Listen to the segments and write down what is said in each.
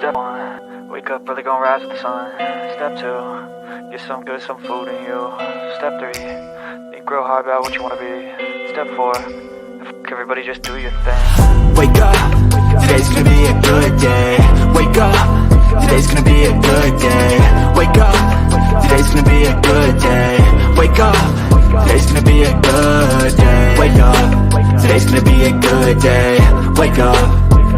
Step 1, wake up early, gonna rise with the sun. Step 2, get some good, some food in you. Step 3, think real hard about what you wanna be. Step 4, fuck everybody, just do your thing. Wake up, today's gonna be a good day. Wake up, today's gonna be a good day. Wake up, today's gonna be a good day. Wake up, today's gonna be a good day. Wake up, today's gonna be a good day. Wake up,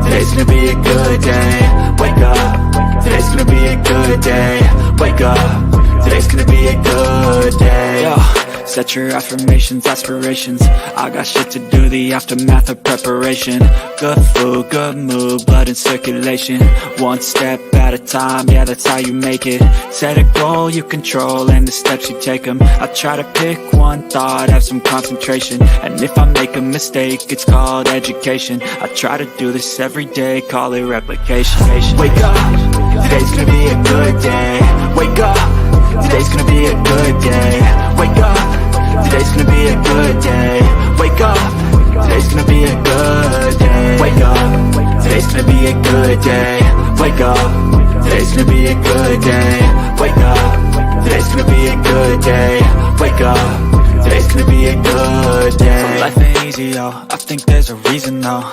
today's gonna be a good day. Wake up, today's gonna be a good day. Wake up, today's gonna be a good day. Yo, set your affirmations, aspirations. I got shit to do, the aftermath of preparation. Good food, good mood, blood in circulation. One step at a time, yeah, that's how you make it. Set a goal you control and the steps you take them. I try to pick one thought, have some concentration. And if I make a mistake, it's called education. I try to do this every day, call it replication. Wake up, today's gonna be a good day. Wake up, today's gonna be a good day. Wake up, today's gonna be a good day. Wake up, today's gonna be a good day. Wake up, today's gonna be a good day. Wake up, today's gonna be a good day. Wake up, today's gonna be a good day. Wake up, today's gonna be a good day. So life ain't easy, yo, I think there's a reason though.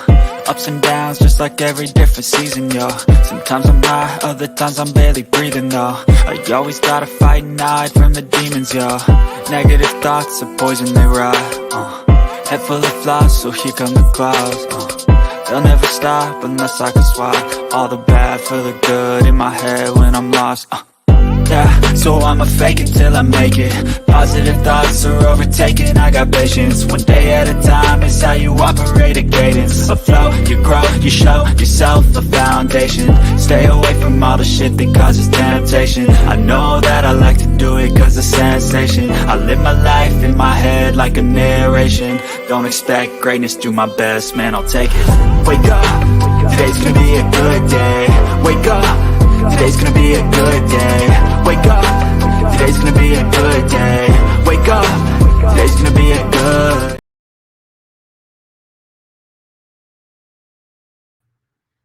Ups and downs, just like every different season, yo. Sometimes I'm high, other times I'm barely breathing, though. I always gotta fight and hide from the demons, yo. Negative thoughts are poison, they rot. Head full of flies, so here come the clouds. They'll never stop unless I can swap all the bad for the good in my head when I'm lost. Yeah, so I'ma fake it till I make it. Positive thoughts are overtaken, I got patience. One day at a time is how you operate a cadence. A flow, you grow, you show yourself a foundation. Stay away from all the shit that causes temptation. I know that I like to do it cause it's sensation. I live my life in my head like a narration. Don't expect greatness, do my best, man, I'll take it. Wake up, today's gonna be a good day. Wake up, today's gonna be a good day. Wake up, today's gonna be a good day. Wake up, today's gonna be a good.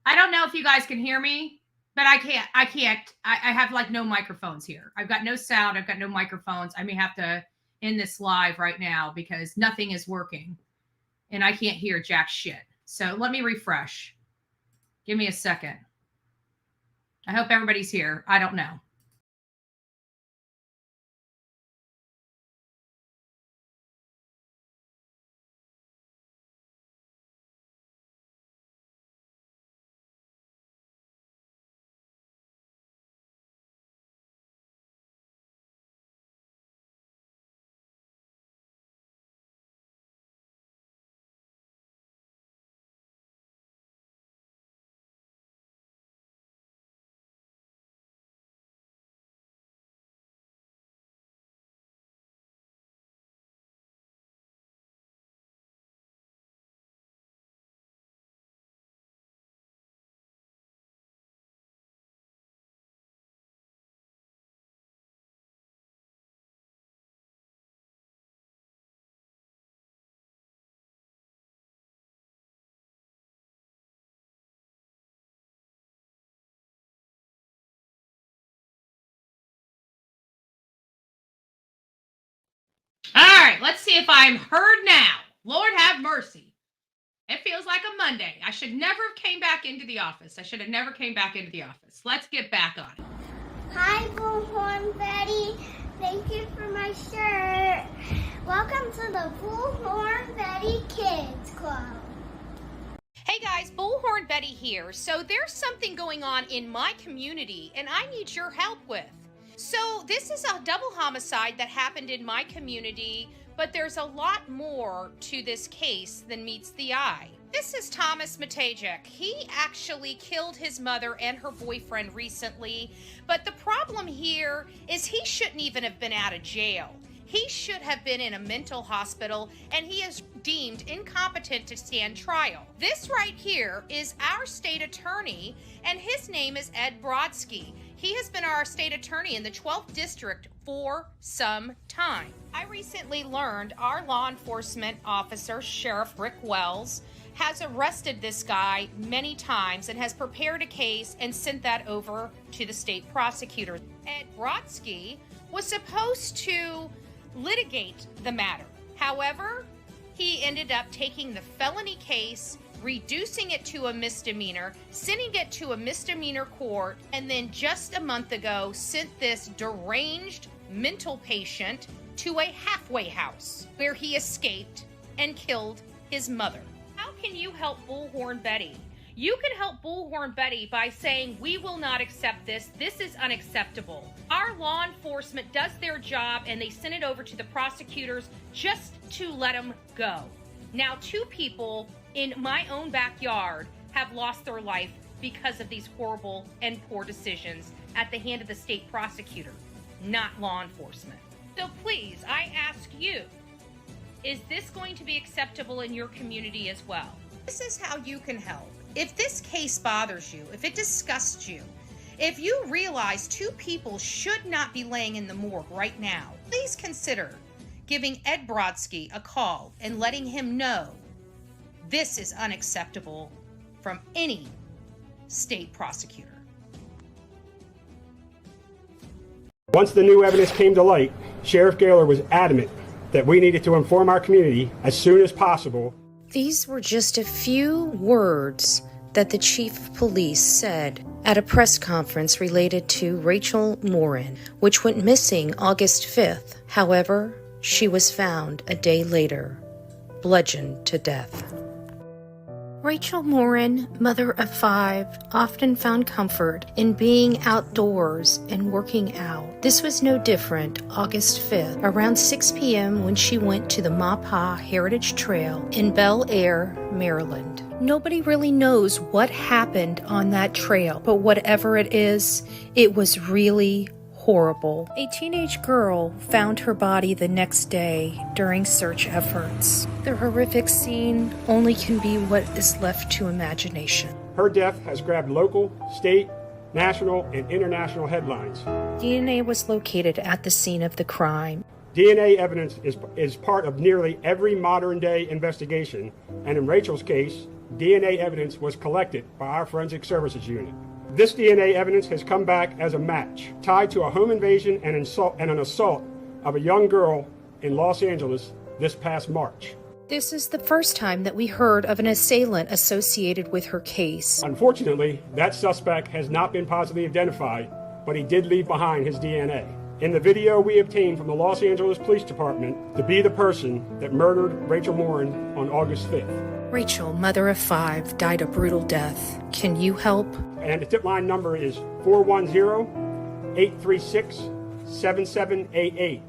I don't know if you guys can hear me, but I can't. I have like no microphones here. I've got no sound. I've got no microphones. I may have to end this live right now because nothing is working and I can't hear jack shit. So let me refresh. Give me a second. I hope everybody's here. I don't know. All right, let's see if I'm heard now. Lord have mercy. It feels like a Monday. I should never have came back into the office. I should have never came back into the office. Let's get back on it. Hi, Bullhorn Betty. Thank you for my shirt. Welcome to the Bullhorn Betty Kids Club. Hey guys, Bullhorn Betty here. So there's something going on in my community and I need your help with. So this is a double homicide that happened in my community, but there's a lot more to this case than meets the eye. This is Thomas Matajek. He actually killed his mother and her boyfriend recently, but the problem here is he shouldn't even have been out of jail. He should have been in a mental hospital, and he is deemed incompetent to stand trial. This right here is our state attorney, and his name is Ed Brodsky. He has been our state attorney in the 12th district for some time. I recently learned our law enforcement officer, Sheriff Rick Wells, has arrested this guy many times and has prepared a case and sent that over to the state prosecutor. Ed Brodsky was supposed to litigate the matter. However, he ended up taking the felony case, reducing it to a misdemeanor, sending it to a misdemeanor court, and then just a month ago sent this deranged mental patient to a halfway house where he escaped and killed his mother. How can you help Bullhorn Betty? You can help Bullhorn Betty by saying, we will not accept this. This is unacceptable. Our law enforcement does their job and they send it over to the prosecutors just to let them go. Now, 2 people in my own backyard have lost their life because of these horrible and poor decisions at the hand of the state prosecutor, not law enforcement. So please, I ask you, is this going to be acceptable in your community as well? This is how you can help. If this case bothers you, if it disgusts you, if you realize 2 people should not be laying in the morgue right now, please consider giving Ed Brodsky a call and letting him know this is unacceptable from any state prosecutor. Once the new evidence came to light, Sheriff Gaylor was adamant that we needed to inform our community as soon as possible. These were just a few words that the chief of police said at a press conference related to Rachel Morin, which went missing August 5th. However, she was found a day later, bludgeoned to death. Rachel Morin, mother of 5, often found comfort in being outdoors and working out. This was no different August 5th, around 6 p.m. when she went to the Maupaw Heritage Trail in Bel Air, Maryland. Nobody really knows what happened on that trail, but whatever it is, it was really horrible. A teenage girl found her body the next day during search efforts. The horrific scene only can be what is left to imagination. Her death has grabbed local, state, national, and international headlines. DNA was located at the scene of the crime. DNA evidence is part of nearly every modern-day investigation, and in Rachel's case, DNA evidence was collected by our Forensic Services Unit. This DNA evidence has come back as a match, tied to a home invasion and an assault of a young girl in Los Angeles this past March. This is the first time that we heard of an assailant associated with her case. Unfortunately, that suspect has not been positively identified, but he did leave behind his DNA. In the video we obtained from the Los Angeles Police Department to be the person that murdered Rachel Morin on August 5th. Rachel, mother of 5, died a brutal death. Can you help? And the tip line number is 410-836-7788.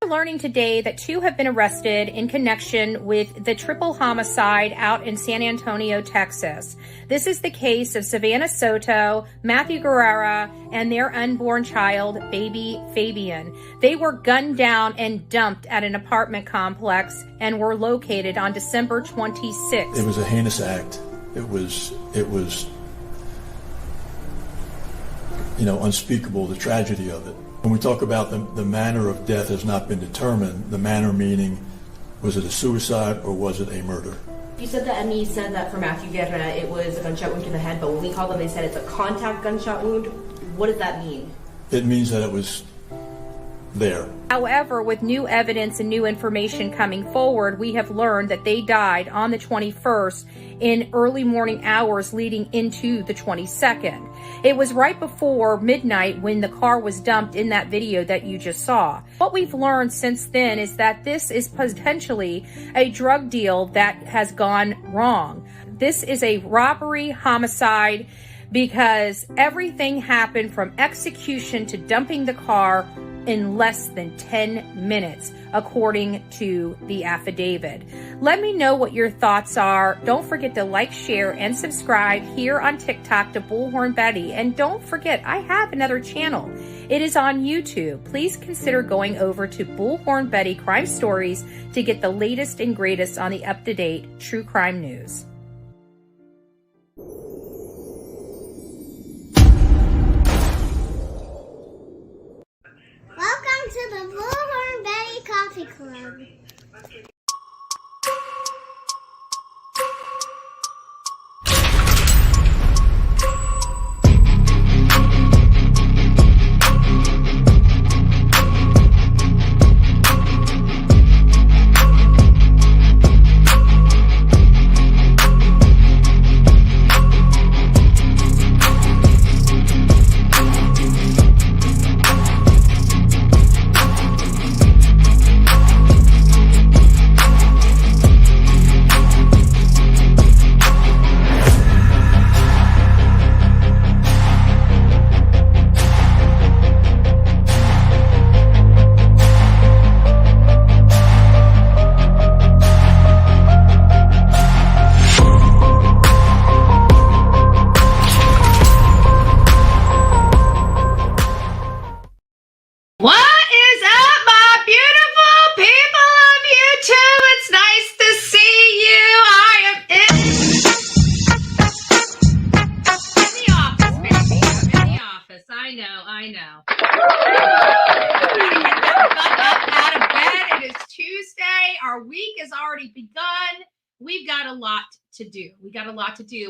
We're learning today that 2 have been arrested in connection with the triple homicide out in San Antonio, Texas. This is the case of Savannah Soto, Matthew Guerrera, and their unborn child, baby Fabian. They were gunned down and dumped at an apartment complex and were located on December 26th. It was a heinous act. It was unspeakable, the tragedy of it. When we talk about the manner of death has not been determined, the manner meaning, was it a suicide or was it a murder? You said that ME said that for Matthew Guerra it was a gunshot wound to the head, but when we called them, they said it's a contact gunshot wound. What does that mean? It means that it was there. However, with new evidence and new information coming forward, we have learned that they died on the 21st in early morning hours leading into the 22nd. It was right before midnight when the car was dumped in that video that you just saw. What we've learned since then is that this is potentially a drug deal that has gone wrong. This is a robbery homicide because everything happened from execution to dumping the car in less than 10 minutes, according to the affidavit. Let me know what your thoughts are. Don't forget to like, share, and subscribe here on TikTok to Bullhorn Betty. And don't forget, I have another channel. It is on YouTube. Please consider going over to Bullhorn Betty Crime Stories to get the latest and greatest on the up-to-date true crime news. Welcome to the Bullhorn Betty Coffee Club. I know. Out of bed. It is Tuesday. Our week has already begun. We've got a lot to do.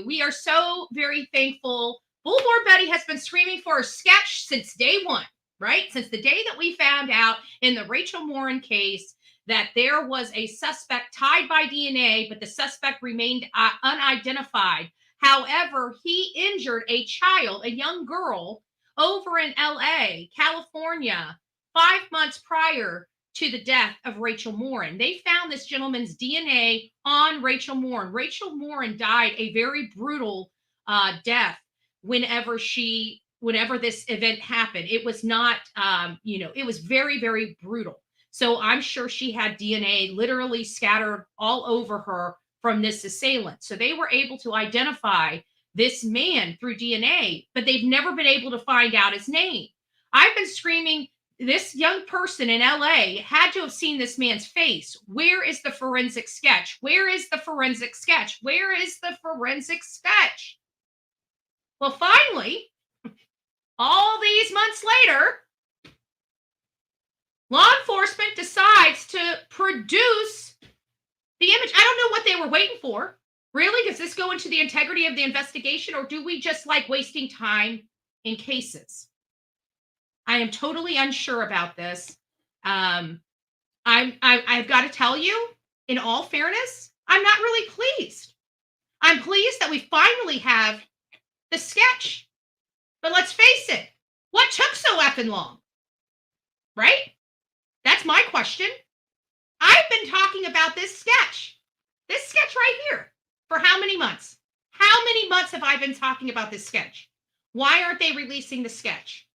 We are so very thankful. Bullhorn Betty has been screaming for a sketch since day one, right? Since the day that we found out in the Rachel Morin case that there was a suspect tied by DNA, but the suspect remained unidentified. However, he injured a child, a young girl, over in LA, California, 5 months prior to the death of Rachel Morin. They found this gentleman's DNA on Rachel Morin. Rachel Morin died a very brutal death whenever this event happened. It was not, it was very, very brutal. So I'm sure she had DNA literally scattered all over her from this assailant. So they were able to identify this man through DNA, but they've never been able to find out his name. I've been screaming, this young person in LA had to have seen this man's face. Where is the forensic sketch? Where is the forensic sketch? Where is the forensic sketch? Well, finally, all these months later, law enforcement decides to produce the image. I don't know what they were waiting for. Really? Does this go into the integrity of the investigation, or do we just like wasting time in cases? I am totally unsure about this. I've got to tell you, in all fairness, I'm not really pleased. I'm pleased that we finally have the sketch. But let's face it, what took so effing long? Right? That's my question. I've been talking about this sketch right here, for how many months? How many months have I been talking about this sketch? Why aren't they releasing the sketch?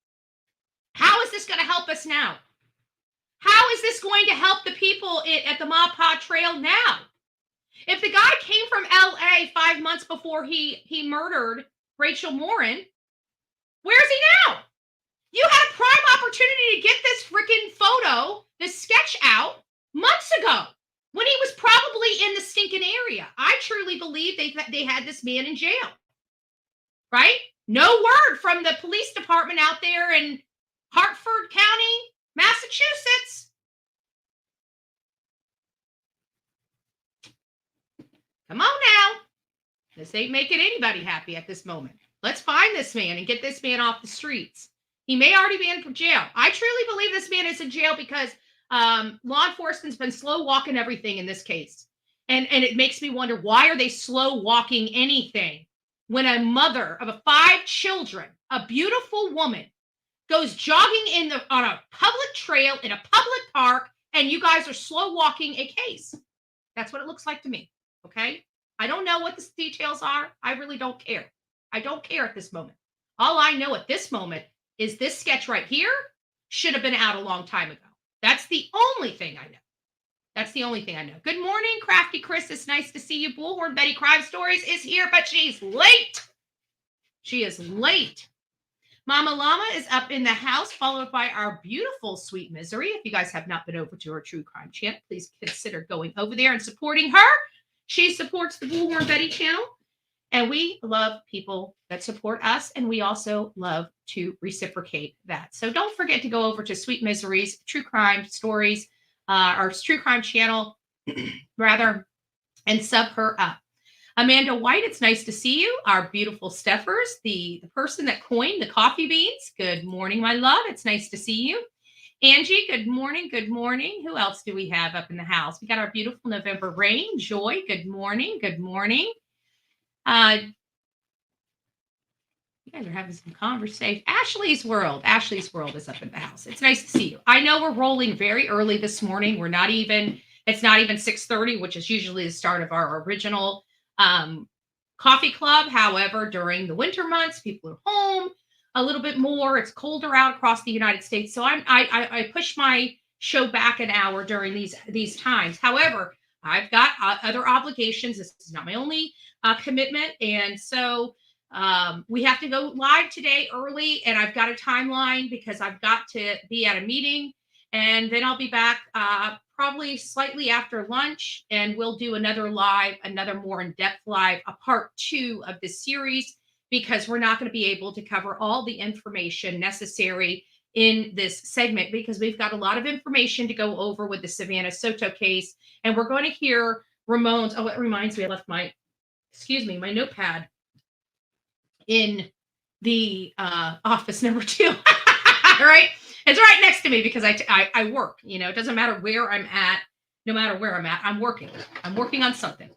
How is this going to help us now? How is this going to help the people at the Ma Pa Trail now? If the guy came from LA 5 months before he murdered Rachel Morin, where's he now? You had a prime opportunity to get this freaking photo, this sketch out months ago when he was probably in the stinking area. I truly believe they had this man in jail, right? No word from the police department out there in Harford County, Massachusetts. Come on now. This ain't making anybody happy at this moment. Let's find this man and get this man off the streets. He may already be in jail. I truly believe this man is in jail because law enforcement's been slow walking everything in this case. And it makes me wonder, why are they slow walking anything when a mother of 5 children, a beautiful woman, goes jogging on a public trail in a public park, and you guys are slow walking a case? That's what it looks like to me. Okay. I don't know what the details are. I really don't care. I don't care at this moment. All I know at this moment is this sketch right here should have been out a long time ago. That's the only thing I know. Good morning, Crafty Chris. It's nice to see you. Bullhorn Betty Crime Stories is here, but she's late. She is late. Mama Llama is up in the house, followed by our beautiful Sweet Misery. If you guys have not been over to her true crime channel, please consider going over there and supporting her. She supports the Bullhorn Betty channel. And we love people that support us, and we also love to reciprocate that. So don't forget to go over to Sweet Misery's True Crime Stories, or True Crime channel, rather, and sub her up. Amanda White, it's nice to see you. Our beautiful Steffers, the person that coined the coffee beans. Good morning, my love. It's nice to see you. Angie, good morning. Good morning. Who else do we have up in the house? We got our beautiful November Rain. Joy, good morning. Good morning. You guys are having some conversation. Ashley's World is up in the house. It's nice to see you. I know we're rolling very early this morning. It's not even 6:30, which is usually the start of our original coffee club. However, during the winter months, people are home a little bit more. It's colder out across the United States. So I push my show back an hour during these times. However, I've got other obligations. This is not my only commitment. And so we have to go live today early, and I've got a timeline because I've got to be at a meeting, and then I'll be back probably slightly after lunch, and we'll do another more in-depth live, a part 2 of this series, because we're not going to be able to cover all the information necessary in this segment, because we've got a lot of information to go over with the Savannah Soto case. And we're going to hear Ramon's. Oh, it reminds me, I left my notepad in the office number 2. Right? It's right next to me because I work. It doesn't matter where I'm at. No matter where I'm at, I'm working. I'm working on something.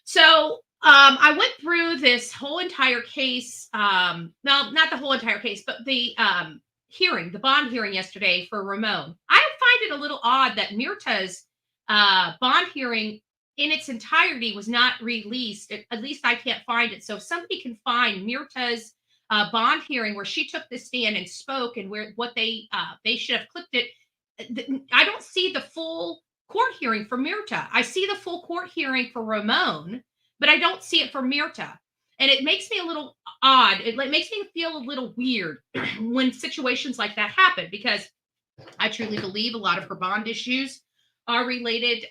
So I went through this whole entire case. Well, not the whole entire case, but the bond hearing yesterday for Ramon. I find it a little odd that Murdah's bond hearing in its entirety was not released. At least I can't find it. So if somebody can find Murdah's bond hearing where she took the stand and spoke, and what they should have clipped it. I don't see the full court hearing for Murdah. I see the full court hearing for Ramon, but I don't see it for Murdah. And it makes me a little odd. It makes me feel a little weird when situations like that happen, because I truly believe a lot of her bond issues are related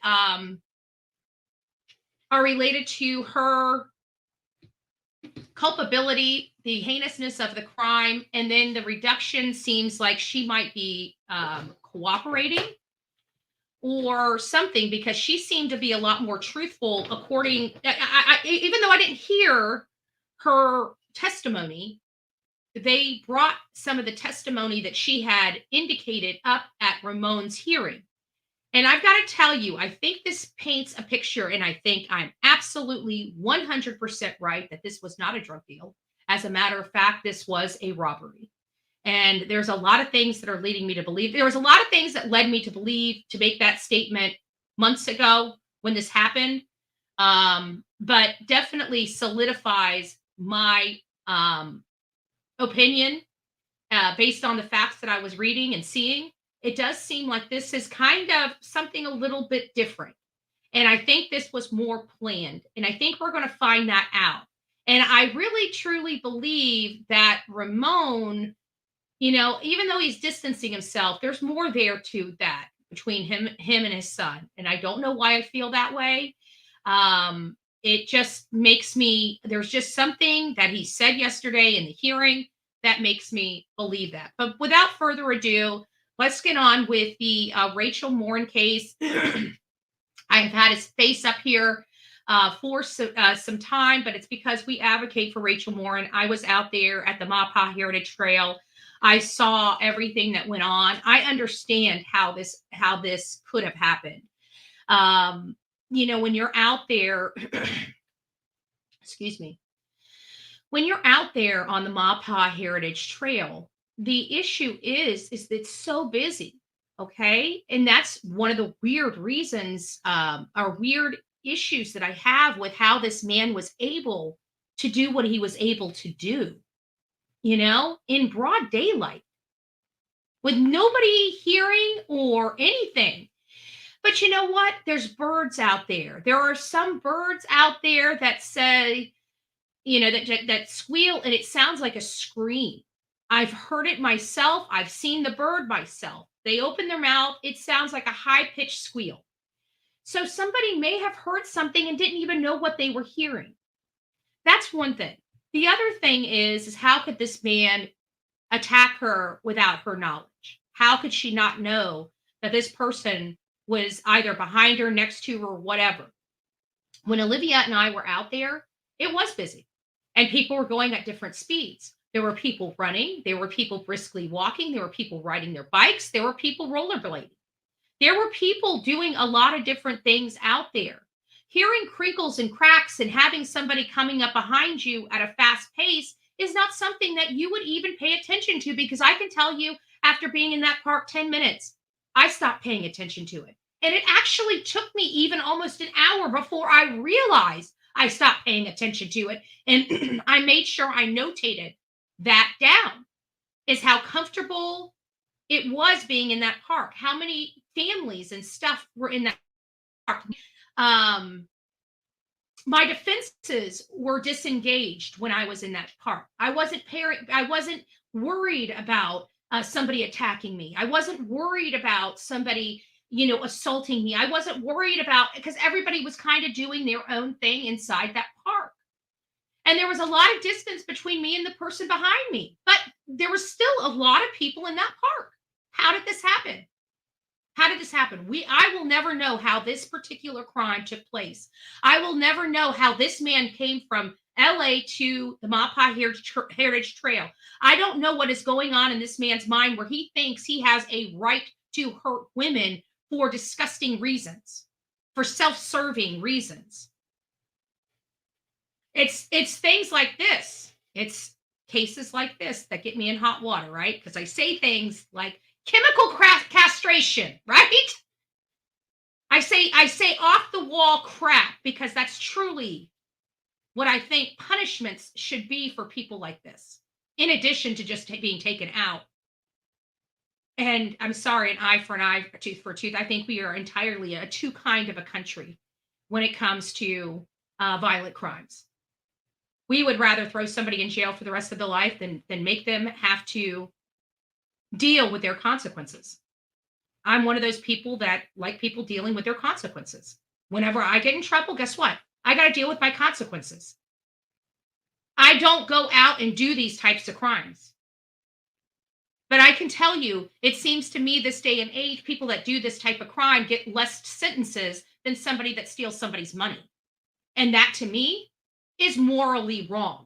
to her culpability, the heinousness of the crime, and then the reduction seems like she might be cooperating or something, because she seemed to be a lot more truthful even though I didn't hear her testimony. They brought some of the testimony that she had indicated up at Ramon's hearing. And I've got to tell you, I think this paints a picture, and I think I'm absolutely 100% right that this was not a drug deal. As a matter of fact, this was a robbery. And there's a lot of things that are leading me to believe. There was a lot of things that led me to make that statement months ago when this happened. But definitely solidifies my opinion based on the facts that I was reading and seeing. It does seem like this is kind of something a little bit different. And I think this was more planned. And I think we're going to find that out. And I really, truly believe that Ramon, even though he's distancing himself, there's more there to that between him and his son. And I don't know why I feel that way. It just makes me, there's just something that he said yesterday in the hearing that makes me believe that. But without further ado, let's get on with the Rachel Morin case. I have had his face up here for some time, but it's because we advocate for Rachel Morin. I was out there at the Mapa Heritage Trail. I saw everything that went on. I understand how this could have happened. When you're out there, excuse me, when you're out there on the Mapa Heritage Trail, the issue is it's so busy. Okay. And that's one of the weird reasons, or weird issues that I have with how this man was able to do what he was able to do, in broad daylight with nobody hearing or anything. But you know what? There's birds out there. There are some birds out there that say, that squeal, and it sounds like a scream. I've heard it myself. I've seen the bird myself. They open their mouth. It sounds like a high-pitched squeal. So somebody may have heard something and didn't even know what they were hearing. That's one thing. The other thing is how could this man attack her without her knowledge? How could she not know that this person was either behind her, next to her, whatever? When Olivia and I were out there, it was busy. And people were going at different speeds. There were people running. There were people briskly walking. There were people riding their bikes. There were people rollerblading. There were people doing a lot of different things out there. Hearing crinkles and cracks and having somebody coming up behind you at a fast pace is not something that you would even pay attention to, because I can tell you, after being in that park 10 minutes, I stopped paying attention to it. And it actually took me even almost an hour before I realized I stopped paying attention to it. And I made sure I notated that down, is how comfortable it was being in that park. How many families and stuff were in that park. My defenses were disengaged when I was in that park. I wasn't worried about somebody attacking me. I wasn't worried about somebody, assaulting me. I wasn't worried about, because everybody was kind of doing their own thing inside that park. And there was a lot of distance between me and the person behind me, but there was still a lot of people in that park. How did this happen? How did this happen? I will never know how this particular crime took place. I will never know how this man came from LA to the Mapa Heritage Trail. I don't know what is going on in this man's mind where he thinks he has a right to hurt women for disgusting reasons, for self-serving reasons. It's things like this. It's cases like this that get me in hot water, right? Because I say things like chemical castration, right? I say off the wall crap because that's truly what I think punishments should be for people like this, in addition to just being taken out. And I'm sorry, an eye for an eye, a tooth for a tooth. I think we are entirely a too kind of a country when it comes to violent crimes. We would rather throw somebody in jail for the rest of their life than make them have to deal with their consequences. I'm one of those people that like people dealing with their consequences. Whenever I get in trouble, guess what? I got to deal with my consequences. I don't go out and do these types of crimes. But I can tell you, it seems to me this day and age, people that do this type of crime get less sentences than somebody that steals somebody's money. And that to me is morally wrong.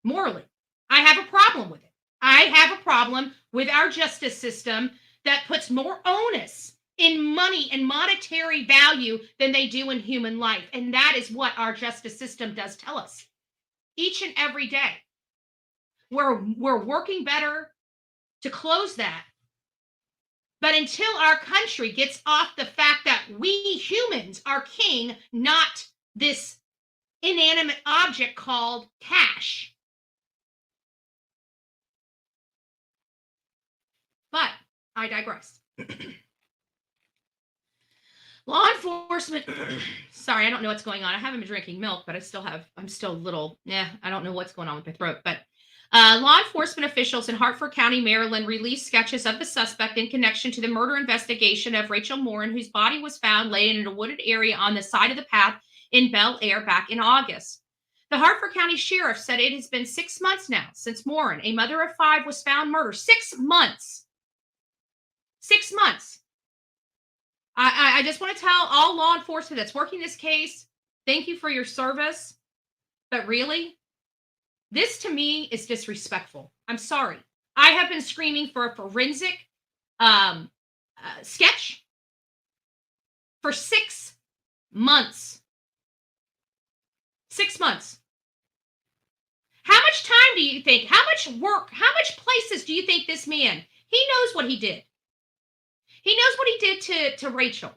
Morally. I have a problem with it. I have a problem with our justice system that puts more onus in money and monetary value than they do in human life. And that is what our justice system does tell us each and every day. We're working better to close that. But until our country gets off the fact that we humans are king, not this inanimate object called cash. But I digress. Law enforcement, sorry, I don't know what's going on. I haven't been drinking milk, but I'm still a little, I don't know what's going on with my throat. But law enforcement officials in Harford County, Maryland, released sketches of the suspect in connection to the murder investigation of Rachel Morin, whose body was found laid in a wooded area on the side of the path in Bel Air back in August. The Harford County Sheriff said it has been 6 months now since Moren, a mother of 5, was found murdered. 6 months. 6 months. I just want to tell all law enforcement that's working this case, thank you for your service. But really, this to me is disrespectful. I'm sorry. I have been screaming for a forensic sketch for 6 months. 6 months. How much time do you think? How much work? How much places do you think this man? He knows what he did. He knows what he did to Rachel.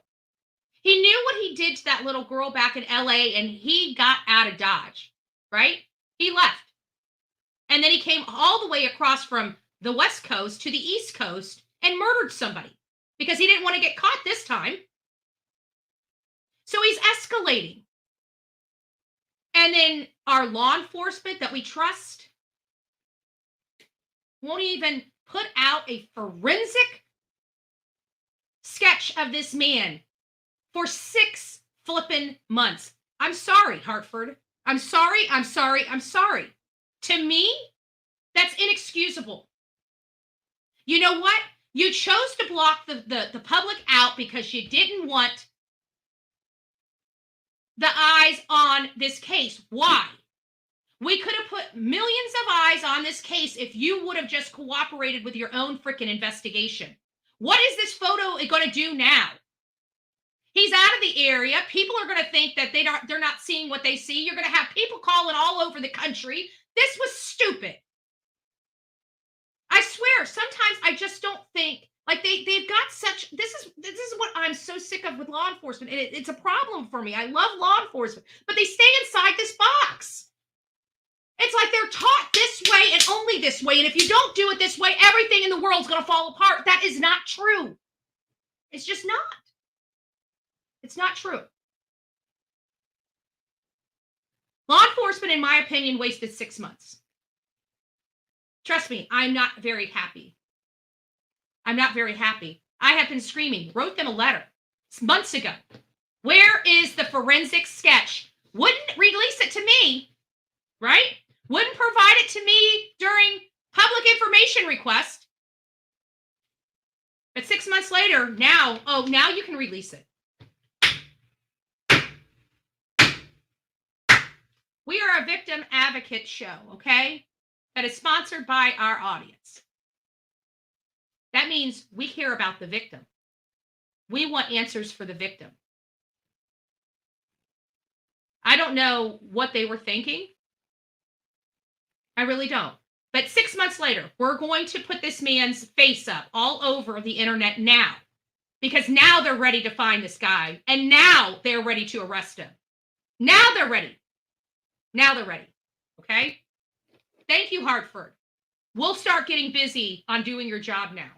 He knew what he did to that little girl back in LA, and he got out of Dodge, right? He left. And then he came all the way across from the West Coast to the East Coast and murdered somebody because he didn't want to get caught this time. So he's escalating. And then our law enforcement that we trust won't even put out a forensic sketch of this man for 6 flippin' months. I'm sorry, Hartford. I'm sorry. To me, that's inexcusable. You know what? You chose to block the public out because you didn't want the eyes on this case. Why? We could have put millions of eyes on this case if you would have just cooperated with your own freaking investigation. What is this photo going to do now? He's out of the area. People are going to think that they're not seeing what they see. You're going to have people calling all over the country. This was stupid. I swear, sometimes I just don't think, like they've got such, this is what I'm so sick of with law enforcement. And it's a problem for me. I love law enforcement, but they stay inside this box. It's like they're taught this way and only this way. And if you don't do it this way, everything in the world's going to fall apart. That is not true. It's just not. It's not true. Law enforcement, in my opinion, wasted 6 months. Trust me, I'm not very happy. I'm not very happy. I have been screaming, wrote them a letter months ago. Where is the forensic sketch? wouldn't release it to me, right? Wouldn't provide it to me during public information request. But 6 months later, now you can release it. We are a victim advocate show, okay? That is sponsored by our audience. That means we care about the victim. We want answers for the victim. I don't know what they were thinking. I really don't. But 6 months later, we're going to put this man's face up all over the internet now. Because now they're ready to find this guy. And now they're ready to arrest him. Now they're ready. Now they're ready. Okay? Thank you, Hartford. We'll start getting busy on doing your job now.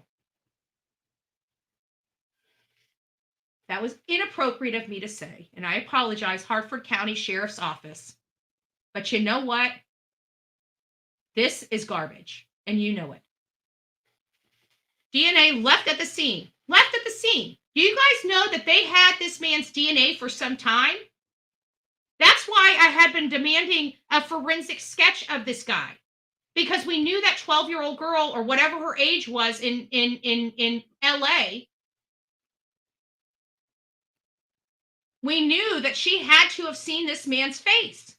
That was inappropriate of me to say, and I apologize, Harford County Sheriff's Office. But you know what? This is garbage, and you know it. DNA left at the scene. Left at the scene. Do you guys know that they had this man's DNA for some time? That's why I had been demanding a forensic sketch of this guy. Because we knew that 12-year-old girl, or whatever her age was in LA, we knew that she had to have seen this man's face.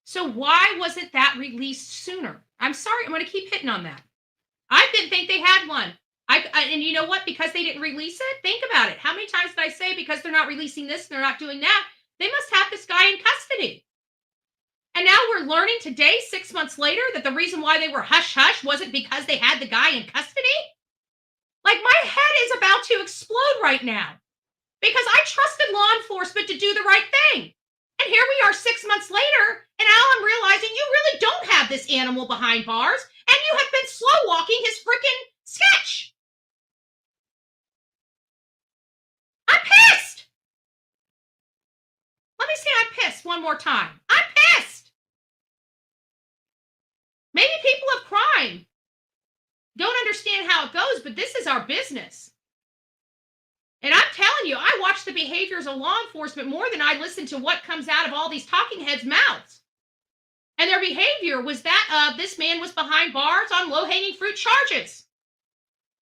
So why wasn't that released sooner? I'm sorry, I'm going to keep hitting on that. I didn't think they had one. And you know what? Because they didn't release it? Think about it. How many times did I say because they're not releasing this, they're not doing that? They must have this guy in custody. And now we're learning today, 6 months later, that the reason why they were hush-hush wasn't because they had the guy in custody? Like, my head is about to explode right now. Because I trusted law enforcement to do the right thing. And here we are 6 months later, and now I'm realizing you really don't have this animal behind bars, and you have been slow walking his freaking sketch. I'm pissed. Let me say I'm pissed one more time. I'm pissed. Maybe people of crime don't understand how it goes, but this is our business. And I'm telling you, I watch the behaviors of law enforcement more than I listen to what comes out of all these talking heads' mouths. And their behavior was that of this man was behind bars on low-hanging fruit charges.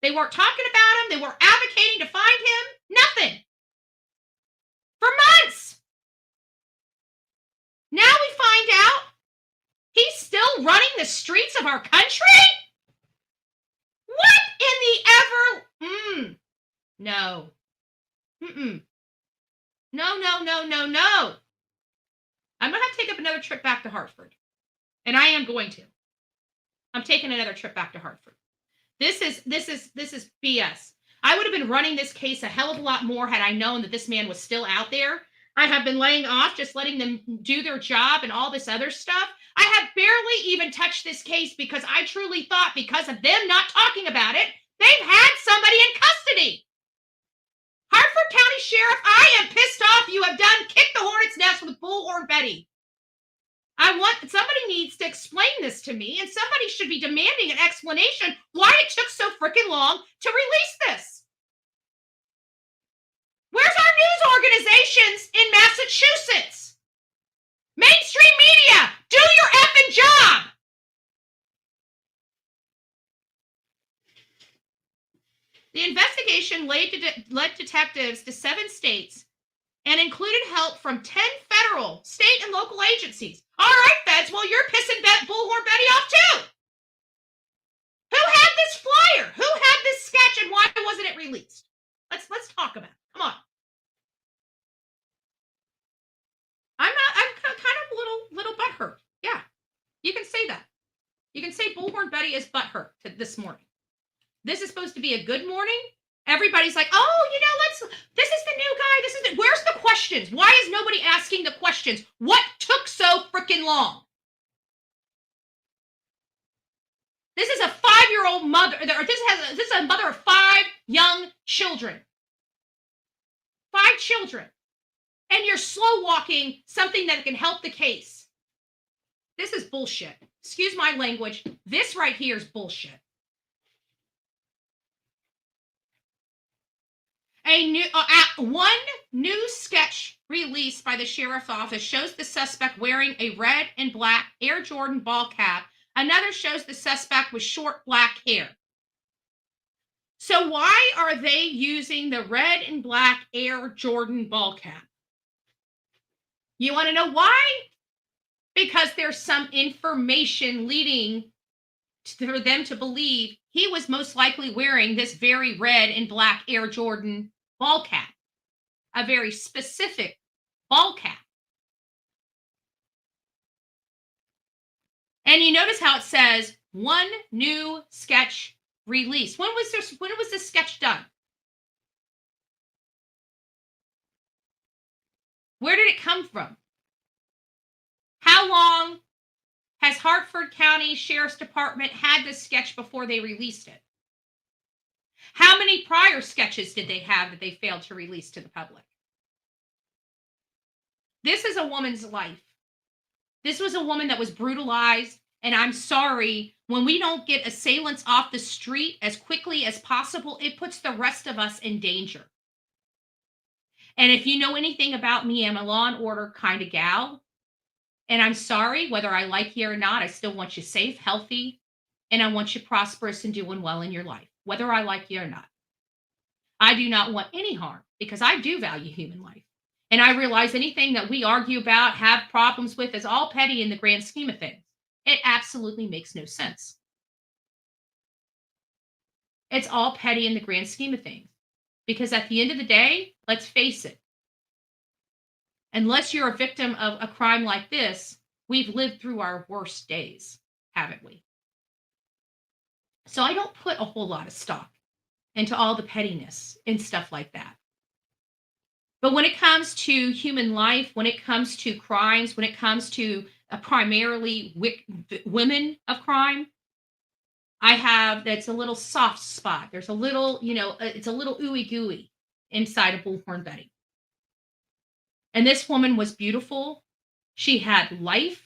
They weren't talking about him. They weren't advocating to find him. Nothing. For months. Now we find out he's still running the streets of our country? What in the ever... No. No. I'm going to have to take up another trip back to Hartford. And I am going to. I'm taking another trip back to Hartford. This is BS. I would have been running this case a hell of a lot more had I known that this man was still out there. I have been laying off, just letting them do their job and all this other stuff. I have barely even touched this case because I truly thought because of them not talking about it, they've had somebody in custody. Harford County Sheriff, I am pissed off you have done kick the hornet's nest with Bullhorn Betty. Somebody needs to explain this to me, and somebody should be demanding an explanation why it took so freaking long to release this. Where's our news organizations in Massachusetts? Mainstream media, do your effing job. The investigation led detectives to 7 states and included help from 10 federal, state, and local agencies. All right, feds, well, you're pissing Bullhorn Betty off too. Who had this flyer? Who had this sketch, and why wasn't it released? Let's talk about it. Come on. I'm kind of a little butthurt. Yeah, you can say that. You can say Bullhorn Betty is butthurt this morning. This is supposed to be a good morning. Everybody's like, oh, this is the new guy. Where's the questions? Why is nobody asking the questions? What took so freaking long? This is a 5-year-old mother. This is a mother of 5 young children. 5 children. And you're slow walking something that can help the case. This is bullshit. Excuse my language. This right here is bullshit. One new sketch released by the sheriff's office shows the suspect wearing a red and black Air Jordan ball cap. Another shows the suspect with short black hair. So why are they using the red and black Air Jordan ball cap? You want to know why? Because there's some information leading for them to believe he was most likely wearing this very red and black Air Jordan ball cap, a very specific ball cap. And you notice how it says one new sketch release. When was this sketch done? Where did it come from? How long has Harford County Sheriff's Department had this sketch before they released it? How many prior sketches did they have that they failed to release to the public? This is a woman's life. This was a woman that was brutalized, and I'm sorry, when we don't get assailants off the street as quickly as possible, it puts the rest of us in danger. And if you know anything about me, I'm a law and order kind of gal. And I'm sorry, whether I like you or not, I still want you safe, healthy, and I want you prosperous and doing well in your life, whether I like you or not. I do not want any harm because I do value human life. And I realize anything that we argue about, have problems with, is all petty in the grand scheme of things. It absolutely makes no sense. It's all petty in the grand scheme of things. Because at the end of the day, let's face it, unless you're a victim of a crime like this, we've lived through our worst days, haven't we? So I don't put a whole lot of stock into all the pettiness and stuff like that. But when it comes to human life, when it comes to crimes, when it comes to primarily women of crime, that's a little soft spot. There's a little, it's a little ooey gooey inside of Bullhorn Betty. And this woman was beautiful. She had life.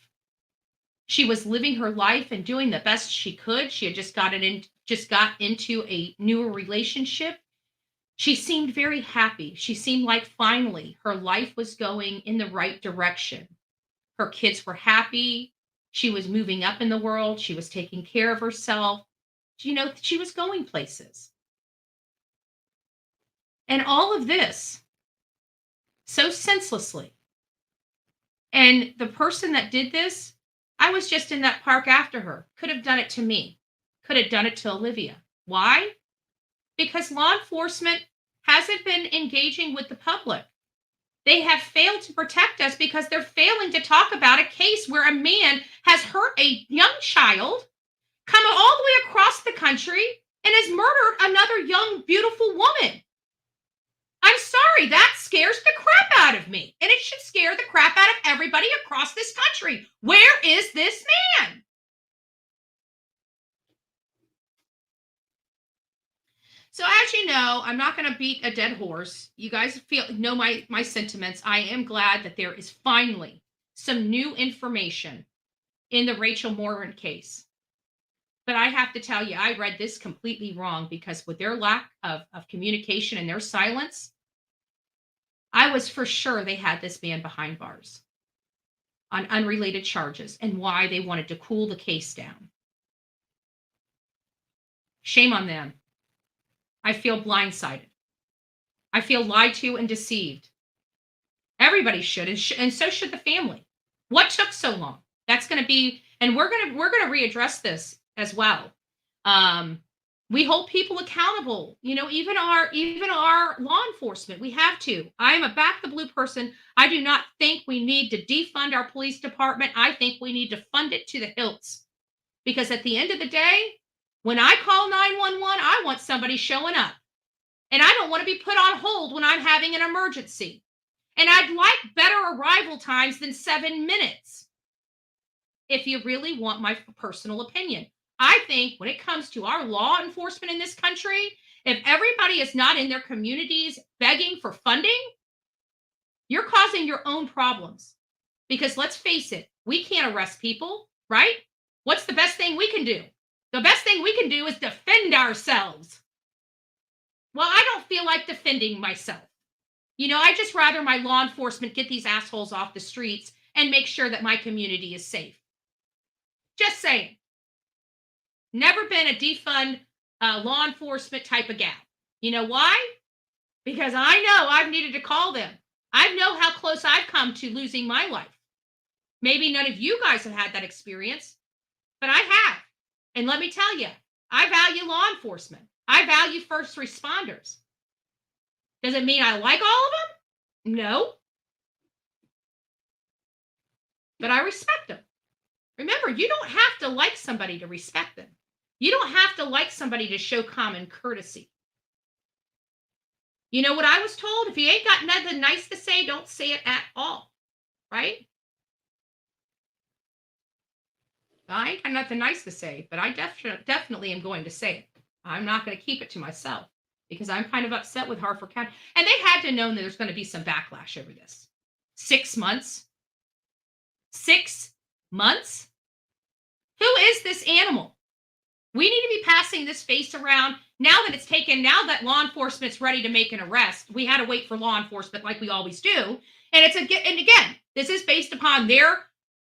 She was living her life and doing the best she could. She had just got into a newer relationship. She seemed very happy. She seemed like finally her life was going in the right direction. Her kids were happy. She was moving up in the world. She was taking care of herself. She was going places. And all of this so senselessly. And the person that did this, I was just in that park after her. Could have done it to me. Could have done it to Olivia. Why? Because law enforcement hasn't been engaging with the public. They have failed to protect us because they're failing to talk about a case where a man has hurt a young child, come all the way across the country, and has murdered another young, beautiful woman. I'm sorry, that scares the crap out of me. And it should scare the crap out of everybody across this country. Where is this man? So as you know, I'm not going to beat a dead horse. You guys know my sentiments. I am glad that there is finally some new information in the Rachel Morin case. But I have to tell you, I read this completely wrong because with their lack of communication and their silence, I was for sure they had this man behind bars on unrelated charges and why they wanted to cool the case down. Shame on them. I feel blindsided. I feel lied to and deceived. Everybody should, and so should the family. What took so long? That's going to be, and we're going to readdress this as well. We hold people accountable. Even our law enforcement. We have to. I am a back the blue person. I do not think we need to defund our police department. I think we need to fund it to the hilts, because at the end of the day, when I call 911, I want somebody showing up. And I don't want to be put on hold when I'm having an emergency. And I'd like better arrival times than 7 minutes, if you really want my personal opinion. I think when it comes to our law enforcement in this country, if everybody is not in their communities begging for funding, you're causing your own problems. Because let's face it, we can't arrest people, right? What's the best thing we can do? The best thing we can do is defend ourselves. Well, I don't feel like defending myself. I just rather my law enforcement get these assholes off the streets and make sure that my community is safe. Just saying. Never been a defund law enforcement type of gal. You know why? Because I know I've needed to call them. I know how close I've come to losing my life. Maybe none of you guys have had that experience, but I have. And let me tell you, I value law enforcement. I value first responders. Does it mean I like all of them? No. But I respect them. Remember, you don't have to like somebody to respect them. You don't have to like somebody to show common courtesy. You know what I was told? If you ain't got nothing nice to say, don't say it at all. Right? I ain't got nothing nice to say, but I definitely am going to say it. I'm not going to keep it to myself because I'm kind of upset with Harford County. And they had to know that there's going to be some backlash over this. 6 months? 6 months? Who is this animal? We need to be passing this face around now that law enforcement's ready to make an arrest. We had to wait for law enforcement like we always do. And again, this is based upon their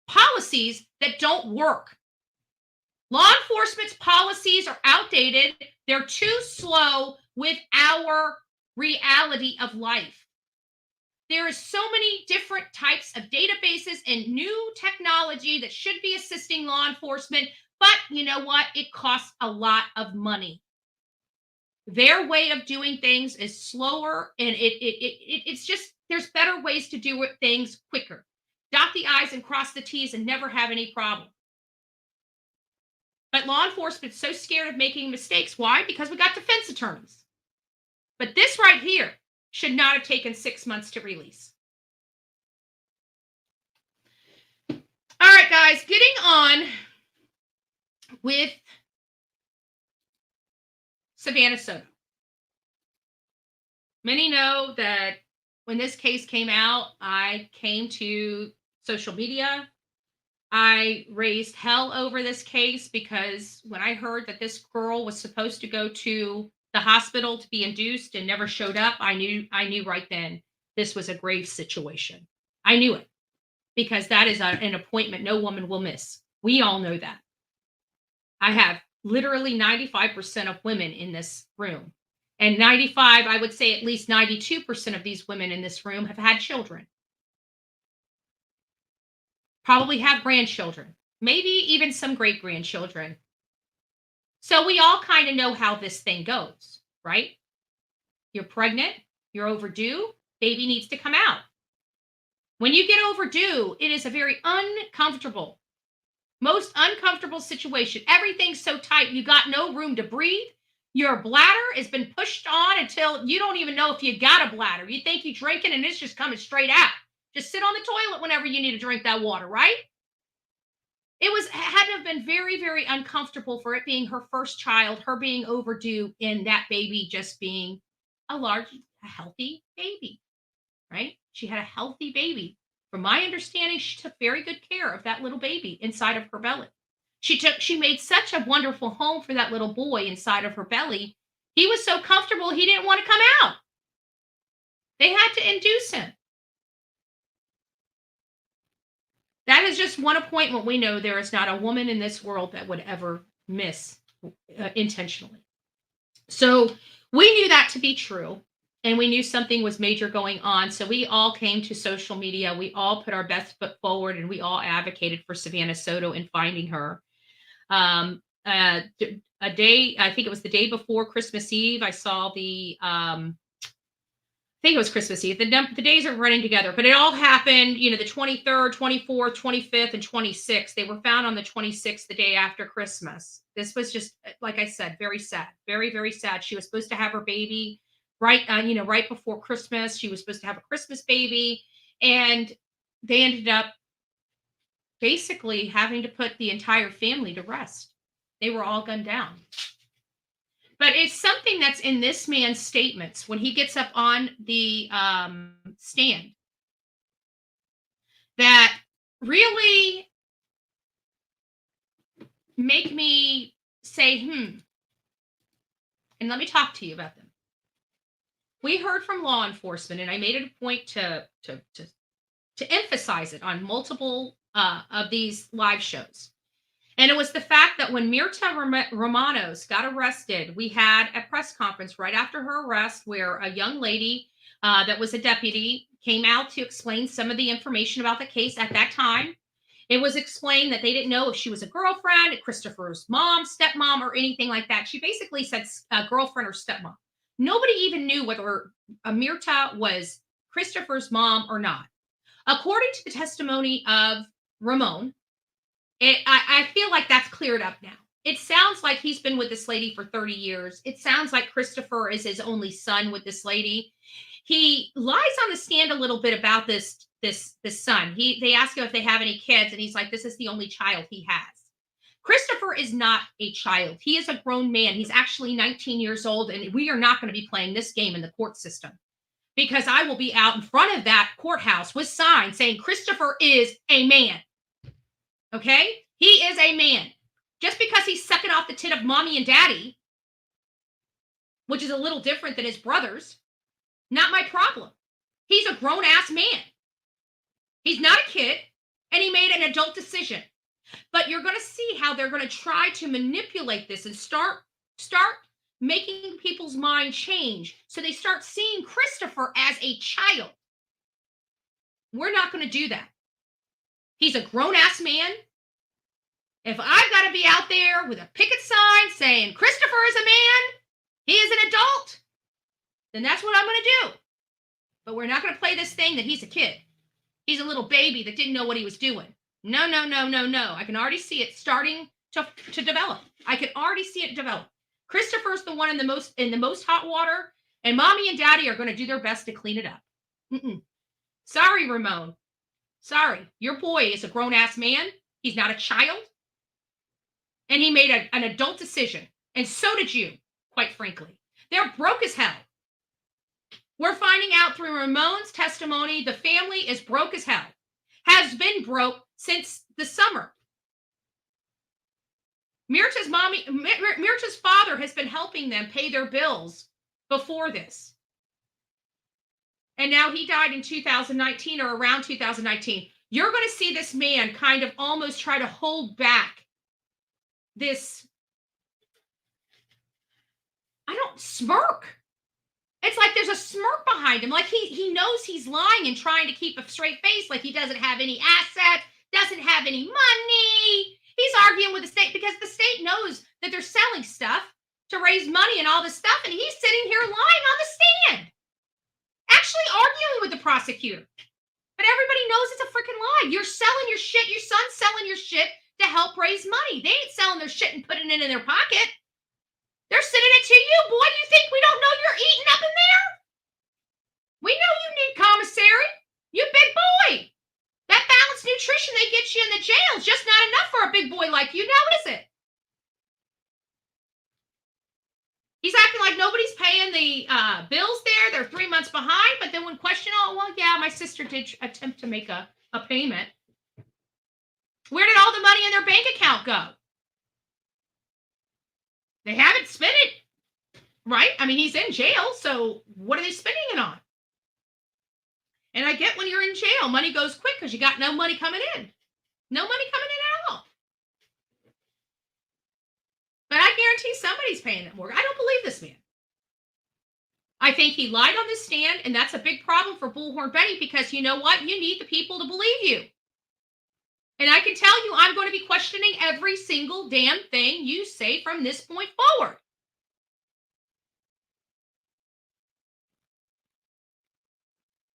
policies that don't work. Law enforcement's policies are outdated. They're too slow with our reality of life. There is so many different types of databases and new technology that should be assisting law enforcement, but you know what? It costs a lot of money. Their way of doing things is slower, and it's just, there's better ways to do things quicker. Dot the I's and cross the T's and never have any problem. But law enforcement's so scared of making mistakes. Why? Because we got defense attorneys. But this right here should not have taken 6 months to release. All right, guys, getting on with Savannah Soto. Many know that when this case came out, I came to social media. I raised hell over this case because when I heard that this girl was supposed to go to the hospital to be induced and never showed up, I knew right then this was a grave situation. I knew it because that is an appointment no woman will miss. We all know that. I have literally 95% of women in this room. And 95, I would say at least 92% of these women in this room have had children. Probably have grandchildren, maybe even some great-grandchildren. So we all kind of know how this thing goes, right? You're pregnant, you're overdue, baby needs to come out. When you get overdue, it is a very most uncomfortable situation. Everything's so tight, you got no room to breathe. Your bladder has been pushed on until you don't even know if you got a bladder. You think you're drinking and it's just coming straight out. Just sit on the toilet whenever you need to drink that water, right? It had to have been very, very uncomfortable for it being her first child, her being overdue, and that baby just being a healthy baby, right? She had a healthy baby. From my understanding, she took very good care of that little baby inside of her belly. She made such a wonderful home for that little boy inside of her belly. He was so comfortable, he didn't want to come out. They had to induce him. That is just one appointment we know there is not a woman in this world that would ever miss intentionally. So we knew that to be true, and we knew something was major going on. So we all came to social media. We all put our best foot forward, and we all advocated for Savannah Soto and finding her. I think it was the day before Christmas Eve, I saw I think it was Christmas Eve. The days are running together, but it all happened, the 23rd, 24th, 25th, and 26th. They were found on the 26th, the day after Christmas. This was just, like I said, very sad, very, very sad. She was supposed to have her baby right before Christmas. She was supposed to have a Christmas baby, and they ended up basically having to put the entire family to rest. They were all gunned down. But it's something that's in this man's statements when he gets up on the stand that really make me say, And let me talk to you about them. we heard from law enforcement, and I made it a point to emphasize it on multiple of these live shows. And it was the fact that when Murdah Romanos got arrested, we had a press conference right after her arrest where a young lady that was a deputy came out to explain some of the information about the case at that time. It was explained that they didn't know if she was a girlfriend, Christopher's mom, stepmom, or anything like that. She basically said girlfriend or stepmom. Nobody even knew whether Murdah was Christopher's mom or not. According to the testimony of Ramon, I feel like that's cleared up now. It sounds like he's been with this lady for 30 years. It sounds like Christopher is his only son with this lady. He lies on the stand a little bit about this son. They ask him if they have any kids, and he's like, this is the only child he has. Christopher is not a child. He is a grown man. He's actually 19 years old, and we are not going to be playing this game in the court system, because I will be out in front of that courthouse with signs saying Christopher is a man. Okay? He is a man. Just because he's sucking off the tit of mommy and daddy, which is a little different than his brothers, not my problem. He's a grown-ass man. He's not a kid, and he made an adult decision. But you're going to see how they're going to try to manipulate this and start making people's mind change so they start seeing Christopher as a child. We're not going to do that. He's a grown-ass man. If I've got to be out there with a picket sign saying Christopher is a man, he is an adult, then that's what I'm going to do. But we're not going to play this thing that he's a kid. He's a little baby that didn't know what he was doing. No. I can already see it starting to develop. I can already see it develop. Christopher's the one in the most hot water, and mommy and daddy are going to do their best to clean it up. Sorry, Ramon. Sorry. Your boy is a grown-ass man. He's not a child. And he made an adult decision. And so did you, quite frankly. They're broke as hell. We're finding out through Ramon's testimony, the family is broke as hell. Has been broke since the summer. Murtaugh's father has been helping them pay their bills before this. And now he died in 2019 or around 2019. You're going to see this man kind of almost try to hold back this, smirk. It's like there's a smirk behind him. Like he knows he's lying and trying to keep a straight face, like he doesn't have any assets, doesn't have any money. He's arguing with the state because the state knows that they're selling stuff to raise money and all this stuff, and he's sitting here lying on the stand, actually arguing with the prosecutor. But everybody knows it's a freaking lie. You're selling your shit. Your son's selling your shit to help raise money. They ain't selling their shit and putting it in their pocket. They're sending it to you, boy. You think we don't know you're eating up in there? We know you need commissary. You big boy. That balanced nutrition they get you in the jail is just not enough for a big boy like you now, is it? He's acting like nobody's paying the bills there. They're 3 months behind. But then when questioned, oh, well, yeah, my sister did attempt to make a payment. Where did all the money in their bank account go? They haven't spent it, right? I mean, he's in jail, so what are they spending it on? And I get when you're in jail, money goes quick because you got no money coming in. No money coming in at all. But I guarantee somebody's paying that mortgage. I don't believe this man. I think he lied on this stand, and that's a big problem for Bullhorn Betty because you know what? You need the people to believe you. And I can tell you, I'm going to be questioning every single damn thing you say from this point forward.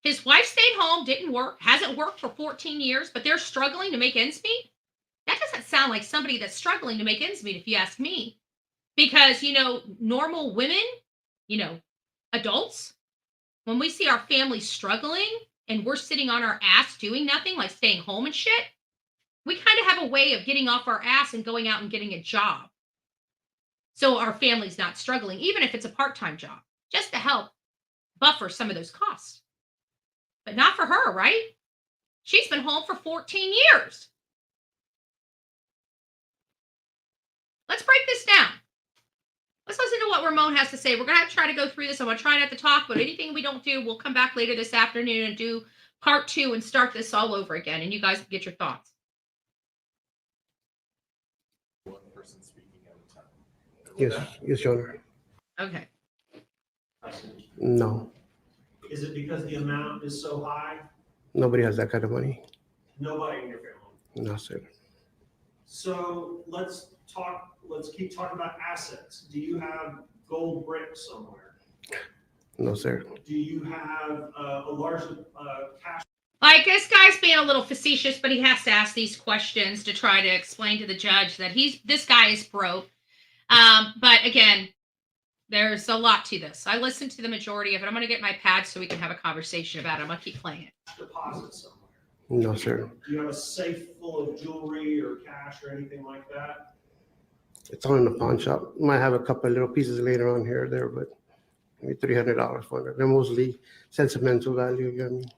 His wife stayed home, didn't work, hasn't worked for 14 years, but they're struggling to make ends meet. That doesn't sound like somebody that's struggling to make ends meet, if you ask me. Because, normal women, adults, when we see our families struggling and we're sitting on our ass doing nothing, like staying home and shit, we kind of have a way of getting off our ass and going out and getting a job. So our family's not struggling, even if it's a part-time job, just to help buffer some of those costs. But not for her, right? She's been home for 14 years. Let's break this down. Let's listen to what Ramon has to say. We're going to try to go through this. I'm going to try not to talk, but anything we don't do, we'll come back later this afternoon and do part 2 and start this all over again. And you guys can get your thoughts. One person speaking at a time. Yes, Your Honor. Okay. No, Is it because the amount is so high? nobody has that kind of money. Nobody in your family. No, sir. So let's keep talking about assets. Do you have gold bricks somewhere? No, sir. Do you have a large cash? Like, this guy's being a little facetious, but he has to ask these questions to try to explain to the judge that this guy is broke. But again, there's a lot to this. I listened to the majority of it. I'm going to get my pad so we can have a conversation about it. I'm going to keep playing it. Deposit somewhere? No, sir. Do you have a safe full of jewelry or cash or anything like that? It's all in the pawn shop. Might have a couple of little pieces later on here or there, but maybe $300 for it. They're mostly sentimental value. You know what I mean?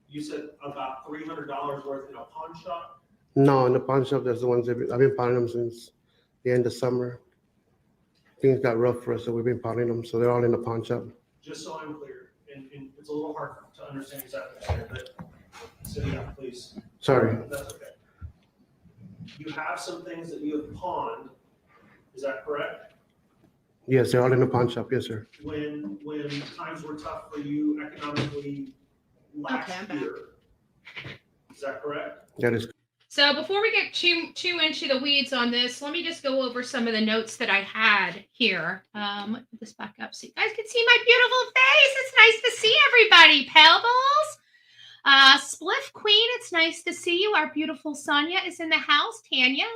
You said about $300 worth in a pawn shop? No, in the pawn shop, there's the ones that I've been pawning them since the end of summer. Things got rough for us, so we've been pawning them. So they're all in the pawn shop. Just so I'm clear, and it's a little hard to understand exactly, but sit down, please. Sorry. That's okay. You have some things that you have pawned, is that correct? Yes, they're all in the pawn shop. Yes, sir. When times were tough for you economically last year, is that correct? That is. So before we get too into the weeds on this, let me just go over some of the notes that I had here. Let me put this back up so you guys can see my beautiful face. It's nice to see everybody. Pebbles, Spliff Queen, it's nice to see you. Our beautiful Sonia is in the house. Tanya,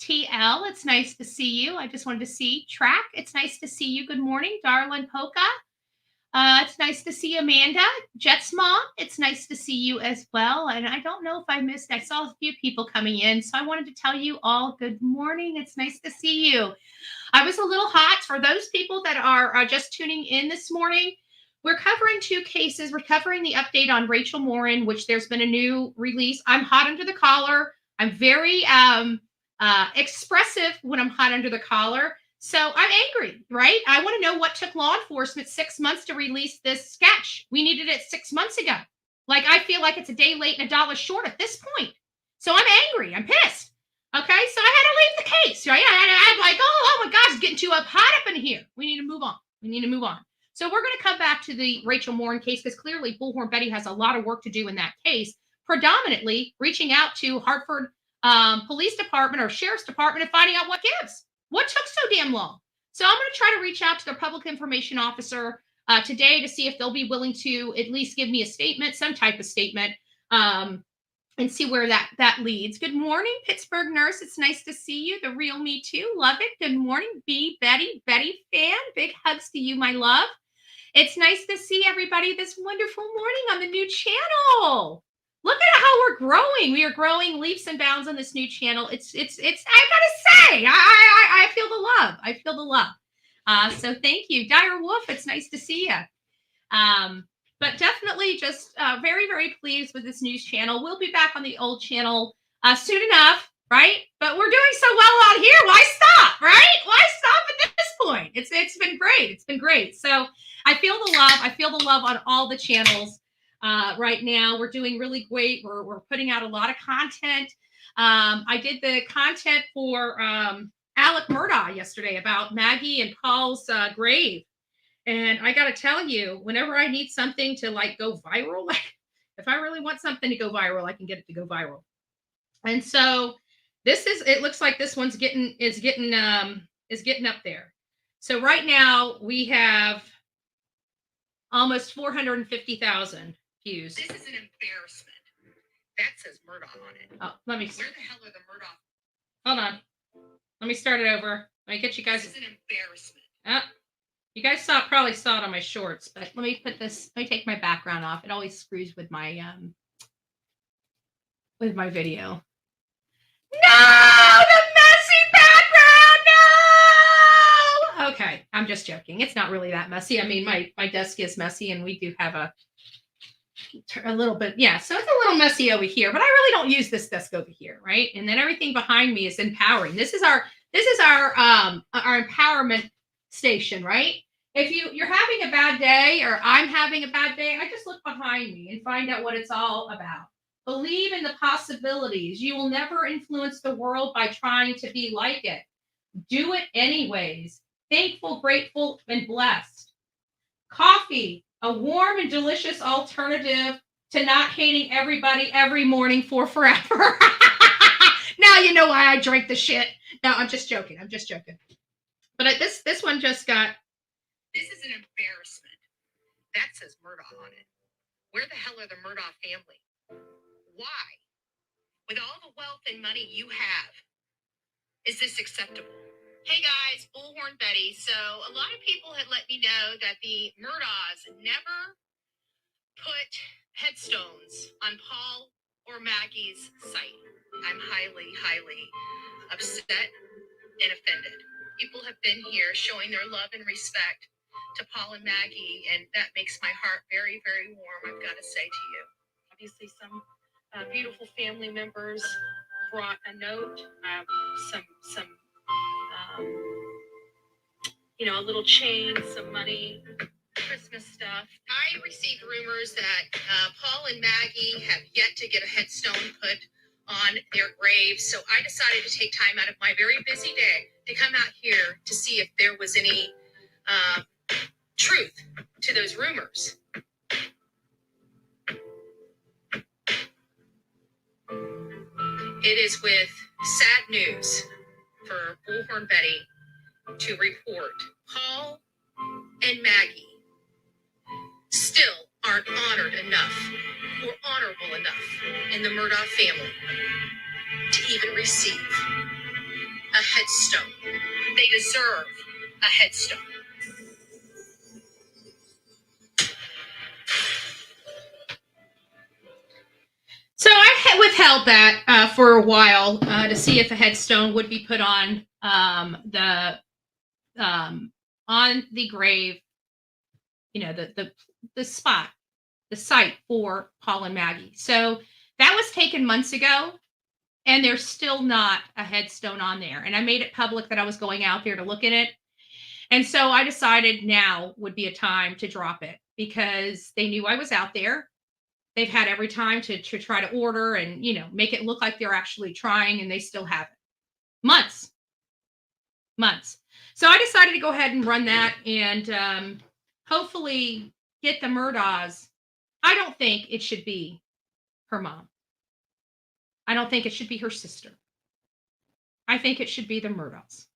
TL, it's nice to see you. I just wanted to see Track. It's nice to see you. Good morning, Darlin Polka. It's nice to see Amanda. Jet's mom, it's nice to see you as well. And I don't know if I saw a few people coming in, so I wanted to tell you all good morning. It's nice to see you. I was a little hot. For those people that are just tuning in this morning, we're covering 2 cases. We're covering the update on Rachel Morin, which there's been a new release. I'm hot under the collar. I'm very expressive when I'm hot under the collar. So I'm angry, right? I want to know what took law enforcement 6 months to release this sketch. We needed it 6 months ago. Like, I feel like it's a day late and $1 short at this point. So I'm angry. I'm pissed. Okay, so I had to leave the case, right? I'm like, oh my gosh, it's getting too hot up in here. We need to move on. So we're going to come back to the Rachel Morin case because clearly Bullhorn Betty has a lot of work to do in that case, predominantly reaching out to Harford Police Department or Sheriff's Department and finding out what gives. What took so damn long? So I'm going to try to reach out to the public information officer today to see if they'll be willing to at least give me a statement, some type of statement, and see where that leads. Good morning, Pittsburgh nurse. It's nice to see you. The real me too. Love it. Good morning, Betty fan. Big hugs to you, my love. It's nice to see everybody this wonderful morning on the new channel. Look at how we're growing. We are growing leaps and bounds on this new channel. It's I gotta say, I feel the love. I feel the love. So thank you. Dire Wolf, it's nice to see you. But definitely just very, very pleased with this news channel. We'll be back on the old channel soon enough, right? But we're doing so well out here. Why stop, right? Why stop at this point? It's been great. It's been great. So I feel the love. I feel the love on all the channels. Right now, we're doing really great. We're putting out a lot of content. I did the content for Alec Murdah yesterday about Maggie and Paul's grave. And I got to tell you, whenever I need something to like go viral, like if I really want something to go viral, I can get it to go viral. And so it looks like this one's is getting up there. So right now we have almost 450,000 views. This is an embarrassment. That says Murdah on it. Oh, let me. Where the hell are the Murdah? Hold on. Let me start it over. Let me get you guys. This is an embarrassment. You guys probably saw it on my shorts, but let me take my background off. It always screws with my video. No, the messy background. No. Okay, I'm just joking. It's not really that messy. I mean, my desk is messy, and we do have a little bit, yeah. So it's a little messy over here, but I really don't use this desk over here, right? And then everything behind me is empowering. This is our empowerment station, right? If you're having a bad day or I'm having a bad day, I just look behind me and find out what it's all about. Believe in the possibilities. You will never influence the world by trying to be like it. Do it anyways. Thankful, grateful, and blessed. Coffee, a warm and delicious alternative to not hating everybody every morning for forever. Now you know why I drink the shit. No, I'm just joking. I'm just joking. But this one just got. This is an embarrassment. That says Murdah on it. Where the hell are the Murdah family? Why? With all the wealth and money you have, is this acceptable? Hey guys, Bullhorn Betty. So a lot of people had let me know that the Murdahs never put headstones on Paul or Maggie's site. I'm highly, highly upset and offended. People have been here showing their love and respect to Paul and Maggie, and that makes my heart very, very warm, I've got to say to you. Obviously, some beautiful family members brought a note, a little chain, some money, Christmas stuff. I received rumors that Paul and Maggie have yet to get a headstone put on their graves, so I decided to take time out of my very busy day to come out here to see if there was any truth to those rumors. It is with sad news for Bullhorn Betty to report Paul and Maggie still aren't honored enough or honorable enough in the Murdah family to even receive a headstone. They deserve a headstone. So I withheld that for a while to see if a headstone would be put on the grave, the spot, the site for Paul and Maggie. So that was taken months ago, and there's still not a headstone on there. And I made it public that I was going out there to look at it. And so I decided now would be a time to drop it because they knew I was out there. They've had every time to try to order and, make it look like they're actually trying, and they still haven't. Months. So I decided to go ahead and run that and hopefully get the Murdahs. I don't think it should be her mom. I don't think it should be her sister. I think it should be the Murdahs.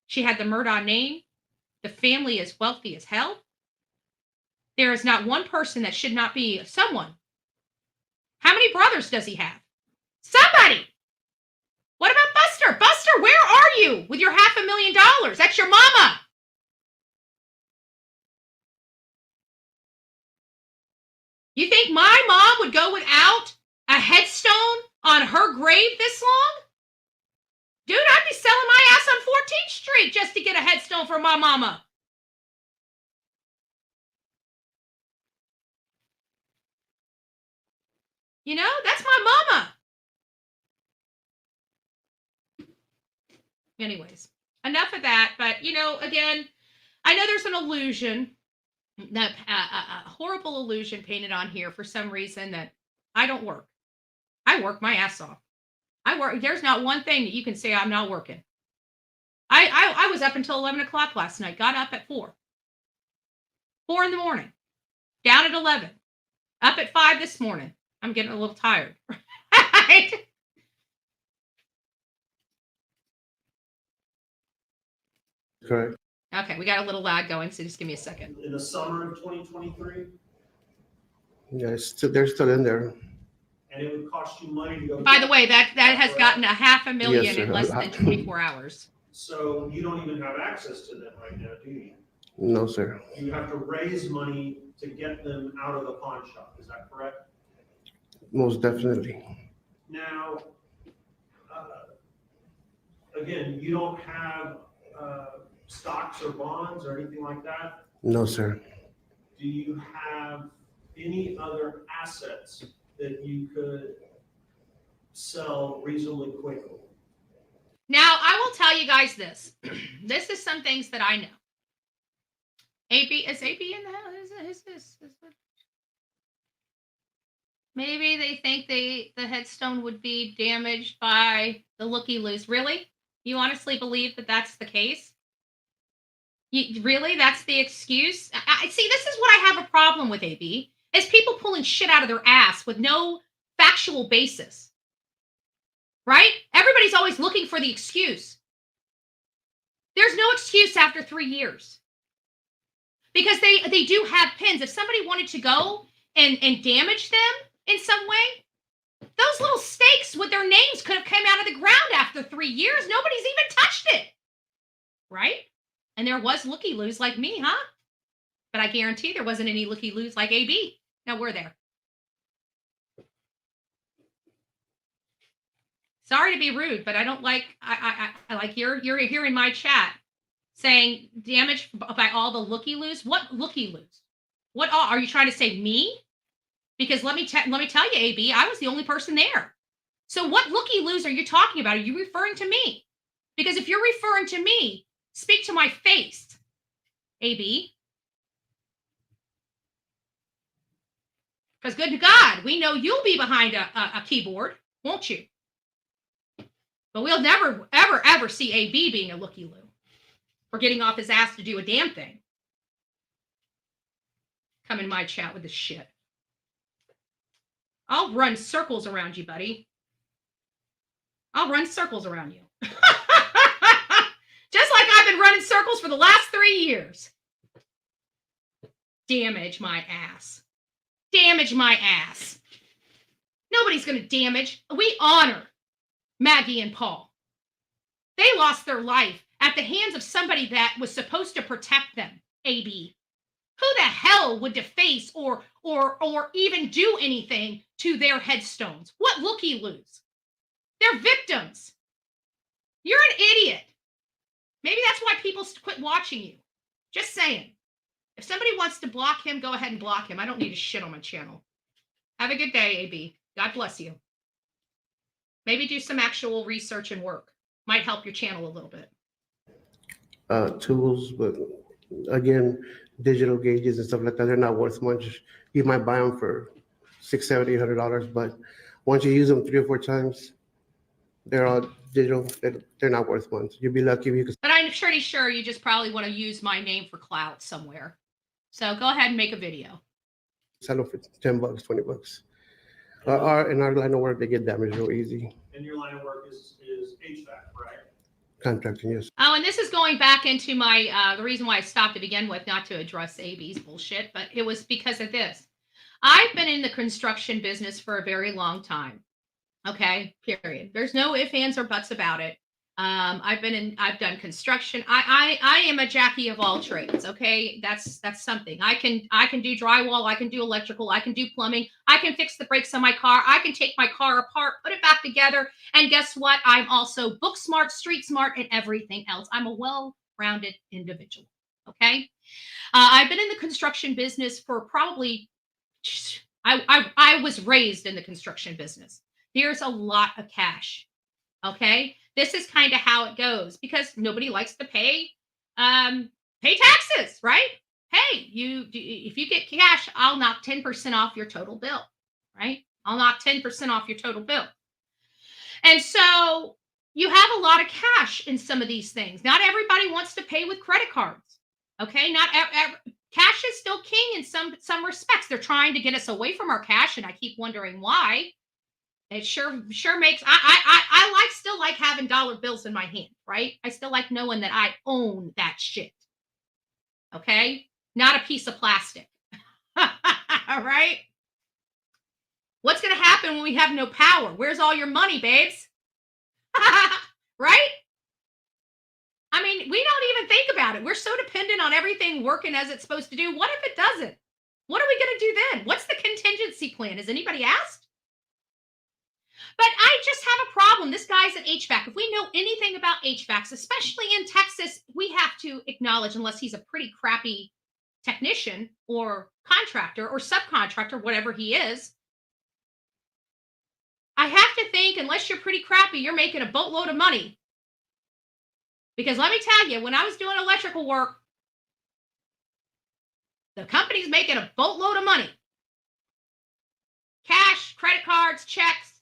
She had the Murdah name. The family is wealthy as hell. There is not one person that should not be someone. How many brothers does he have? Somebody. What about Buster? Buster, where are you with your $500,000? That's your mama. You think my mom would go without a headstone on her grave this long? Dude, I'd be selling my ass on 14th Street just to get a headstone for my mama. That's my mama. Anyways, enough of that. But, again, I know there's an illusion, a horrible illusion painted on here for some reason that I don't work. I work my ass off. I work. There's not one thing that you can say I'm not working. I was up until 11 o'clock last night, got up at 4 in the morning, down at 11, up at 5 this morning. I'm getting a little tired. Right? Correct. Okay, we got a little lag going, so just give me a second. In the summer of 2023? Yeah, they're still in there. And it would cost you money to go. By the way, that has gotten $500,000 Yes, in less than 24 hours. So you don't even have access to them right now, do you? No, sir. You have to raise money to get them out of the pawn shop. Is that correct? Most definitely. Now, again, you don't have stocks or bonds or anything like that? No, sir. Do you have any other assets that you could sell reasonably quickly? Now, I will tell you guys this. This is some things that I know. AB, is AB in the house? Is this? Maybe they think the headstone would be damaged by the looky-loos. Really? You honestly believe that that's the case? Really? That's the excuse? I see, this is what I have a problem with, AB, is people pulling shit out of their ass with no factual basis. Right? Everybody's always looking for the excuse. There's no excuse after 3 years. Because they do have pins. If somebody wanted to go and damage them in some way, those little stakes with their names could have come out of the ground after 3 years. Nobody's even touched it. Right? And there was looky-loos like me, huh? But I guarantee there wasn't any looky-loos like AB. Now, we're there. Sorry to be rude, but I don't like, I like you're here in my chat saying damage by all the looky-loos. What looky-loos? What are you trying to say, me? Because let me tell you, AB, I was the only person there. So what looky-loos are you talking about? Are you referring to me? Because if you're referring to me, speak to my face, AB. Because good to God, we know you'll be behind a keyboard, won't you? But we'll never, ever, ever see AB being a looky-loo or getting off his ass to do a damn thing. Come in my chat with this shit. I'll run circles around you, buddy. I'll run circles around you. Just like I've been running circles for the last 3 years. Damage my ass. Damage my ass. Nobody's going to damage. We honor Maggie and Paul. They lost their life at the hands of somebody that was supposed to protect them, AB. Who the hell would deface or even do anything to their headstones? What looky-loos? They're victims. You're an idiot. Maybe that's why people quit watching you. Just saying. If somebody wants to block him, go ahead and block him. I don't need a shit on my channel. Have a good day, AB. God bless you. Maybe do some actual research and work. Might help your channel a little bit. Tools, but again, digital gauges and stuff like that, they're not worth much. You might buy them for $600, $700, $800, but once you use them 3 or 4 times, they're all digital. They're not worth much. You'd be lucky if you could. But I'm pretty sure you just probably want to use my name for clout somewhere. So go ahead and make a video. Sell them for $10, $20. In our line of work, they get damaged real easy. And your line of work is HVAC, right? Contracting, yes. Oh, and this is going back into my, the reason why I stopped to begin with, not to address AB's bullshit, but it was because of this. I've been in the construction business for a very long time. Okay, period. There's no ifs, ands, or buts about it. I've done construction. I am a Jackie of all trades. Okay, that's something. I can do drywall. I can do electrical. I can do plumbing. I can fix the brakes on my car. I can take my car apart, put it back together. And guess what? I'm also book smart, street smart, and everything else. I'm a well-rounded individual. Okay, I've been in the construction business for probably. I was raised in the construction business. There's a lot of cash. Okay. This is kind of how it goes because nobody likes to pay taxes, right? Hey, if you get cash, I'll knock 10% off your total bill, right? I'll knock 10% off your total bill. And so you have a lot of cash in some of these things. Not everybody wants to pay with credit cards. Okay. Not cash is still king in some respects. They're trying to get us away from our cash. And I keep wondering why. It sure makes I still like having dollar bills in my hand, right? I still like knowing that I own that shit. Okay? Not a piece of plastic. All right? What's going to happen when we have no power? Where's all your money, babes? Right? I mean, we don't even think about it. We're so dependent on everything working as it's supposed to do. What if it doesn't? What are we going to do then? What's the contingency plan? Has anybody asked? But I just have a problem. This guy's an HVAC. If we know anything about HVACs, especially in Texas, we have to acknowledge, unless he's a pretty crappy technician or contractor or subcontractor, whatever he is, I have to think, unless you're pretty crappy, you're making a boatload of money Because let me tell you, when I was doing electrical work, the company's making a boatload of money. Cash, credit cards, checks.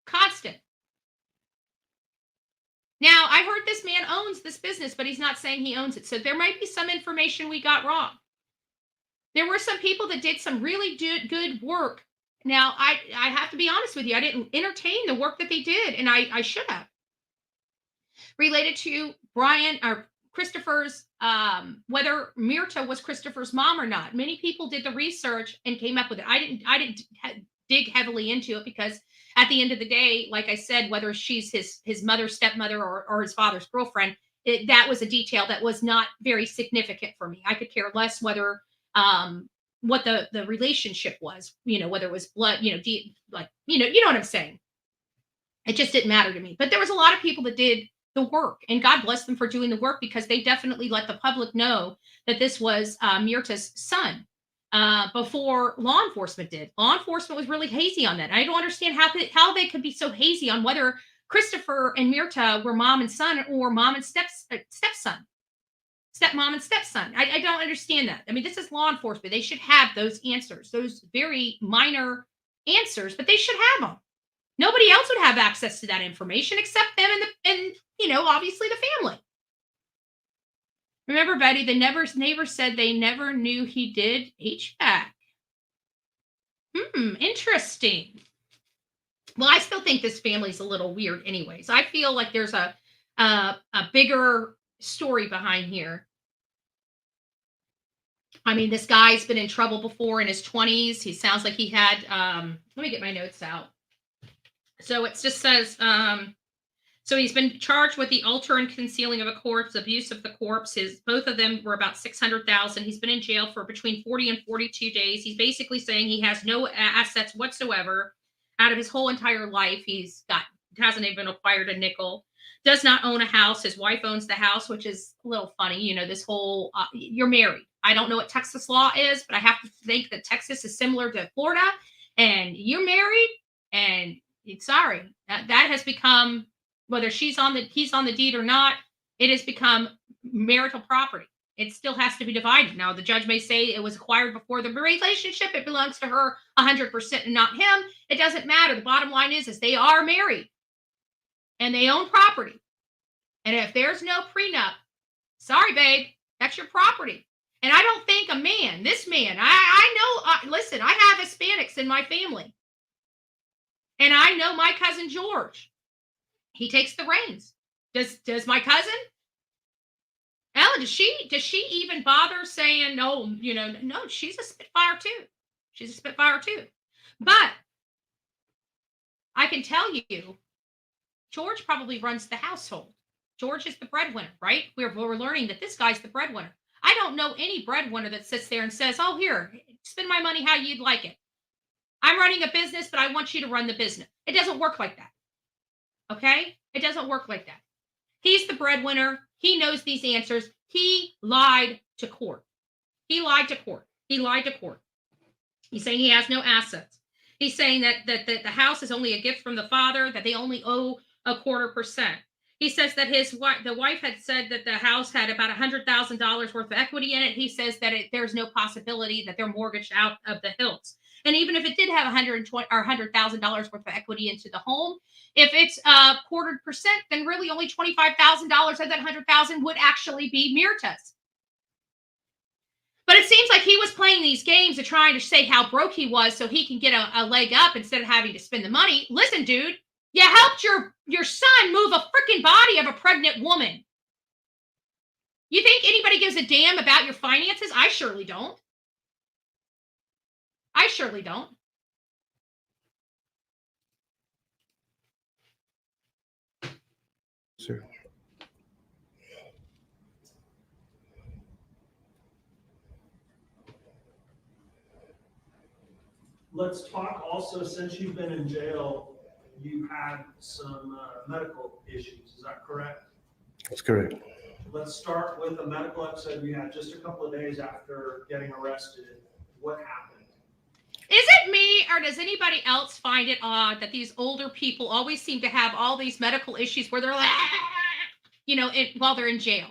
Constant. Now, I heard this man owns this business, but he's not saying he owns it. So there might be some information we got wrong. There were some people that did some really good work. Now, I have to be honest with you. I didn't entertain the work that they did, and I should have. Related to Brian or Christopher's, whether Murdah was Christopher's mom or not. Many people did the research and came up with it. I didn't dig heavily into it because at the end of the day, like I said, whether she's his mother, stepmother, or his father's girlfriend, that was a detail that was not very significant for me. I could care less whether what the relationship was, whether it was blood, you know what I'm saying. It just didn't matter to me. But there was a lot of people that did the work, and God bless them for doing the work, because they definitely let the public know that this was Murdah's son before law enforcement did. Law enforcement was really hazy on that. I don't understand how they could be so hazy on whether Christopher and Murdah were mom and son or mom and stepson, stepmom and stepson. I don't understand that. I mean, this is law enforcement. They should have those answers, those very minor answers, but they should have them. Nobody else would have access to that information except them and obviously the family. Remember, Betty, the neighbor said they never knew he did HVAC. Interesting. Well, I still think this family's a little weird anyways. I feel like there's a bigger story behind here. I mean, this guy's been in trouble before in his 20s. He sounds like he had, let me get my notes out. So it just says, so he's been charged with the alter and concealing of a corpse, abuse of the corpse. Both of them were about $600,000. He's been in jail for between 40 and 42 days. He's basically saying he has no assets whatsoever out of his whole entire life. Hasn't even acquired a nickel. Does not own a house. His wife owns the house, which is a little funny. This whole, you're married. I don't know what Texas law is, but I have to think that Texas is similar to Florida, and you're married, and sorry, that has become, whether he's on the deed or not, it has become marital property. It still has to be divided. Now, the judge may say it was acquired before the relationship. It belongs to her 100% and not him. It doesn't matter. The bottom line is they are married and they own property. And if there's no prenup, sorry, babe, that's your property. And I don't think this man, I know, listen, I have Hispanics in my family. And I know my cousin George. He takes the reins. Does my cousin? Ellen, does she even bother saying no? No, she's a Spitfire too. She's a Spitfire too. But I can tell you, George probably runs the household. George is the breadwinner, right? We're learning that this guy's the breadwinner. I don't know any breadwinner that sits there and says, "Oh, here, spend my money how you'd like it. I'm running a business, but I want you to run the business." It doesn't work like that. Okay? It doesn't work like that. He's the breadwinner. He knows these answers. He lied to court. He lied to court. He lied to court. He's saying he has no assets. He's saying that the house is only a gift from the father, that they only owe 0.25%. He says that the wife had said that the house had about $100,000 worth of equity in it. He says that there's no possibility that they're mortgaged out of the hills. And even if it did have $100,000 worth of equity into the home, if it's 0.25%, then really only $25,000 of that $100,000 would actually be Murdah's. But it seems like he was playing these games of trying to say how broke he was so he can get a leg up instead of having to spend the money. Listen, dude, you helped your son move a freaking body of a pregnant woman. You think anybody gives a damn about your finances? I surely don't. I surely don't. Sir. Let's talk also, since you've been in jail, you had some medical issues. Is that correct? That's correct. Let's start with a medical episode you had just a couple of days after getting arrested. What happened? Is it me, or does anybody else find it odd that these older people always seem to have all these medical issues where they're like, while they're in jail?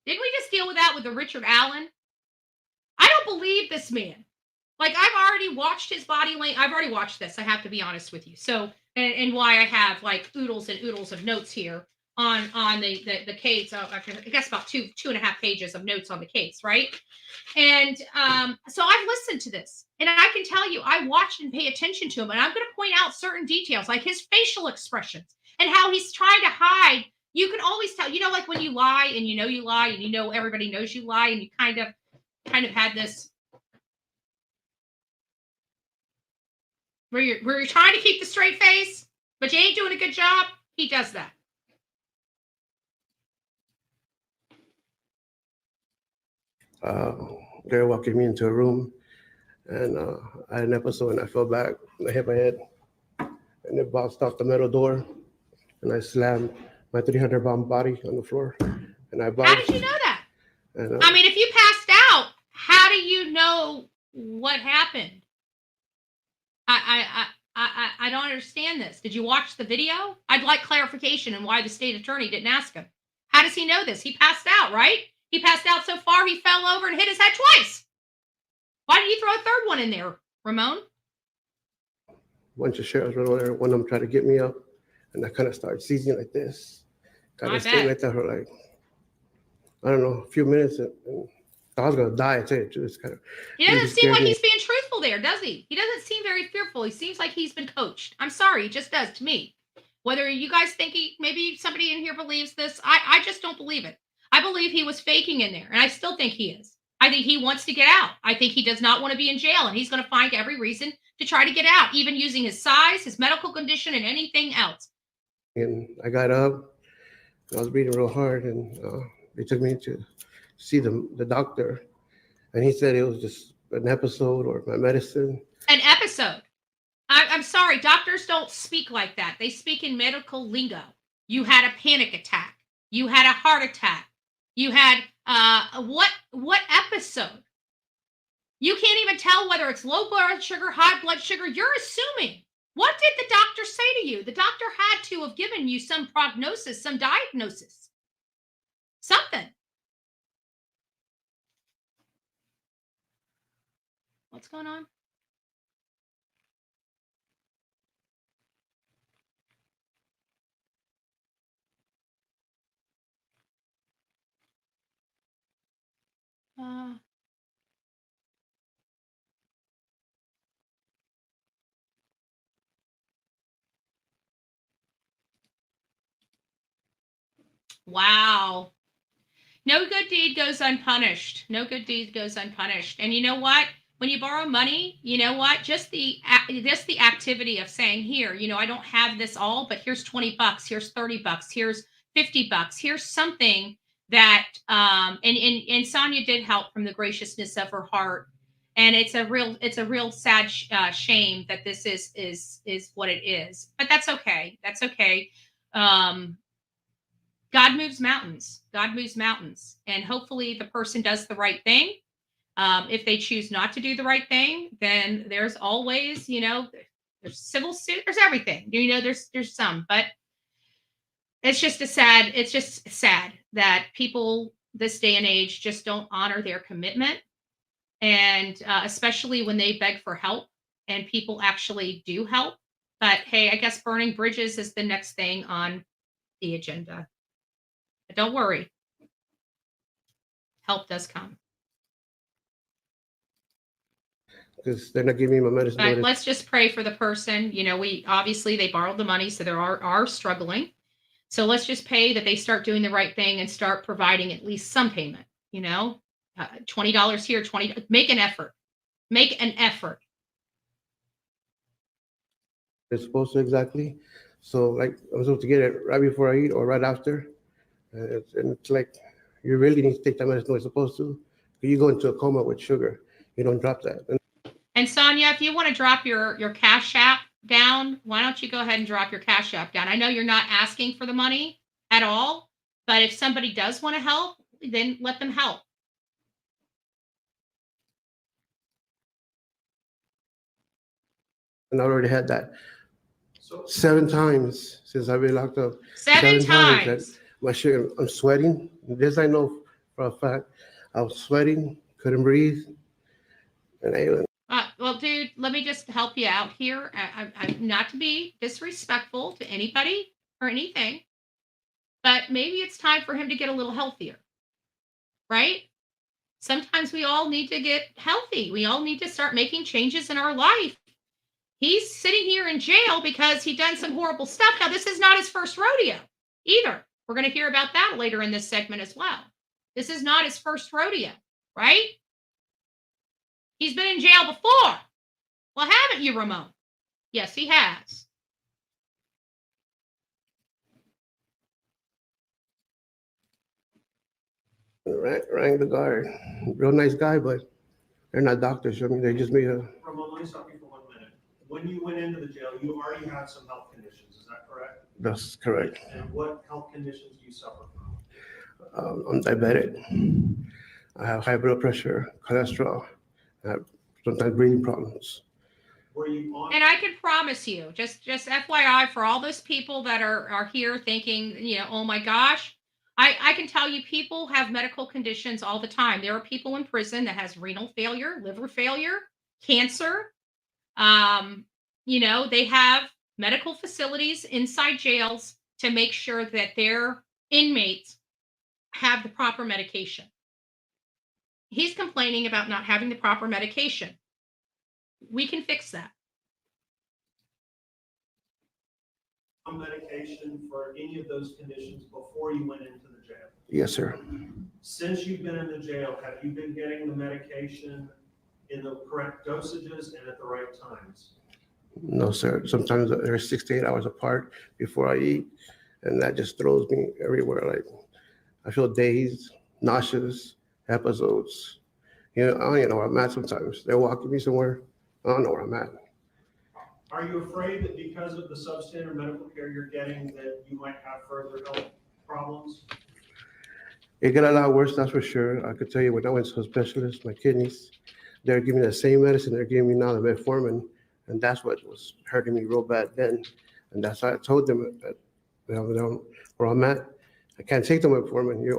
Didn't we just deal with that with the Richard Allen? I don't believe this man. Like, I've already watched his body language. I've already watched this. I have to be honest with you. So, and why I have like oodles and oodles of notes here on the case. I guess about two and a half pages of notes on the case, right? And so I've listened to this, and I can tell you, I watched and pay attention to him, and I'm going to point out certain details, like his facial expressions and how he's trying to hide. You can always tell, like when you lie, and you lie, and everybody knows you lie, and you kind of had this where you're trying to keep the straight face, but you ain't doing a good job. He does that. They were walking me into a room, and I had an episode, and I fell back, and I hit my head, and it bounced off the metal door, and I slammed my 300-pound body on the floor, and I bounced. How did you know that? And, I mean, if you passed out, how do you know what happened? I don't understand this. Did you watch the video? I'd like clarification on why the state attorney didn't ask him. How does he know this? He passed out, right? He passed out so far, he fell over and hit his head twice. Why did you throw a third one in there, Ramon? a bunch of sheriffs were over there. One of them tried to get me up, and I kind of started seizing like this. Kind of staying like that for like, I don't know, a few minutes, and I was gonna die. I tell you the truth. He doesn't seem like he's being truthful there, does he? He doesn't seem very fearful. He seems like he's been coached. I'm sorry, he just does to me. Whether you guys think maybe somebody in here believes this, I just don't believe it. I believe he was faking in there, and I still think he is. I think he wants to get out. I think he does not want to be in jail, and he's going to find every reason to try to get out, even using his size, his medical condition, and anything else. And I got up. I was breathing real hard, and they took me to see the doctor, and he said it was just an episode or my medicine. An episode. I'm sorry, doctors don't speak like that. They speak in medical lingo. You had a panic attack. You had a heart attack. You had what episode? You can't even tell whether it's low blood sugar, high blood sugar. You're assuming. What did the doctor say to you? The doctor had to have given you some prognosis, some diagnosis, something. What's going on? Wow. No good deed goes unpunished. No good deed goes unpunished. And you know what? When you borrow money, you know what? Just the activity of saying, here, I don't have this all, but here's $20, here's $30, here's $50, here's something that and Sonia did help from the graciousness of her heart. And it's a real sad shame that this is what it is. But that's okay. That's okay. God moves mountains. God moves mountains. And hopefully the person does the right thing. If they choose not to do the right thing, then there's always, there's civil suit, there's everything. There's some, but it's just sad that people this day and age just don't honor their commitment. And especially when they beg for help and people actually do help. But hey, I guess burning bridges is the next thing on the agenda. But don't worry. Help does come. Because they're not giving me my medicine. But let's just pray for the person. We obviously they borrowed the money, so they are struggling. So let's just pray that they start doing the right thing and start providing at least some payment. $20 here, $20. Make an effort. Make an effort. They're supposed to exactly. So like I'm supposed to get it right before I eat or right after. And it's like you really need to take that medicine when you're supposed to. You go into a coma with sugar. You don't drop that. And Sonia, if you want to drop your Cash App down, why don't you go ahead and drop your Cash App down? I know you're not asking for the money at all, but if somebody does want to help, then let them help. And I already had that So 7 times since I've been locked up. Seven that times. my shit, I'm sweating. This I know for a fact. I was sweating, couldn't breathe. And Well, dude, let me just help you out here. I'm not to be disrespectful to anybody or anything, but maybe it's time for him to get a little healthier, right? Sometimes we all need to get healthy. We all need to start making changes in our life. He's sitting here in jail because he done some horrible stuff. Now, this is not his first rodeo either. We're going to hear about that later in this segment as well. This is not his first rodeo, right? He's been in jail before. Well, haven't you, Ramon? Yes, he has. rang the guard. Real nice guy, but they're not doctors. I mean, they just made a. Ramon, let me stop you for 1 minute. When you went into the jail, you already had some health conditions, is that correct? That's correct. And what health conditions do you suffer from? I'm diabetic. I have high blood pressure, cholesterol. I have sometimes breathing problems. Were you on? And I can promise you, just FYI, for all those people that are here thinking, oh my gosh, I can tell you people have medical conditions all the time. There are people in prison that has renal failure, liver failure, cancer. They have medical facilities inside jails to make sure that their inmates have the proper medication. He's complaining about not having the proper medication. We can fix that. Medication for any of those conditions before you went into the jail? Yes, sir. Since you've been in the jail, have you been getting the medication in the correct dosages and at the right times? No, sir. Sometimes they're 6 to 8 hours apart before I eat, and that just throws me everywhere. Like I feel dazed, nauseous, episodes. I don't even know where I'm at sometimes. They're walking me somewhere. I don't know where I'm at. Are you afraid that because of the substandard medical care you're getting that you might have further health problems? It got a lot worse, that's for sure. I could tell you when I went to a specialist, my kidneys, they're giving me the same medicine they're giving me now, the metformin, and that's what was hurting me real bad then. And that's why I told them that where I'm at, I can't take the metformin. You're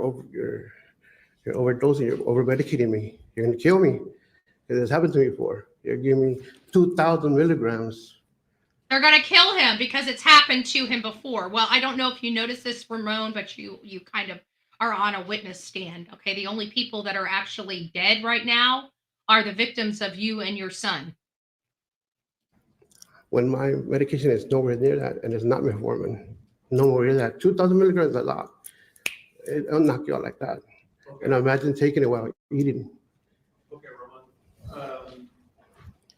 overdosing, you're over medicating me. You're gonna kill me. It has happened to me before. You're giving me 2,000 milligrams. They're going to kill him because it's happened to him before. Well, I don't know if you noticed this, Ramon, but you kind of are on a witness stand. Okay, the only people that are actually dead right now are the victims of you and your son. When my medication is nowhere near that, and it's not metformin, nowhere near that. 2,000 milligrams is a lot. It'll knock you out like that. Okay. And imagine taking it while eating. Okay, Ramon.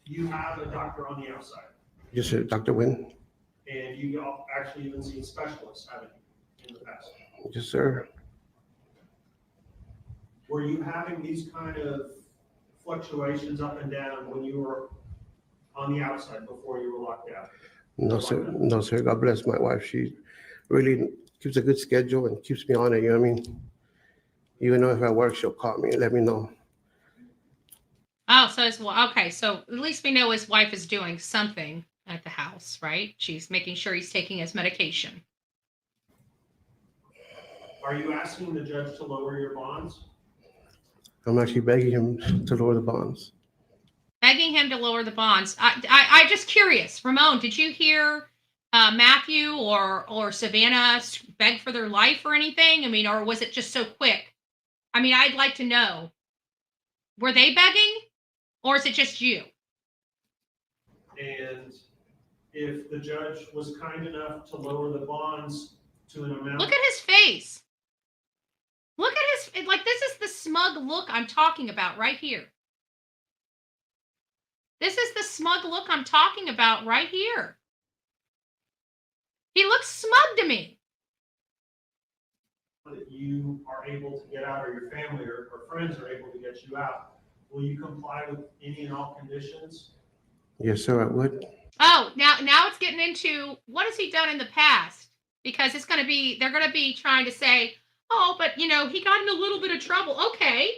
You have a doctor on the outside. Yes, sir, Dr. Wynn. And you actually even seen specialists, haven't you, in the past? Yes, sir. Were you having these kind of fluctuations up and down when you were on the outside before you were locked out? No, sir. No, sir. God bless my wife. She really keeps a good schedule and keeps me on it. You know what I mean? Even though if I work, she'll call me and let me know. Oh, so okay. So at least we know his wife is doing something at the house, right? She's making sure he's taking his medication. Are you asking the judge to lower your bonds? I'm actually begging him to lower the bonds. Begging him to lower the bonds. I just curious. Ramon, did you hear Matthew or Savannah beg for their life or anything? I mean, or was it just so quick? I mean, I'd like to know. Were they begging? Or is it just you? And if the judge was kind enough to lower the bonds to an amount. Look at his face. Look at his, like, this is the smug look I'm talking about right here. This is the smug look I'm talking about right here. He looks smug to me. That you are able to get out, or your family or friends are able to get you out. Will you comply with any and all conditions? Yes, sir, I would. Oh, now it's getting into what has he done in the past? Because they're going to be trying to say, oh, but he got in a little bit of trouble. Okay,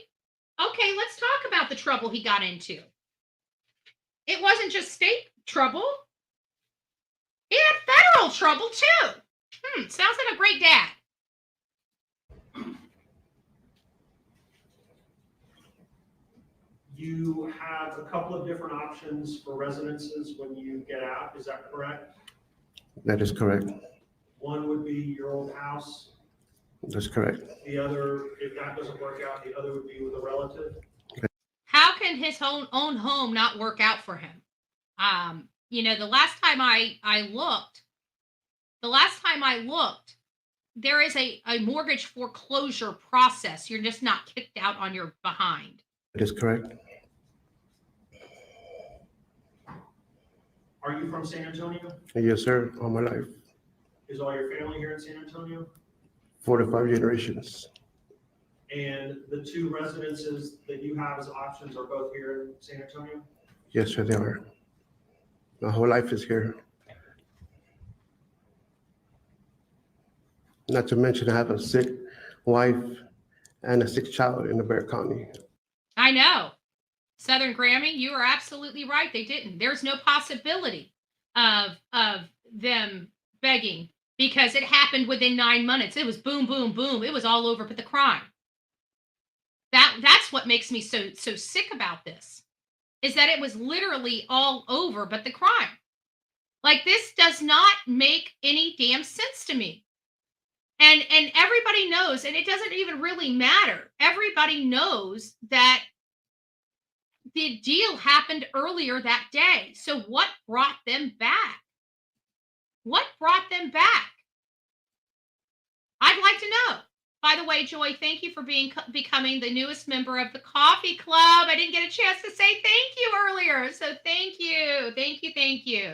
let's talk about the trouble he got into. It wasn't just state trouble. little trouble too. Sounds like a great dad. You have a couple of different options for residences when you get out, is that correct? That is correct. One would be your old house. That's correct. The other, if that doesn't work out, the other would be with a relative. How can his own home not work out for him? The last time I looked, there is a mortgage foreclosure process. You're just not kicked out on your behind. That is correct. Are you from San Antonio? Yes, sir. All my life. Is all your family here in San Antonio? 4 to 5 generations. And the two residences that you have as options are both here in San Antonio? Yes, sir, they are. My whole life is here. Not to mention, I have a sick wife and a sick child in Bel Air County. I know. Southern Grammy, you are absolutely right. They didn't. There's no possibility of them begging because it happened within 9 months. It was boom, boom, boom. It was all over but the crime. That's what makes me so sick about this, is that it was literally all over but the crime. Like, this does not make any damn sense to me. And everybody knows, and it doesn't even really matter. Everybody knows that the deal happened earlier that day. So what brought them back? What brought them back? I'd like to know. By the way, Joy, thank you for becoming the newest member of the coffee club. I didn't get a chance to say thank you earlier. So thank you. Thank you. Thank you.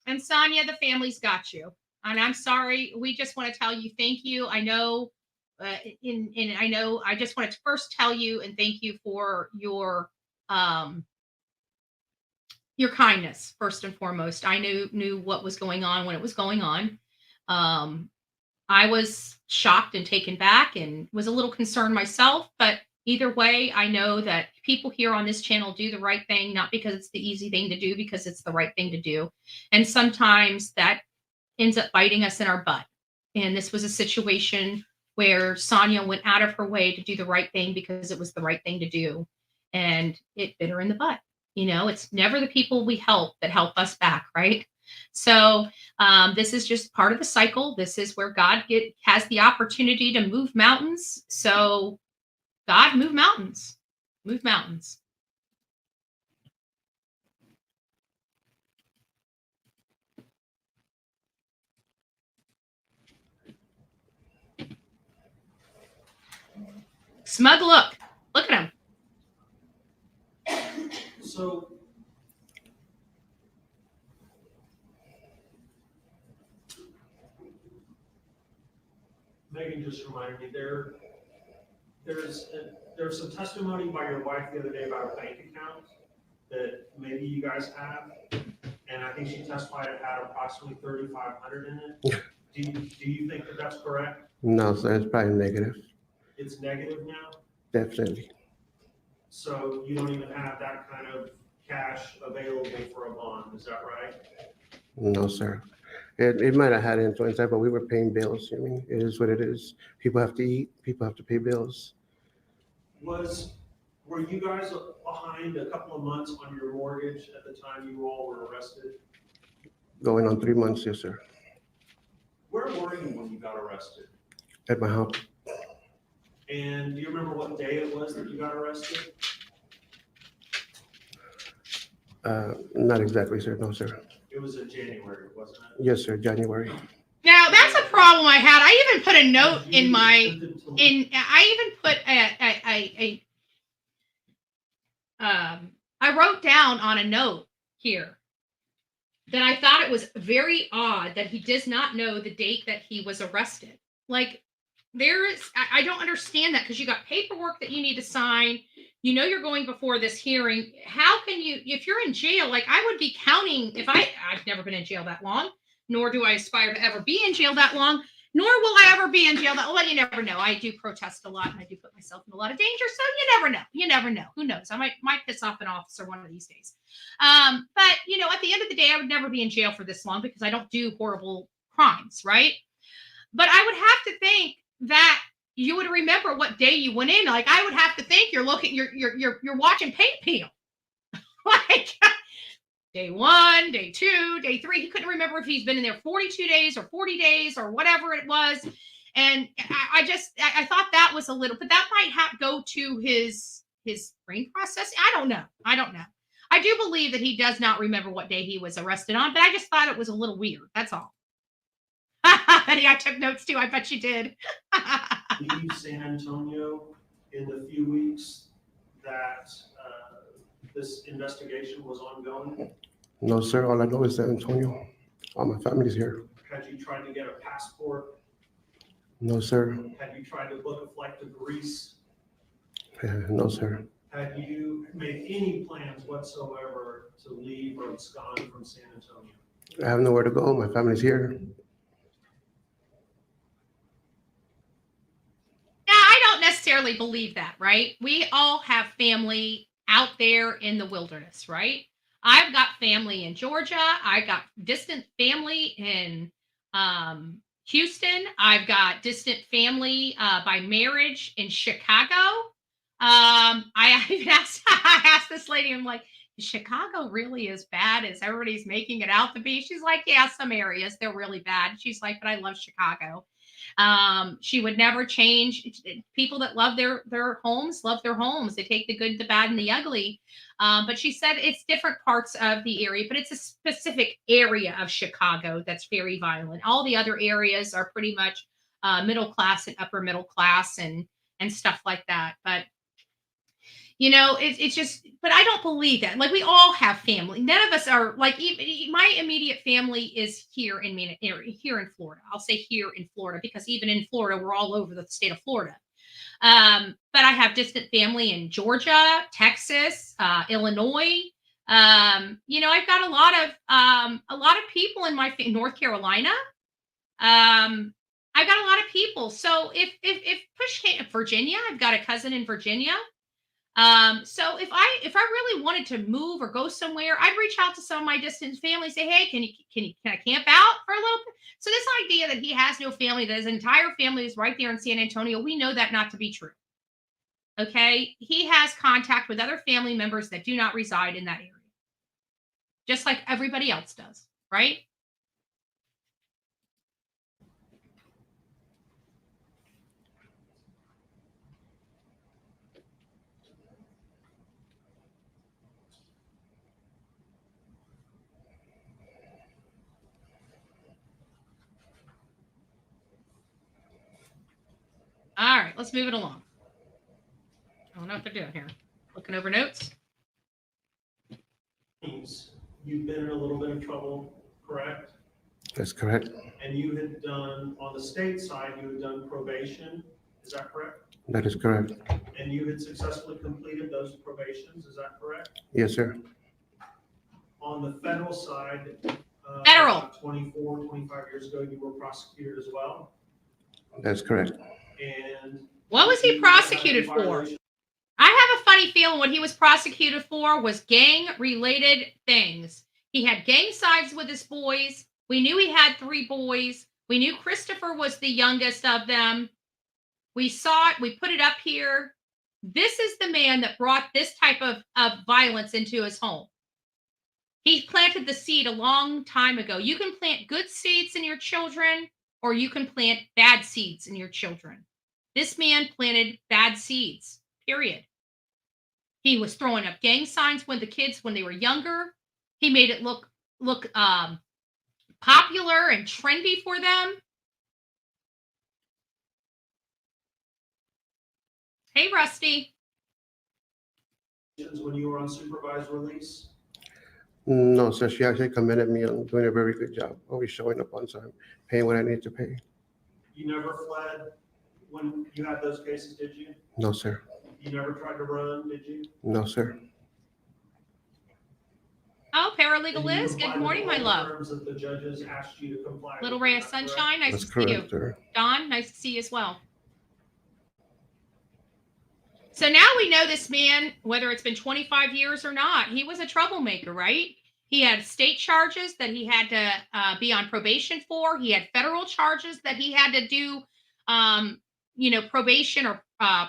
And Sonia, the family's got you. And I'm sorry. We just want to tell you thank you. I know, I just wanted to first tell you and thank you for your kindness, first and foremost. I knew what was going on when it was going on. I was shocked and taken back and was a little concerned myself, but either way, I know that people here on this channel do the right thing, not because it's the easy thing to do, because it's the right thing to do. And sometimes that ends up biting us in our butt. And this was a situation where Sonia went out of her way to do the right thing because it was the right thing to do. And it bit her in the butt. It's never the people we help that help us back, right? So this is just part of the cycle. This is where God has the opportunity to move mountains. So God, move mountains. Move mountains. Smug look. Look at him. So, Megan just reminded me there's some testimony by your wife the other day about a bank account that maybe you guys have, and I think she testified it had approximately $3,500 in it. Do you think that that's correct? No, sir, it's probably negative. It's negative now? Definitely. So you don't even have that kind of cash available for a bond, is that right? No, sir. It might have had influence, but we were paying bills. I mean, it is what it is. People have to eat. People have to pay bills. Were you guys behind a couple of months on your mortgage at the time you all were arrested? Going on 3 months, yes, sir. Where were you when you got arrested? At my house. And do you remember what day it was that you got arrested? Not exactly, sir. No, sir. It was in January, wasn't it? Yes, sir. January. Now that's a problem I had. I even put a note in my I wrote down on a note here that I thought it was very odd that he does not know the date that he was arrested. Like, I don't understand that, because you got paperwork that you need to sign. You're going before this hearing. How can you, if you're in jail, like I would be counting, I've never been in jail that long, nor do I aspire to ever be in jail that long. nor will I ever be in jail. Well, you never know. I do protest a lot and I do put myself in a lot of danger. So you never know. You never know. Who knows? I might piss off an officer one of these days. But you know, at the end of the day, I would never be in jail for this long because I don't do horrible crimes, right? But I would have to think that you would remember what day you went in. Like I would have to think you're watching paint peel. Like day 1, day 2, day 3. He couldn't remember if he's been in there 42 days or 40 days or whatever it was. And I thought that was a little, but that might go to his brain processing. I don't know. I do believe that he does not remember what day he was arrested on, but I just thought it was a little weird. That's all. Betty, I took notes too. I bet you did. Leave San Antonio in the few weeks that this investigation was ongoing? No, sir. All I know is San Antonio. All my family's here. Had you tried to get a passport? No, sir. Had you tried to book a flight to Greece? No, sir. Had you made any plans whatsoever to leave or abscond from San Antonio? I have nowhere to go. My family's here. Yeah, I don't necessarily believe that, right? We all have family out there in the wilderness, right? I've got family in Georgia. I got distant family in Houston. I've got distant family by marriage in Chicago. I asked this lady, I'm like, is Chicago really as bad as everybody's making it out to be? She's like, yeah, some areas they're really bad. She's like, but I love Chicago. She would never change. People that love their homes love their homes. They take the good, the bad, and the ugly. But she said it's different parts of the area, but it's a specific area of Chicago that's very violent. All the other areas are pretty much middle class and upper middle class and stuff like that. But you know, it's just, but I don't believe that. Like we all have family. None of us are like, even my immediate family is here in Florida. I'll say here in Florida because even in Florida, we're all over the state of Florida. But I have distant family in Georgia, Texas, Illinois. You know, I've got a lot of people in my North Carolina. I've got a lot of people. So if push came to Virginia, I've got a cousin in Virginia. So if I really wanted to move or go somewhere, I'd reach out to some of my distant family, say, hey, can I camp out for a little bit? So this idea that he has no family, that his entire family is right there in San Antonio, we know that not to be true. Okay. He has contact with other family members that do not reside in that area. Just like everybody else does, right? All right, let's move it along. I don't know what they're doing here. Looking over notes. You've been in a little bit of trouble, correct? That's correct. And you had done, on the state side, you had done probation. Is that correct? That is correct. And you had successfully completed those probations. Is that correct? Yes, sir. On the federal side, Federal. about 24, 25 years ago, you were prosecuted as well. That's correct. And what was he prosecuted for? I have a funny feeling what he was prosecuted for was gang-related things. He had gang signs with his boys. We knew he had 3 boys. We knew Christopher was the youngest of them. We saw it. We put it up here. This is the man that brought this type of violence into his home. He planted the seed a long time ago. You can plant good seeds in your children, or you can plant bad seeds in your children. This man planted bad seeds, period. He was throwing up gang signs when they were younger. He made it look popular and trendy for them. Hey, Rusty. When you were on supervised release? No, sir. She actually commended me on doing a very good job, always showing up on time, paying what I need to pay. You never fled when you had those cases, did you? No, sir. You never tried to run, did you? No, sir. Okay. paralegal Liz. Good morning, my love. Terms that the judges asked you to comply with. Little ray of sunshine. Nice That's to see you. correct, sir. Don, nice to see you as well. So now we know this man, whether it's been 25 years or not, he was a troublemaker, right? He had state charges that he had to be on probation for. He had federal charges that he had to do, probation or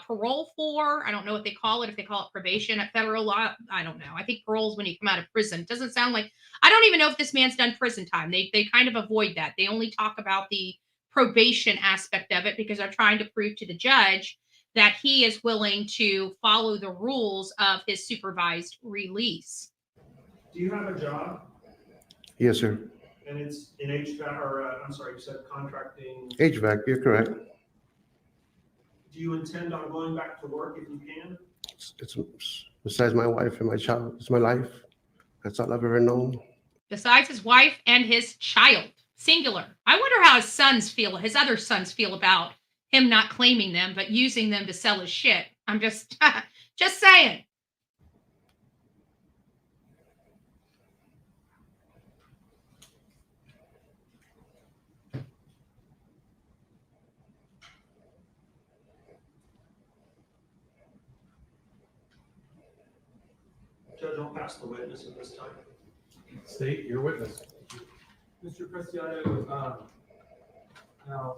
parole for. I don't know what they call it, if they call it probation at federal law. I don't know. I think parole is when you come out of prison. It doesn't sound like, I don't even know if this man's done prison time. They kind of avoid that. They only talk about the probation aspect of it because they're trying to prove to the judge that he is willing to follow the rules of his supervised release. Do you have a job? Yes, sir. And it's in HVAC, or I'm sorry, you said contracting. HVAC, you're correct. Do you intend on going back to work if you can? It's besides my wife and my child. It's my life. That's all I've ever known. Besides his wife and his child, singular. I wonder how his other sons feel about him not claiming them, but using them to sell his shit. I'm just saying. Judge, I'll pass the witness at this time. State your witness. Mr. Preciado, now,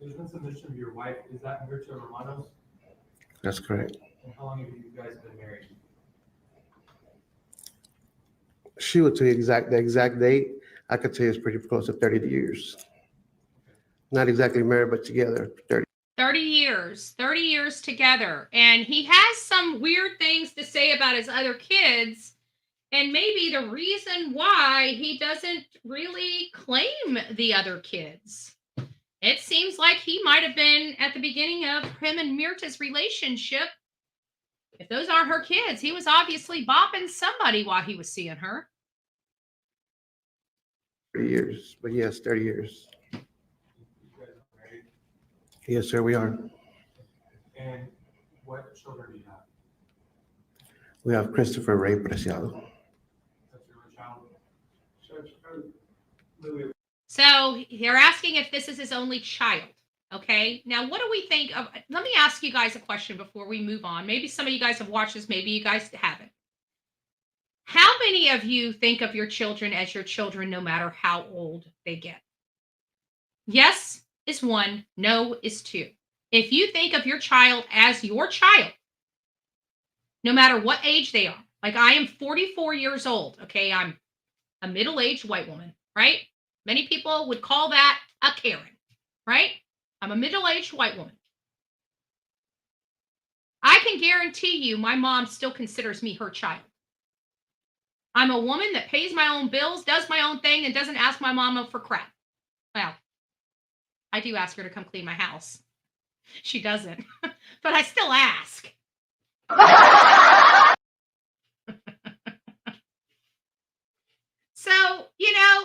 there's been some mention of your wife. Is that Murdah Romanos? That's correct. And how long have you guys been married? She would tell you the exact date. I could tell you it's pretty close to 30 years. Not exactly married, but together, 30 years together. And he has some weird things to say about his other kids. And maybe the reason why he doesn't really claim the other kids. It seems like he might have been at the beginning of him and Myrta's relationship. If those aren't her kids, he was obviously bopping somebody while he was seeing her. 30 years, but yes, 30 years. You guys are married? Yes, sir, we are. And what children do you have? We have Christopher Ray Preciado. That's your own child? So they're asking if this is his only child. Okay. Now, what do we think of? Let me ask you guys a question before we move on. Maybe some of you guys have watched this. Maybe you guys haven't. How many of you think of your children as your children, no matter how old they get? Yes is 1. No is 2. If you think of your child as your child, no matter what age they are, like I am 44 years old. Okay. I'm a middle-aged white woman, right? Many people would call that a Karen, right? I'm a middle-aged white woman. I can guarantee you my mom still considers me her child. I'm a woman that pays my own bills, does my own thing, and doesn't ask my mama for crap. Well, I do ask her to come clean my house. She doesn't, but I still ask. So,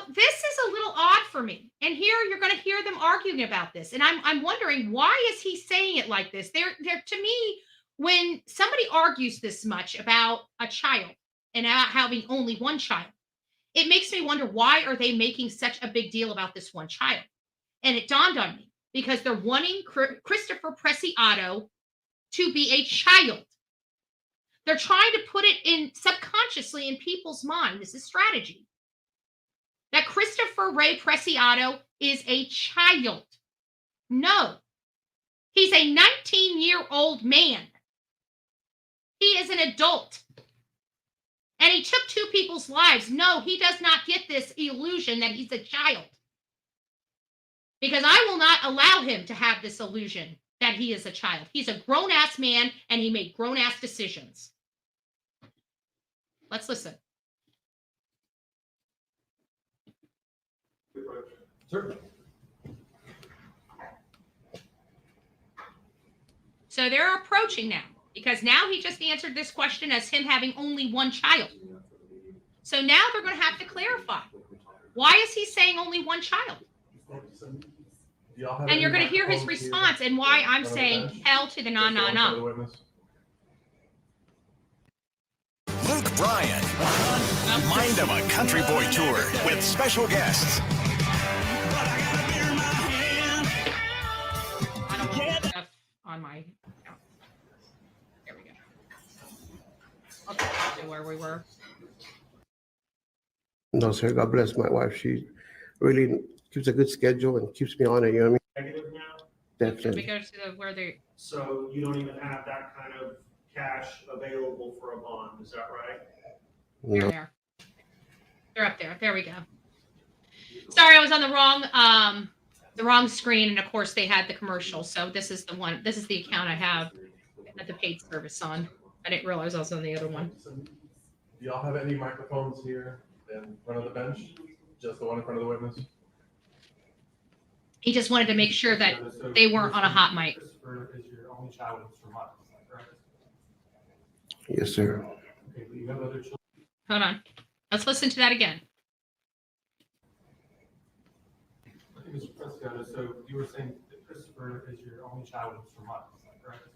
this is a little odd for me. And here you're going to hear them arguing about this. And I'm wondering, why is he saying it like this? They're to me, when somebody argues this much about a child and about having only one child, it makes me wonder, why are they making such a big deal about this one child? And it dawned on me, because they're wanting Christopher Preciado to be a child. They're trying to put it in subconsciously in people's mind. This is strategy. That Christopher Ray Preciado is a child. No. He's a 19-year-old man. He is an adult. And he took 2 people's lives. No, he does not get this illusion that he's a child. Because I will not allow him to have this illusion that he is a child. He's a grown-ass man, and he made grown-ass decisions. Let's listen. Sure. So they're approaching now, because now he just answered this question as him having only one child. So now they're going to have to clarify. Why is he saying only one child? And you're going to hear his response and why I'm saying hell to the na. Luke Bryan. Mind of a Country Boy Tour with special guests. I don't want stuff on my account. There we go. Okay, where we were. No, sir. God bless my wife. She really keeps a good schedule and keeps me on it. You know what I mean? Negative now? Let me Definitely. go to the where they. So you don't even have that kind of cash available for a bond, is that right? There No. they are. They're up there. There we go. Sorry, I was on the wrong screen, and of course they had the commercial. So this is the one. This is the account I have at the paid service on. I didn't realize I was on the other one. Do y'all have any microphones here in front of the bench? Just the one in front of the witness? He just wanted to make sure that they weren't on a hot mic. Christopher is your only child with Mr. Moren, is that correct? Yes, sir. Okay, but you have other children? Hold on. Let's listen to that again. Okay, Mr. Prosecutor, so you were saying that Christopher is your only child with Mr. Moren, is that correct?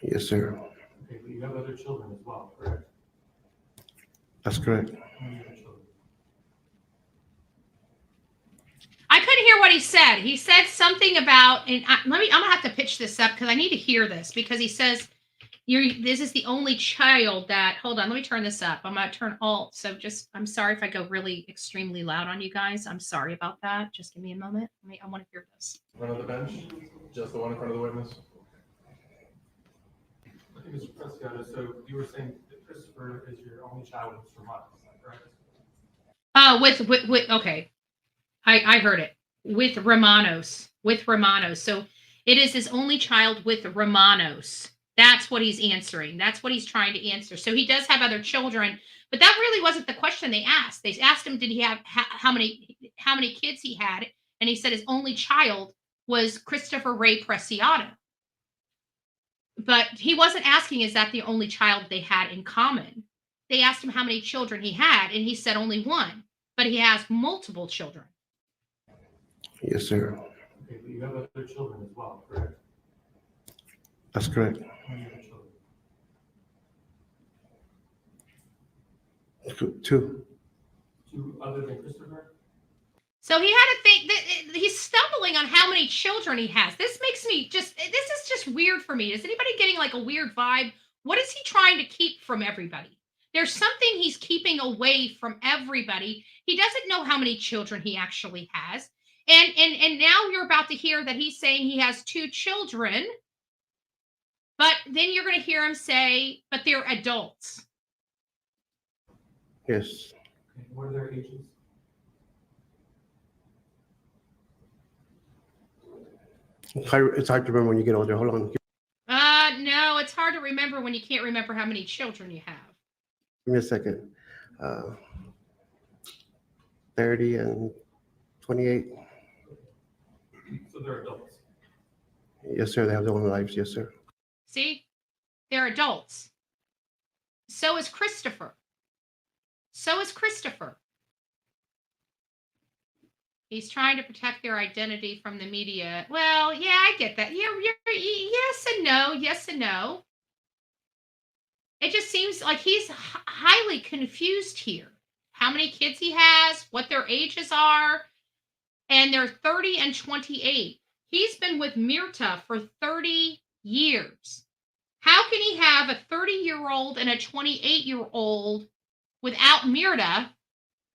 Yes, sir. Okay, but you have other children as well, correct? That's correct. How many other children? I couldn't hear what he said. He said something about, and I'm gonna have to pitch this up because I need to hear this because he says, this is the only child that, hold on, let me turn this up. I'm gonna turn alt. So just, I'm sorry if I go really extremely loud on you guys. I'm sorry about that. Just give me a moment. I want to hear this. In front of the bench? Just the one in front of the witness? Okay, Mr. Prosecutor, so you were saying that Christopher is your only child with Mr. Moren, is that correct? With okay. I heard it. With Romanos. So it is his only child with Romanos. That's what he's answering. That's what he's trying to answer. So he does have other children, but that really wasn't the question they asked. They asked him, did he have how many kids he had? And he said his only child was Christopher Ray Preciado. But he wasn't asking, is that the only child they had in common? They asked him how many children he had, and he said only one, but he has multiple children. Yes, sir. Okay, but you have other children as well, correct? That's correct. How many other children? Two. Two other than Christopher? So he had to think that he's stumbling on how many children he has. This makes me this is just weird for me. Is anybody getting like a weird vibe? What is he trying to keep from everybody? There's something he's keeping away from everybody. He doesn't know how many children he actually has. And now you're about to hear that he's saying he has two children, but then you're going to hear him say, but they're adults. Yes. Okay, what are their ages? It's hard to remember when you get older. Hold on. No, it's hard to remember when you can't remember how many children you have. Give me a second. 30 and 28. So they're adults. Yes, sir. They have their own lives. Yes, sir. See, they're adults. So is Christopher. He's trying to protect their identity from the media. Well, yeah, I get that. You're yes and no. It just seems like he's highly confused here. How many kids he has, what their ages are, and they're 30 and 28. He's been with Murdah for 30 years. How can he have a 30-year-old and a 28-year-old without Murdah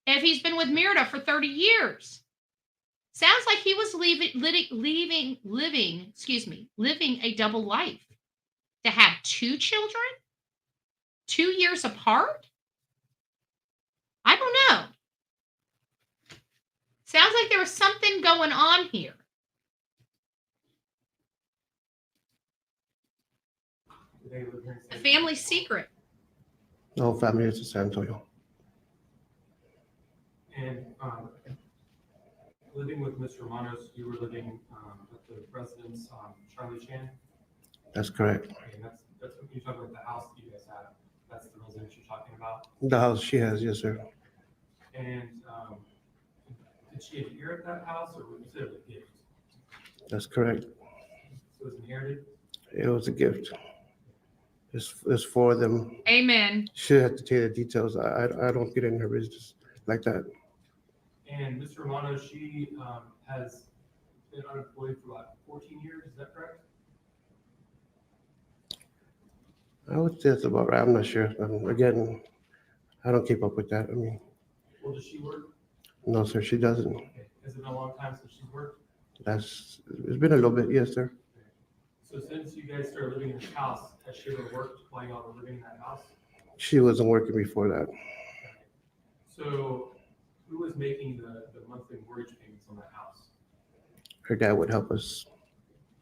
if he's been with Murdah for 30 years? Sounds like he was living a double life. To have two children, 2 years apart? I don't know. Sounds like there was something going on here. A family secret. The whole family is in San Antonio. And living with Mr. Romanos, you were living at the residence on Charlie Chan? That's correct. Okay, and that's what you're talking about, the house that you guys have. That's the residence you're talking about? The house she has, yes, sir. And did she inherit that house, or was it a gift? That's correct. So it was inherited? It was a gift. It's for them. Amen. She had to tell the details. I don't get in her business like that. And Ms. Romano, she has been unemployed for about 14 years. Is that correct? I would say it's about right. I'm not sure. Again, I don't keep up with that. I mean, Well, does she work? no, sir, she doesn't. Okay. Has it been a long time since she's worked? It's been a little bit, yes, sir. So since you guys started living in this house, has she ever worked while y'all were living in that house? She wasn't working before that. So who was making the monthly mortgage payments on that house? Her dad would help us.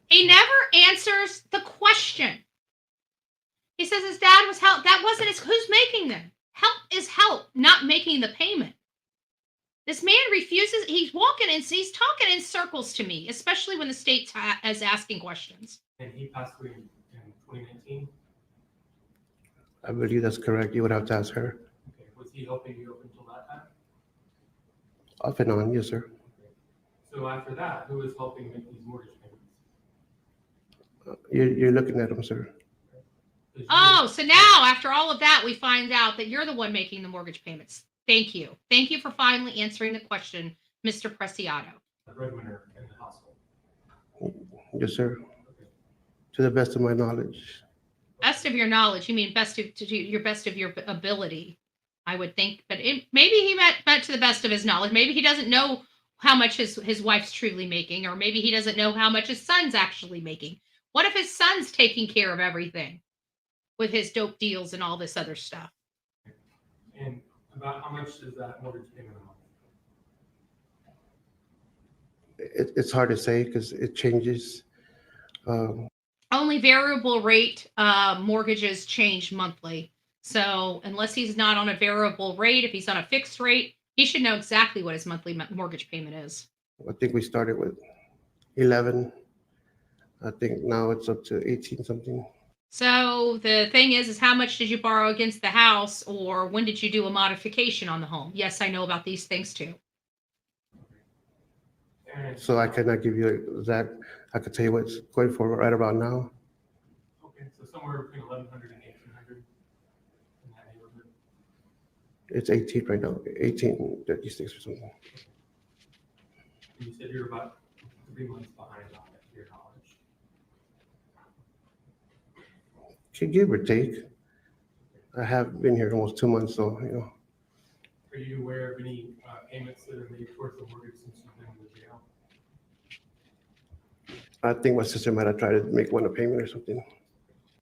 He never answers the question. He says his dad was help. That wasn't his. Who's making them? Help is help, not making the payment. This man refuses. He's walking and he's talking in circles to me, especially when the state is asking questions. And he passed away in 2019? I believe that's correct. You would have to ask her. Okay. Was he helping you up until that time? Off and on, yes, sir. Okay. So after that, who was helping make these mortgage payments? You're looking at him, sir. Oh, so now after all of that, we find out that you're the one making the mortgage payments. Thank you. Thank you for finally answering the question, Mr. Preciado. The breadwinner in the household. Yes, sir. To the best of my knowledge. Best of your knowledge. You mean best of to your best of your ability, I would think. But maybe he meant to the best of his knowledge. Maybe he doesn't know how much his wife's truly making, or maybe he doesn't know how much his son's actually making. What if his son's taking care of everything with his dope deals and all this other stuff? And about how much is that mortgage payment a month? It's hard to say because it changes. Only variable rate mortgages change monthly. So unless he's not on a variable rate, if he's on a fixed rate, he should know exactly what his monthly mortgage payment is. I think we started with 11. I think now it's up to 18 something. So the thing is how much did you borrow against the house, or when did you do a modification on the home? Yes, I know about these things too. So I cannot give you exact. I could tell you what's going for right about now. Okay, so somewhere between 1,100 and 1,800 in that neighborhood. It's 18 right now, 1836 or something. And you said you're about 3 months behind on it, to your knowledge. Can give or take. I have been here almost 2 months, so you know. Are you aware of any payments that are made towards the mortgage since you've been in the jail? I think my sister might have tried to make one a payment or something.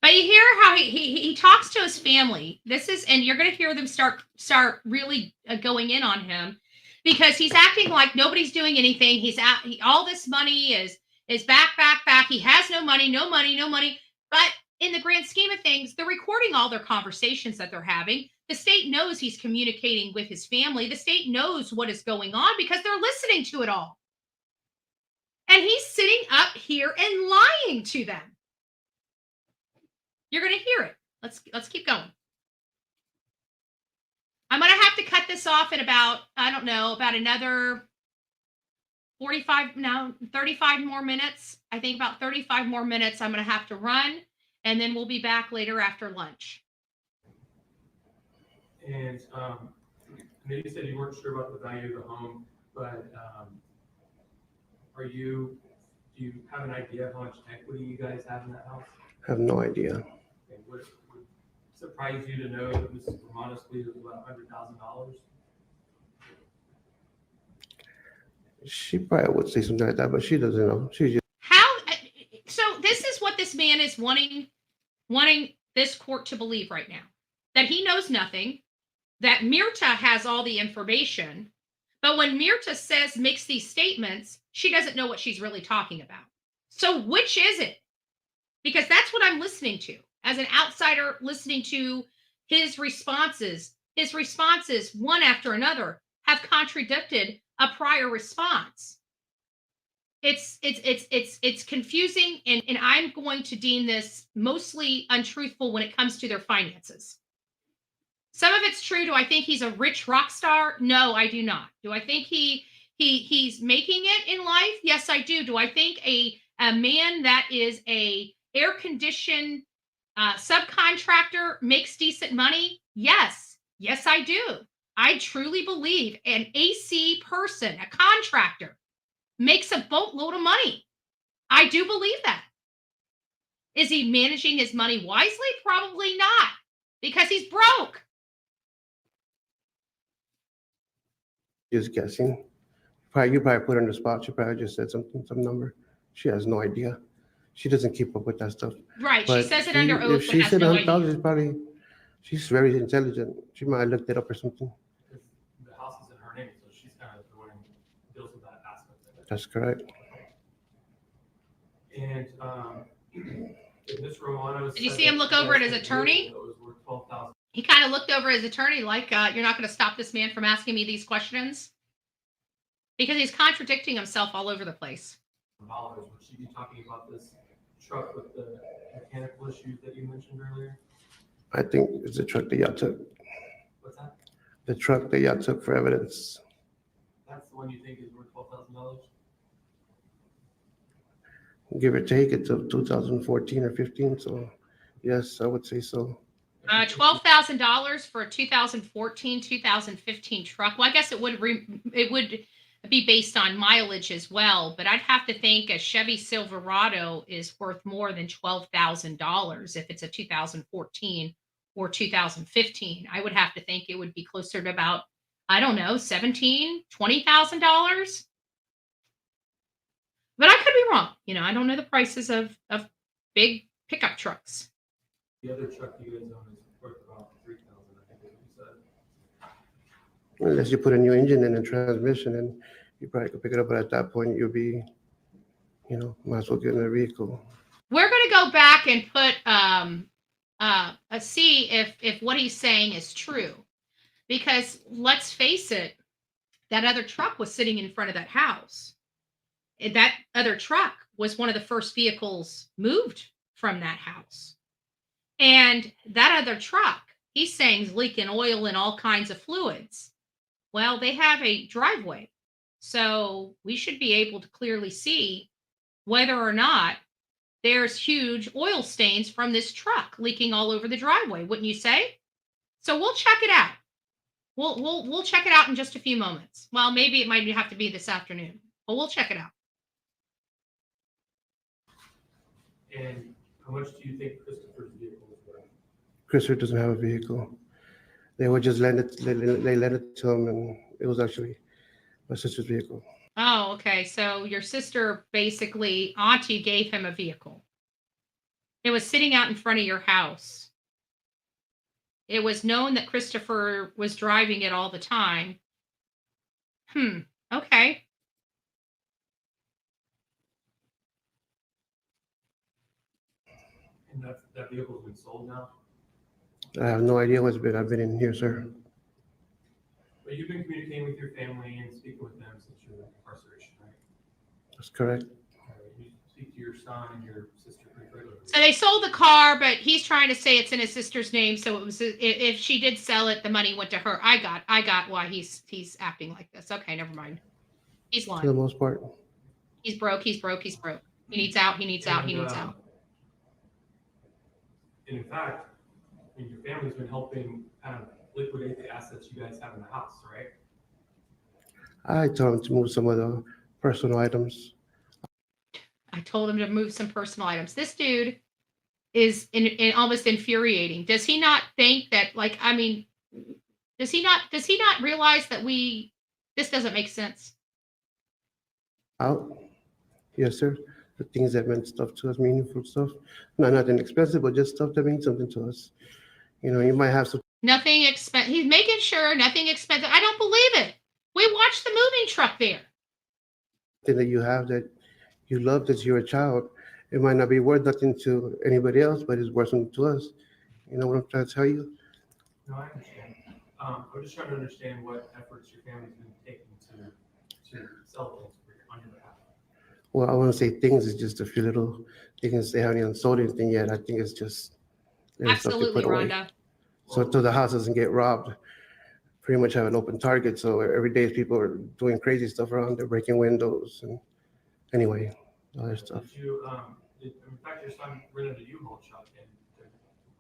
But you hear how he talks to his family. This is, and you're going to hear them start really going in on him because he's acting like nobody's doing anything. All this money is back. He has no money. But in the grand scheme of things, they're recording all their conversations that they're having. The state knows he's communicating with his family. The state knows what is going on because they're listening to it all. And he's sitting up here and lying to them. You're going to hear it. Let's keep going. I'm going to have to cut this off in about another 35 more minutes. I think about 35 more minutes I'm going to have to run, and then we'll be back later after lunch. And I know you said you weren't sure about the value of the home, but do you have an idea of how much equity you guys have in that house? I have no idea. Okay, would surprise you to know that Mrs. Romano's leave was about $100,000? She probably would say something like that, but she doesn't know. She just so this is what this man is wanting this court to believe right now, that he knows nothing, that Murdah has all the information, but when Murdah makes these statements, she doesn't know what she's really talking about. So which is it? Because that's what I'm listening to as an outsider, listening to his responses. His responses, one after another, have contradicted a prior response. It's confusing, and I'm going to deem this mostly untruthful when it comes to their finances. Some of it's true. Do I think he's a rich rock star? No, I do not. Do I think he's making it in life? Yes, I do. Do I think a man that is a air-conditioned Subcontractor makes decent money? Yes. Yes, I do. I truly believe an AC person, a contractor, makes a boatload of money. I do believe that. Is he managing his money wisely? Probably not, because he's broke. Just guessing. You probably put her on the spot. She probably just said something, some number. She has no idea. She doesn't keep up with that stuff. Right. But she says it under oath, if but she has said no 100,000, idea. it's probably, she's very intelligent. She might have looked it up or something. The house is in her name, so she's kind of the one who deals with that aspect of it. That's correct. And Ms. Romano. Did you see him look over at his attorney? He kind of looked over his attorney like, you're not going to stop this man from asking me these questions? Because he's contradicting himself all over the place. Would she be talking about this truck with the mechanical issues that you mentioned earlier? I think it's the truck that y'all took. What's that? The truck that y'all took for evidence. That's the one you think is worth $12,000? Give or take, it's of 2014 or 15. So, yes, I would say so. $12,000 for a 2014, 2015 truck. Well, I guess it would be based on mileage as well, but I'd have to think a Chevy Silverado is worth more than $12,000 if it's a 2014 or 2015. I would have to think it would be closer to about, I don't know, $17,000, $20,000. But I could be wrong. You know, I don't know the prices of big pickup trucks. The other truck you guys own is worth about $3,000, I think is what you said. Unless you put a new engine in and transmission, and you probably could pick it up, but at that point, you'll be, might as well get in a vehicle. We're going to go back and put, see if what he's saying is true. Because let's face it, that other truck was sitting in front of that house. And that other truck was one of the first vehicles moved from that house. And that other truck, he's saying, is leaking oil and all kinds of fluids. Well, they have a driveway. So we should be able to clearly see whether or not there's huge oil stains from this truck leaking all over the driveway, wouldn't you say? So we'll check it out. We'll check it out in just a few moments. Well, maybe it might have to be this afternoon, but we'll check it out. And how much do you think Christopher's vehicle is worth? Christopher doesn't have a vehicle. They would just lend it. They lent it to him, and it was actually my sister's vehicle. Oh, okay. So your sister, basically, Auntie gave him a vehicle. It was sitting out in front of your house. It was known that Christopher was driving it all the time. Okay. And that vehicle's been sold now? I have no idea what's been. I've been in here, sir. But you've been communicating with your family and speaking with them since your incarceration, right? That's correct. You speak to your son and your sister pretty regularly. So they sold the car, but he's trying to say it's in his sister's name. So it was, if she did sell it, the money went to her. I got why he's acting like this. Okay, never mind. He's lying. For the most part. He's broke. He needs out. He needs out. And in fact, your family's been helping kind of liquidate the assets you guys have in the house, right? I told him to move some of the personal items. I told him to move some personal items. This dude is in almost infuriating. Does he not think that, does he not realize that this doesn't make sense? Out? Yes, sir. The things that meant stuff to us, meaningful stuff. No, nothing expensive, but just stuff that means something to us. You might have some. Nothing expensive. He's making sure nothing expensive. I don't believe it. We watched the moving truck there. Thing that you have that you love as you're a child. It might not be worth nothing to anybody else, but it's worth something to us. You know what I'm trying to tell you? No, I understand. I'm just trying to understand what efforts your family's been taking to sell things on your behalf. Well, I want to say things is just a few little things. They haven't even sold anything yet. I think it's just absolutely, Rhonda. So the house doesn't get robbed. Pretty much have an open target. So every day people are doing crazy stuff around. They're breaking windows and anyway, other stuff. In fact, your son rented a U-Haul truck and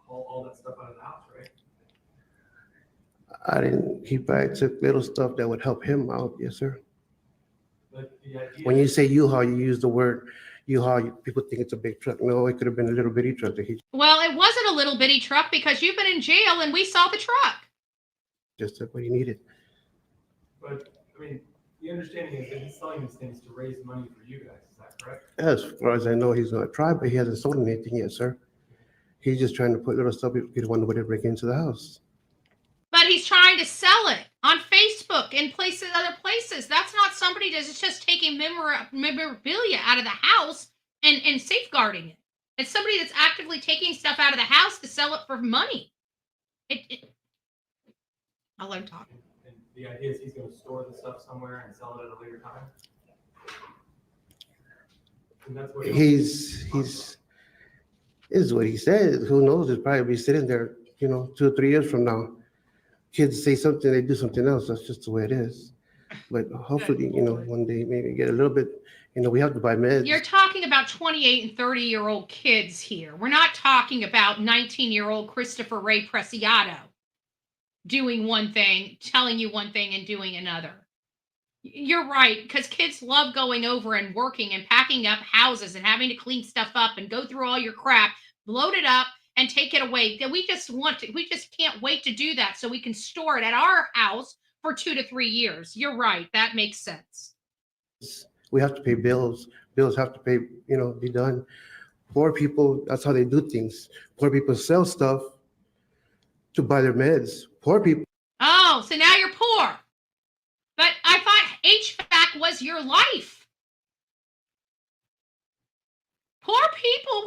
all that stuff out of the house, right? I didn't. He probably took little stuff that would help him out. Yes, sir. But the idea When you say U-Haul, you use the word U-Haul. People think it's a big truck. No, it could have been a little bitty truck that he Well, it wasn't a little bitty truck because you've been in jail and we saw the truck. just took what he needed. But I mean, the understanding is that he's selling these things to raise money for you guys. Is that correct? As far as I know, he's going to try, but he hasn't sold anything yet, sir. He's just trying to put little stuff he don't want to break into the house. But he's trying to sell it on Facebook and places, other places. That's not somebody that's just taking memorabilia out of the house and safeguarding it. It's somebody that's actively taking stuff out of the house to sell it for money. I'll let him talk. And the idea is he's going to store the stuff somewhere and sell it at a later time. And that's what He's is what he says. Who knows? He'll probably be sitting there, 2 or 3 years from now. Kids say something, they do something else. That's just the way it is. But hopefully, one day maybe get a little bit, we have to buy meds. You're talking about 28 and 30-year-old kids here. We're not talking about 19-year-old Christopher Ray Preciado doing one thing, telling you one thing, and doing another. You're right, because kids love going over and working and packing up houses and having to clean stuff up and go through all your crap, load it up, and take it away. We just can't wait to do that so we can store it at our house for 2 to 3 years. You're right. That makes sense. We have to pay bills. Bills have to pay, be done. Poor people, that's how they do things. Poor people sell stuff to buy their meds. Poor people. Oh, so now you're poor. But I thought HVAC was your life. Poor people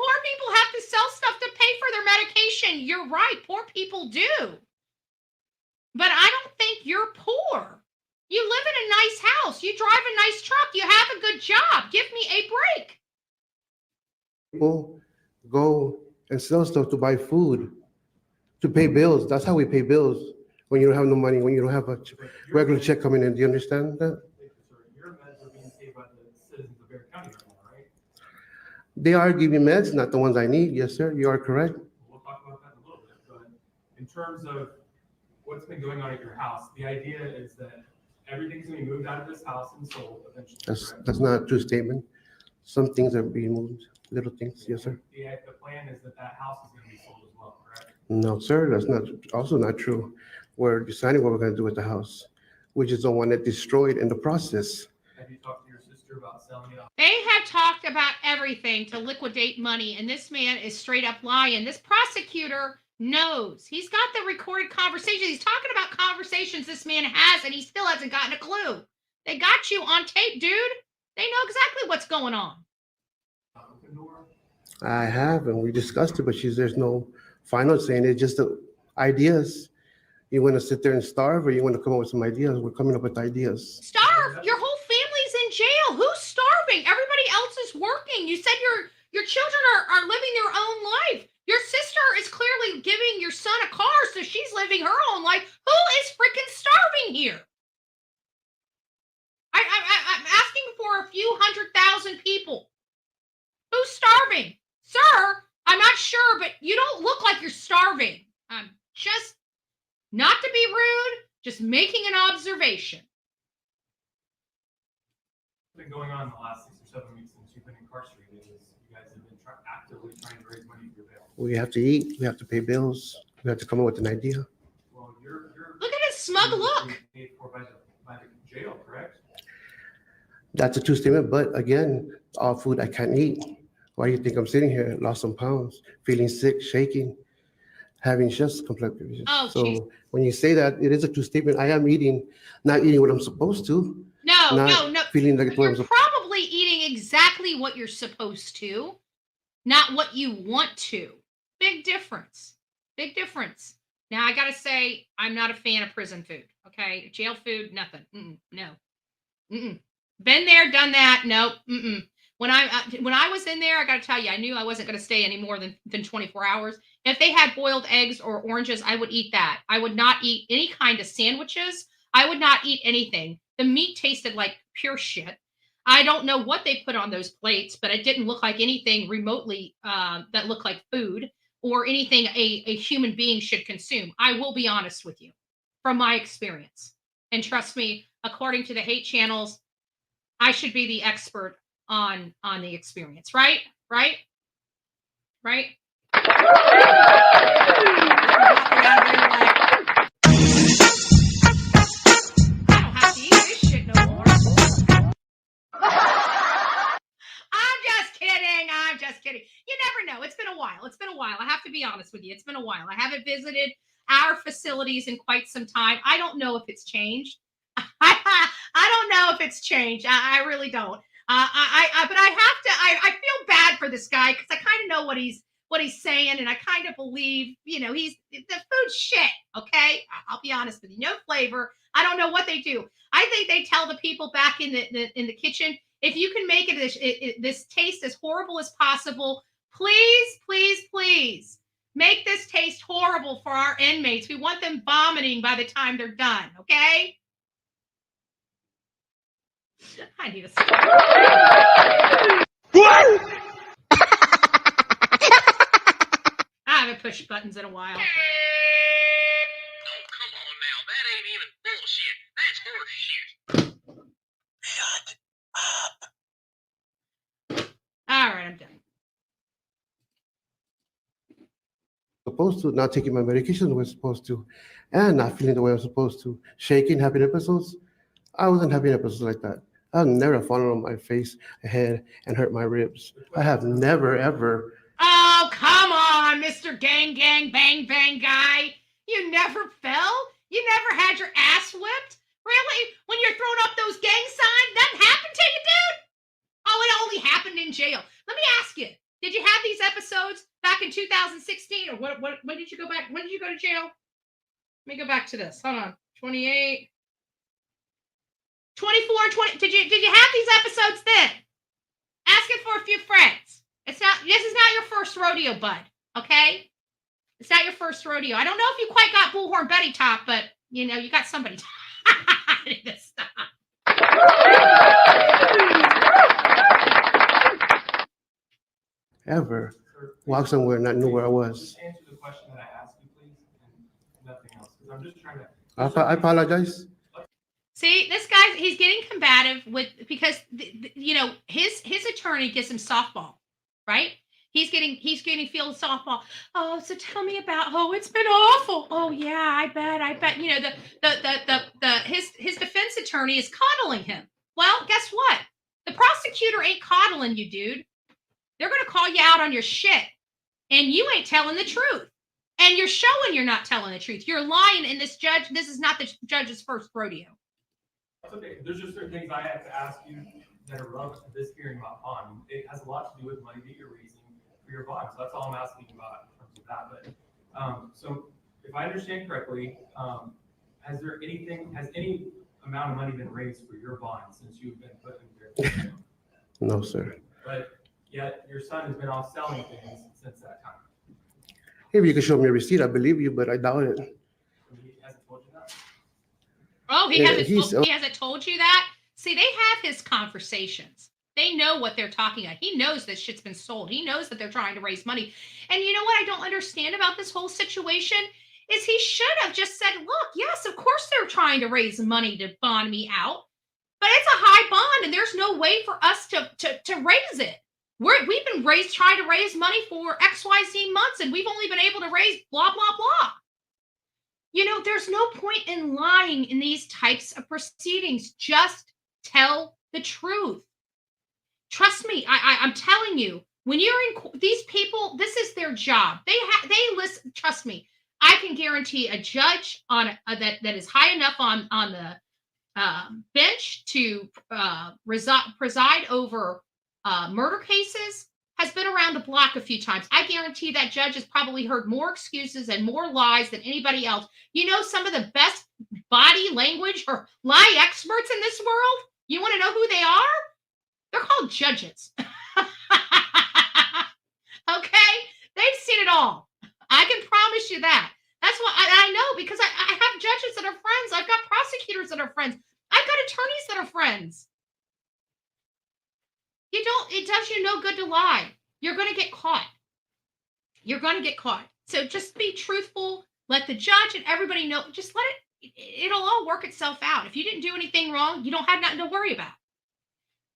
have to sell stuff to pay for their medication. You're right. Poor people do. But I don't think you're poor. You live in a nice house. You drive a nice truck. You have a good job. Give me a break. People go and sell stuff to buy food, to pay bills. That's how we pay bills when you don't have no money, when you don't have a regular check coming in. Do you understand that? Your meds are being paid by the citizens of Bel Air County right now, right? They are giving meds, not the ones I need. Yes, sir. You are correct. We'll talk about that in a little bit. But in terms of what's been going on at your house, the idea is that everything's going to be moved out of this house and sold eventually. That's not a true statement. Some things are being moved, little things. Yes, sir. The plan is that house is going to be sold as well, correct? No, sir. That's also not true. We're deciding what we're going to do with the house. We just don't want it destroyed in the process. Have you talked to your sister about selling it off? They have talked about everything to liquidate money, and this man is straight up lying. This prosecutor knows. He's got the recorded conversations. He's talking about conversations this man has, and he still hasn't gotten a clue. They got you on tape, dude. They know exactly what's going on. I have, and we discussed it, but there's no final saying. It's just the ideas. You want to sit there and starve, or you want to come up with some ideas? We're coming up with ideas. Starve? Your whole family's in jail. Who's starving? Everybody else is working. You said your children are living their own life. Your sister is clearly giving your son a car, so she's living her own life. Who is freaking starving here? I'm asking for a few 100,000 people. Who's starving? Sir, I'm not sure, but you don't look like you're starving. Just, not to be rude, just making an observation. What's been going on in the last 6 or 7 weeks since you've been incarcerated is you guys have been actively trying to raise money for your bail. We have to eat. We have to pay bills. We have to come up with an idea. Well, you're look at his smug look. Paid for by the jail, correct? That's a true statement, but again, all food I can't eat. Why do you think I'm sitting here? Lost some pounds, feeling sick, shaking, having chest complications. Oh, so geez. when you say that, it is a true statement. I am not eating what I'm supposed to. No. Feeling like You're probably eating exactly what you're supposed to, not what you want to. Big difference. Big difference. Now, I got to say, I'm not a fan of prison food. Okay? Jail food, nothing. No. Been there, done that. Nope. When I was in there, I got to tell you, I knew I wasn't going to stay any more than 24 hours. If they had boiled eggs or oranges, I would eat that. I would not eat any kind of sandwiches. I would not eat anything. The meat tasted like pure shit. I don't know what they put on those plates, but it didn't look like anything remotely that looked like food. or anything a human being should consume. I will be honest with you from my experience. And trust me, according to the hate channels, I should be the expert on the experience, right? Right? Right? I'm just kidding. You never know. It's been a while. I have to be honest with you. It's been a while. I haven't visited our facilities in quite some time. I don't know if it's changed. I don't know if it's changed. I really don't. But I have to. I feel bad for this guy because I kind of know what he's saying, and I kind of believe, the food's shit. Okay, I'll be honest with you. No flavor. I don't know what they do. I think they tell the people back in the kitchen, if you can make this taste as horrible as possible, please, please, please make this taste horrible for our inmates. We want them vomiting by the time they're done. Okay. I need a stop. I haven't pushed buttons in a while. Oh, come on now. That ain't even bullshit. That's horse shit. Shut up. All right, I'm done. Supposed to, not taking my medication the way I was supposed to, and not feeling the way I was supposed to, shaking, having episodes. I wasn't having episodes like that. I've never fallen on my face, head, and hurt my ribs. I have never, ever. Oh, come on, Mr. Gang, Gang, Bang, Bang guy. You never fell? You never had your ass whipped? Really? When you're throwing up those gang signs, nothing happened to you, dude? Oh, it only happened in jail. Let me ask you, did you have these episodes back in 2016? Or when did you go back? When did you go to jail? Let me go back to this. Hold on. 28. 24 and 20. Did you have these episodes then? Asking for a few friends. This is not your first rodeo, bud. Okay? It's not your first rodeo. I don't know if you quite got Bullhorn Betty top, but you got somebody. I need to stop. Ever walk somewhere and not know where I was. Just answer the question that I asked you, please, and nothing else. Because I'm just trying to. I apologize. See, this guy, he's getting combative because his attorney gives him softball, right? He's getting field softball. Oh, so tell me about. Oh, it's been awful. Oh yeah, I bet. His defense attorney is coddling him. Well, guess what? The prosecutor ain't coddling you, dude. They're going to call you out on your shit, and you ain't telling the truth, and you're showing you're not telling the truth. You're lying, and this is not the judge's first rodeo. Okay, there's just certain things I have to ask you that are relevant to this hearing about bond. It has a lot to do with money that you're raising for your bond. So that's all I'm asking about in terms of that. But so if I understand correctly, has any amount of money been raised for your bond since you've been put in there? No, sir. But yet your son has been off selling things since that time. Maybe you can show me a receipt. I believe you, but I doubt it. He hasn't told you that? Oh, he hasn't told you that? See, they have his conversations. They know what they're talking about. He knows this shit's been sold. He knows that they're trying to raise money. And you know what I don't understand about this whole situation is he should have just said, look, yes, of course they're trying to raise money to bond me out, but it's a high bond and there's no way for us to raise it. We've been trying to raise money for XYZ months and we've only been able to raise blah, blah, blah. There's no point in lying in these types of proceedings. Just tell the truth. Trust me, I'm telling you, when you're in these people, this is their job. They listen. Trust me, I can guarantee a judge on that is high enough on the bench to preside over murder cases has been around the block a few times. I guarantee that judge has probably heard more excuses and more lies than anybody else. Some of the best body language or lie experts in this world, you want to know who they are? They're called judges. Okay? They've seen it all. I can promise you that. That's what I know because I have judges that are friends. I've got prosecutors that are friends. I've got attorneys that are friends. It does you no good to lie. You're going to get caught. You're going to get caught. So just be truthful. Let the judge and everybody know. Just let it. It'll all work itself out. If you didn't do anything wrong, you don't have nothing to worry about.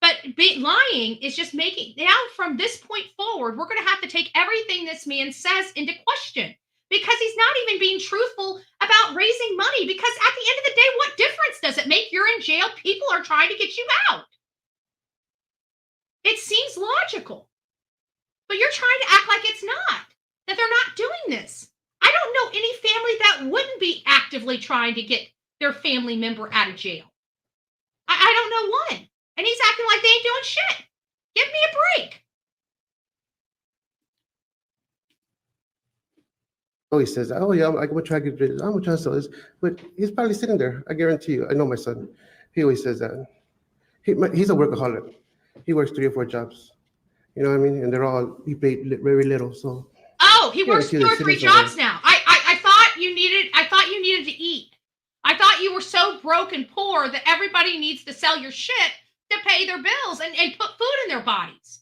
But lying is just making, now from this point forward, we're going to have to take everything this man says into question, because he's not even being truthful about raising money. Because at the end of the day, what difference does it make? You're in jail. People are trying to get you out. It seems logical, but you're trying to act like it's not, that they're not doing this. I don't know any family that wouldn't be actively trying to get their family member out of jail. I don't know one. And he's acting like they ain't doing shit. Give me a break. Oh, he says, oh yeah, I'm gonna try to get rid of this. I'm gonna try to sell this. But he's probably sitting there. I guarantee you. I know my son. He always says that. He's a workaholic. He works 3 or 4 jobs. You know what I mean? And they're all, he paid very little. So. Oh, he works 2 or 3 jobs now. I thought you needed to eat. I thought you were so broke and poor that everybody needs to sell your shit to pay their bills and put food in their bodies.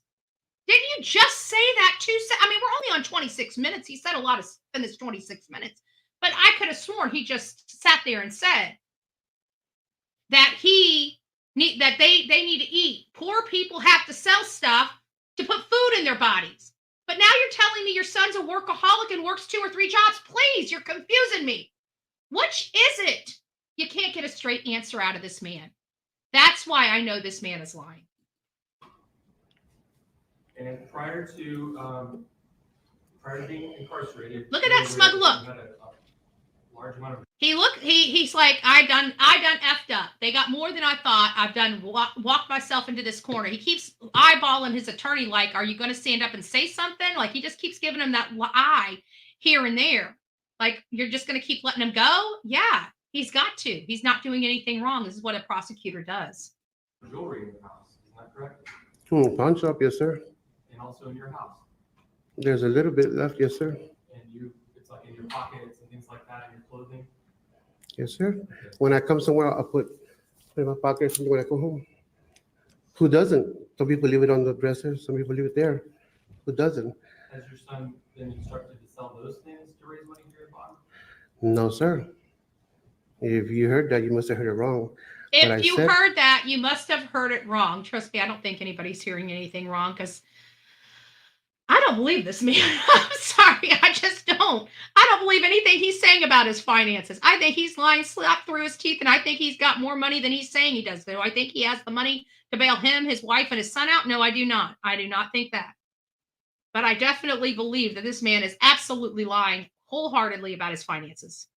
Didn't you just say that 2 seconds? I mean, we're only on 26 minutes. He said a lot in this 26 minutes, but I could have sworn he just sat there and said that they need to eat. Poor people have to sell stuff to put food in their bodies. But now you're telling me your son's a workaholic and works 2 or 3 jobs. Please, you're confusing me. Which is it? You can't get a straight answer out of this man. That's why I know this man is lying. And prior to being incarcerated, look at that smug look. Large amount of He's like, I done effed up. They got more than I thought. I've done walked myself into this corner. He keeps eyeballing his attorney like, are you going to stand up and say something? Like, he just keeps giving him that eye here and there. Like, you're just going to keep letting him go? Yeah, he's got to. He's not doing anything wrong. This is what a prosecutor does. Jewelry in your house, isn't that correct? Pawn shop, yes, sir. And also in your house. There's a little bit left, yes, sir. And it's like in your pockets and things like that in your clothing. Yes, sir. When I come somewhere, I'll put in my pocket something when I come home. Who doesn't? Some people leave it on the dresser. Some people leave it there. Who doesn't? Has your son been instructed to sell those things to raise money for your bond? No, sir. If you heard that, you must have heard it wrong. If you heard that, you must have heard it wrong. Trust me, I don't think anybody's hearing anything wrong, because I don't believe this man. I'm sorry, I just don't. I don't believe anything he's saying about his finances. I think he's lying slap through his teeth, and I think he's got more money than he's saying he does. Do I think he has the money to bail him, his wife, and his son out? No, I do not. I do not think that. But I definitely believe that this man is absolutely lying wholeheartedly about his finances.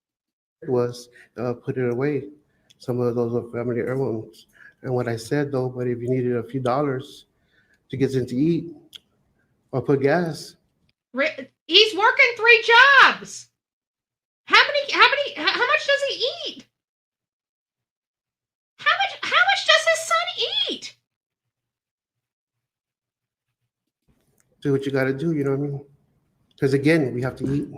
Was put it away. Some of those are family heirlooms. And what I said, though, but if you needed a few dollars to get something to eat or put gas. He's working 3 jobs. How much does he eat? How much does his son eat? Do what you got to do, you know what I mean? Because again, we have to eat.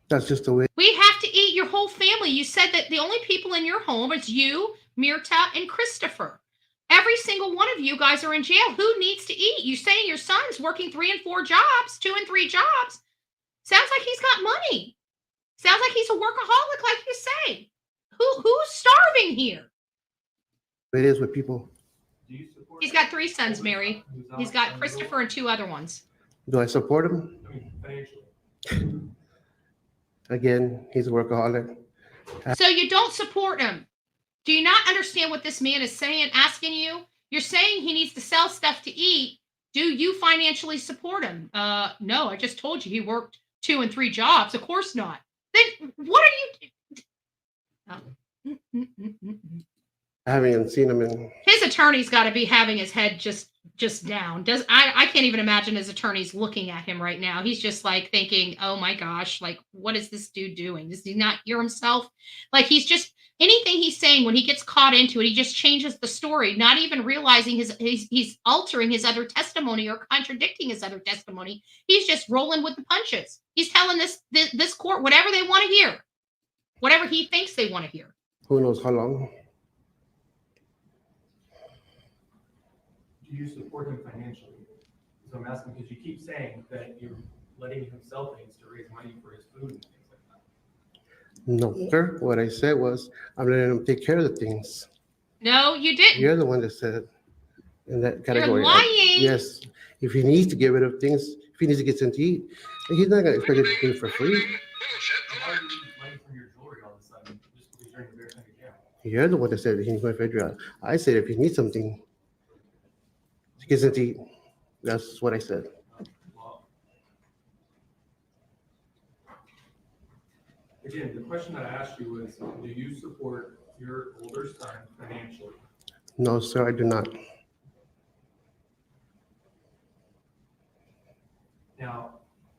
That's just the way. We have to eat, your whole family. You said that the only people in your home is you, Murdah, and Christopher. Every single one of you guys are in jail. Who needs to eat? You're saying your son's working 3 and 4 jobs, 2 and 3 jobs. Sounds like he's got money. Sounds like he's a workaholic, like you say. Who's starving here? It is with people. He's got 3 sons, Mary. He's got Christopher and 2 other ones. Do I support him? I mean, financially. Again, he's a workaholic. So you don't support him. Do you not understand what this man is saying, asking you? You're saying he needs to sell stuff to eat. Do you financially support him? No, I just told you he worked 2 and 3 jobs. Of course not. Then what are you? I haven't even seen him in. His attorney's got to be having his head just down. I can't even imagine his attorney's looking at him right now. He's just like thinking, oh my gosh, like, what is this dude doing? Does he not hear himself? Like, he's just, anything he's saying, when he gets caught into it, he just changes the story, not even realizing he's altering his other testimony or contradicting his other testimony. He's just rolling with the punches. He's telling this court whatever they want to hear, whatever he thinks they want to hear. Who knows how long? Do you support him financially? So I'm asking because you keep saying that you're letting him sell things to raise money for his food and things like that. No, sir. What I said was, I'm letting him take care of the things. No, you didn't. You're the one that said in that category. You're lying. Yes. If he needs to get rid of things, if he needs to get something to eat, he's not going to expect it to do it for free. Why do you need money from your jewelry all of a sudden just because you're in the Bear County jail? You're the one that said that he needs money for a job. I said if he needs something to get something to eat. That's what I said. Well, again, the question that I asked you was, do you support your older son financially? No, sir, I do not. Now,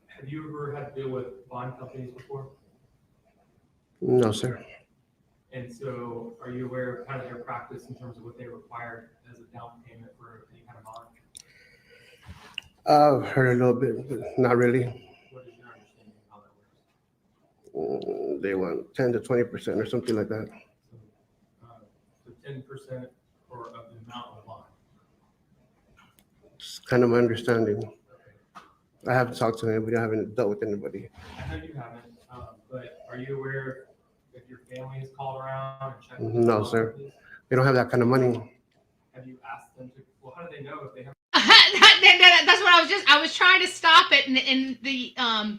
have you ever had to deal with bond companies before? No, sir. And so are you aware of kind of their practice in terms of what they require as a down payment for any kind of bond? I've heard a little bit, but not really. What is your understanding of how that works? They want 10 to 20% or something like that. So 10% or of the amount of the bond. It's kind of my understanding. I haven't talked to anybody. I haven't dealt with anybody. I know you haven't, but are you aware if your family has called around and checked? with No, the sir. companies? They don't have that kind of money. Have you asked them to? Well, how do they know if they have? That's what I was trying to stop it, and the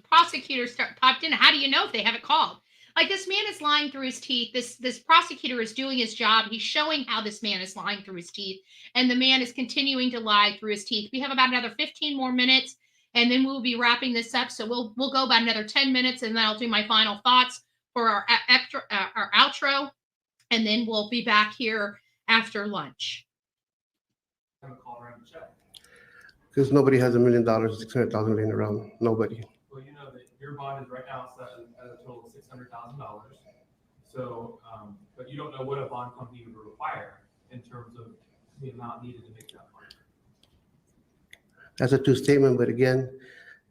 prosecutor popped in. How do you know if they haven't called? Like, this man is lying through his teeth. This prosecutor is doing his job. He's showing how this man is lying through his teeth, and the man is continuing to lie through his teeth. We have about another 15 more minutes, and then we'll be wrapping this up. So we'll go about another 10 minutes, and then I'll do my final thoughts for our outro, and then we'll be back here after lunch. Haven't called around to check. Because nobody has $1 million, 600,000 laying around. Nobody. Well, you know that your bond is right now set at a total of $600,000. So, but you don't know what a bond company would require in terms of the amount needed to make that bond. That's a true statement, but again,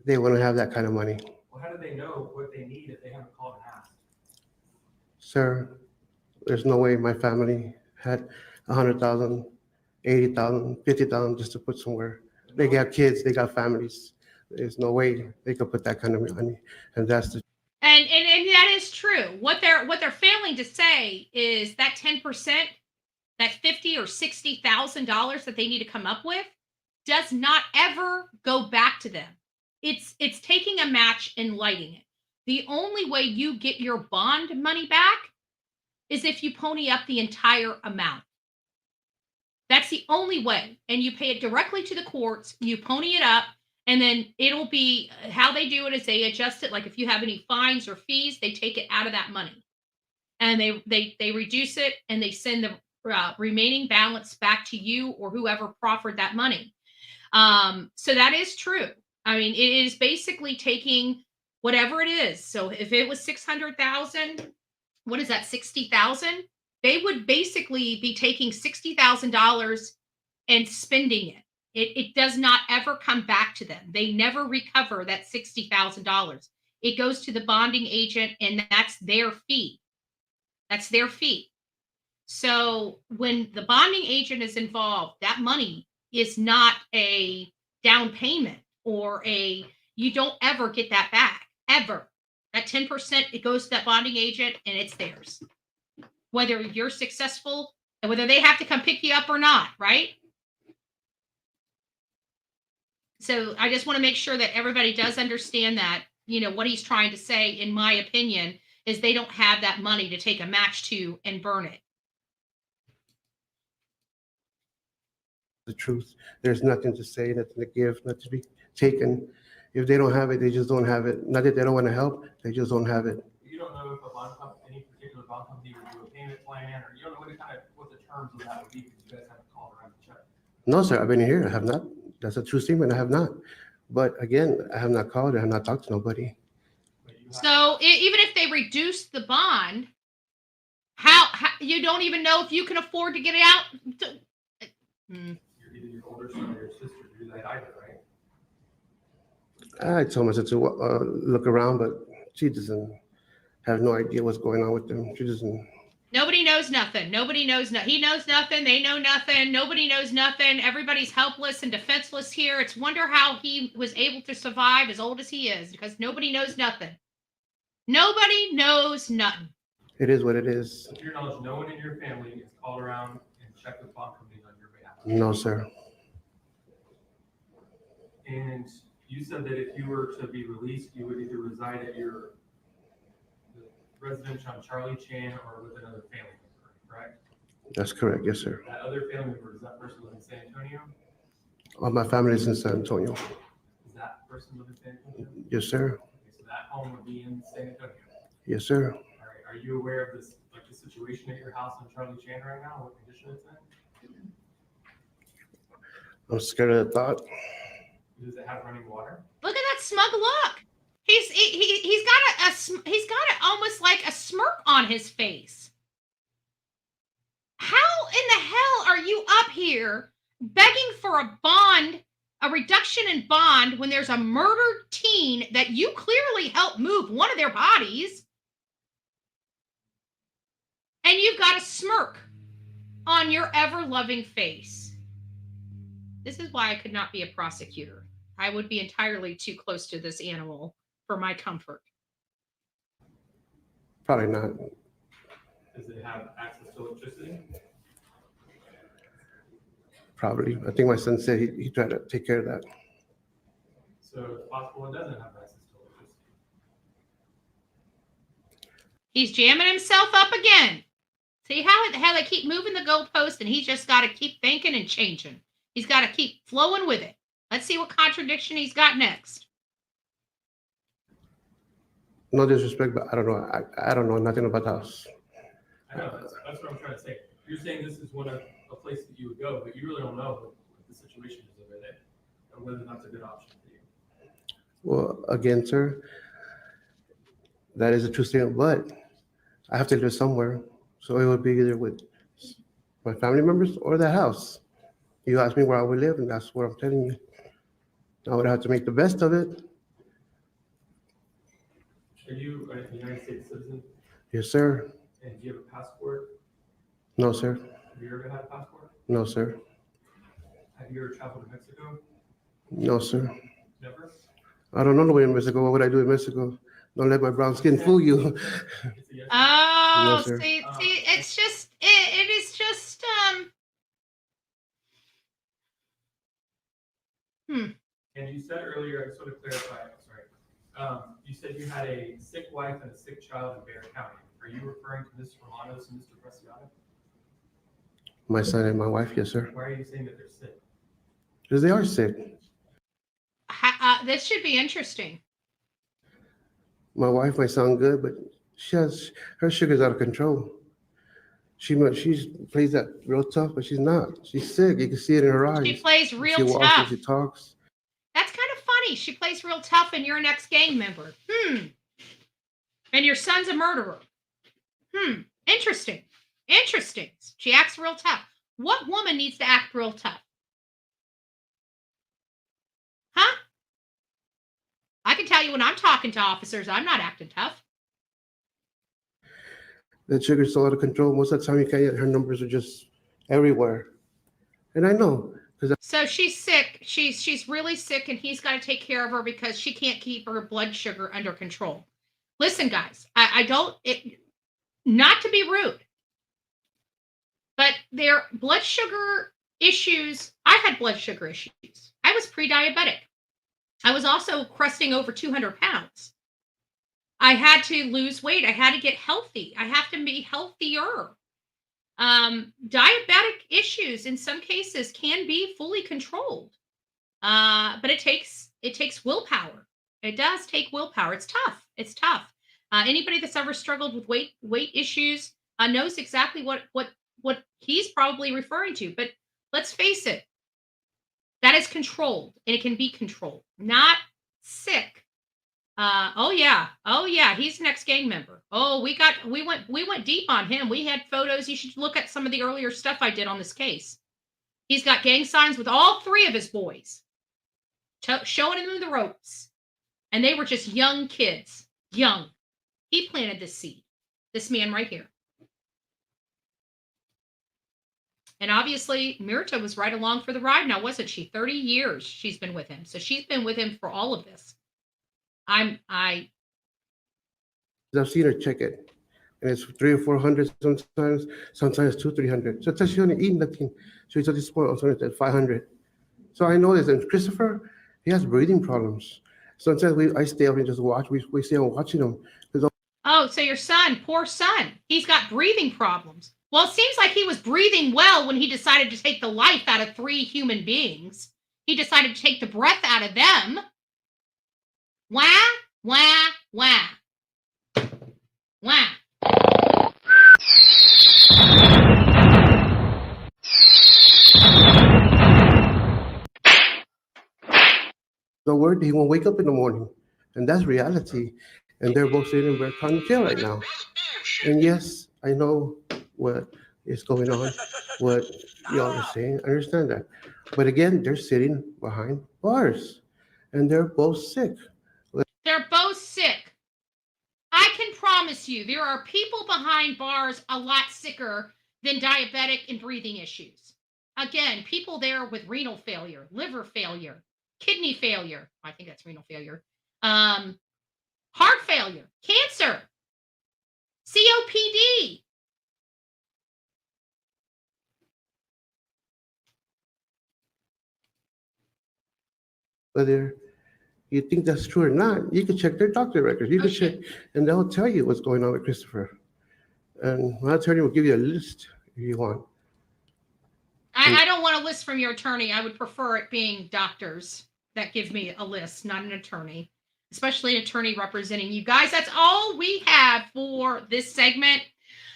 they want to have that kind of money. Well, how do they know what they need if they haven't called and asked? Sir, there's no way my family had 100,000, 80,000, 50,000 just to put somewhere. They got kids, they got families. There's no way they could put that kind of money, and that's the. And that is true. What they're failing to say is that 10%, that $50,000 or $60,000 that they need to come up with, does not ever go back to them. It's taking a match and lighting it. The only way you get your bond money back is if you pony up the entire amount. That's the only way. And you pay it directly to the courts, you pony it up, and then it'll be how they do it is they adjust it. Like if you have any fines or fees, they take it out of that money. And they reduce it, and they send the remaining balance back to you or whoever proffered that money. So that is true. I mean, it is basically taking whatever it is. So if it was 600,000, what is that, 60,000? They would basically be taking $60,000 and spending it. It does not ever come back to them. They never recover that $60,000. It goes to the bonding agent, and that's their fee. That's their fee. So when the bonding agent is involved, that money is not a down payment or you don't ever get that back, ever. That 10%, it goes to that bonding agent, and it's theirs. Whether you're successful and whether they have to come pick you up or not, right? So I just want to make sure that everybody does understand that, what he's trying to say, in my opinion, is they don't have that money to take a match to and burn it. The truth. There's nothing to say, nothing to give, nothing to be taken. If they don't have it, they just don't have it. Not that they don't want to help, they just don't have it. You don't know if any particular bond company would do a payment plan, or you don't know what the terms of that would be because you guys haven't called around to check. No, sir, I've been here. I have not. That's a true statement. I have not. But again, I have not called. I have not talked to nobody. So even if they reduce the bond, how you don't even know if you can afford to get it out? You're either your older son or your sister do that either, right? I told my sister to look around, but she doesn't have no idea what's going on with them. She doesn't. Nobody knows nothing. Nobody knows nothing. He knows nothing. They know nothing. Nobody knows nothing. Everybody's helpless and defenseless here. It's wonder how he was able to survive as old as he is, because nobody knows nothing. Nobody knows nothing. It is what it is. To your knowledge, no one in your family is called around and checked with bond companies on your behalf. No, sir. And you said that if you were to be released, you would either reside at your residence on Charlie Chan or with another family member, correct? That's correct. Yes, sir. That other family member, does that person live in San Antonio? All my family is in San Antonio. Does that person live in San Antonio? Yes, sir. Okay, so that home would be in San Antonio. Yes, sir. All right. Are you aware of this, like the situation at your house on Charlie Chan right now? What condition it's in? I'm scared of the thought. Does it have running water? Look at that smug look. He's got almost like a smirk on his face. How in the hell are you up here begging for a bond, a reduction in bond, when there's a murdered teen that you clearly helped move one of their bodies, and you've got a smirk on your ever-loving face? This is why I could not be a prosecutor. I would be entirely too close to this animal for my comfort. Probably not. Does it have access to electricity? Probably. I think my son said he tried to take care of that. So it's possible it doesn't have access to electricity. He's jamming himself up again. See how they keep moving the goalpost, and he's just got to keep thinking and changing. He's got to keep flowing with it. Let's see what contradiction he's got next. No disrespect, but I don't know. I don't know nothing about the house. I know, that's what I'm trying to say. You're saying this is a place that you would go, but you really don't know what the situation is over there and whether that's a good option for you. Well, again, sir, that is a true statement, but I have to live somewhere. So it would be either with my family members or the house. You asked me where I would live, and that's what I'm telling you. I would have to make the best of it. Are you a United States citizen? Yes, sir. And do you have a passport? No, sir. Have you ever had a passport? No, sir. Have you ever traveled to Mexico? No, sir. Never? I don't know nobody in Mexico. What would I do in Mexico? Don't let my brown skin fool you. Oh, No, see, it's just, it is just, And you said earlier, I just want to clarify, sorry. You said you had a sick wife and a sick child in Bel Air County. Are you referring to Mr. Romanos and Mr. Preciado? My son and my wife, yes, sir. Why are you saying that they're sick? Because they are sick. this should be interesting. My wife might sound good, but her sugar's out of control. She plays that real tough, but she's not. She's sick. You can see it in her eyes. She plays real she walks tough. and she talks. That's kind of funny. She plays real tough, and you're an ex-gang member. And your son's a murderer. Interesting. Interesting. She acts real tough. What woman needs to act real tough? Huh? I can tell you when I'm talking to officers, I'm not acting tough. That sugar's so out of control. Most of the time, you can't. Her numbers are just everywhere, and I know because. So she's sick. She's really sick, and he's got to take care of her because she can't keep her blood sugar under control. Listen, guys, I don't. Not to be rude, but their blood sugar issues. I had blood sugar issues. I was pre-diabetic. I was also cresting over 200 pounds. I had to lose weight. I had to get healthy. I have to be healthier. Diabetic issues in some cases can be fully controlled, but it takes willpower. It does take willpower. It's tough. It's tough. Anybody that's ever struggled with weight issues knows exactly what he's probably referring to. But let's face it, that is controlled, and it can be controlled, not sick. Oh yeah, he's an ex-gang member. Oh, we went deep on him. We had photos. You should look at some of the earlier stuff I did on this case. He's got gang signs with all three of his boys, showing them the ropes, and they were just young kids. Young. He planted this seed. This man right here. And obviously, Murdah was right along for the ride now, wasn't she? 30 years she's been with him. So she's been with him for all of this. I've seen her check it. And it's 300 or 400 sometimes 200-300. Sometimes she only eat nothing. So it's at this point also at 500. So I know this. And Christopher, he has breathing problems. Sometimes I stay up and just watch. We stay on watching him. Oh, so your son, poor son, he's got breathing problems. Well, it seems like he was breathing well when he decided to take the life out of 3 human beings. He decided to take the breath out of them. Wah, wah, wah. Wah. The word, he won't wake up in the morning. And that's reality. And they're both sitting in Harford County jail right now. And yes, I know what is going on, what y'all are saying. I understand that. But again, they're sitting behind bars. And they're both sick. They're both sick. I can promise you there are people behind bars a lot sicker than diabetic and breathing issues. Again, people there with renal failure, liver failure, kidney failure. I think that's renal failure. Heart failure, cancer, COPD. Whether you think that's true or not, you can check their doctor records. You can check, and they'll tell you what's going on with Christopher. And my attorney will give you a list if you want. I don't want a list from your attorney. I would prefer it being doctors that give me a list, not an attorney, especially an attorney representing you guys. That's all we have for this segment.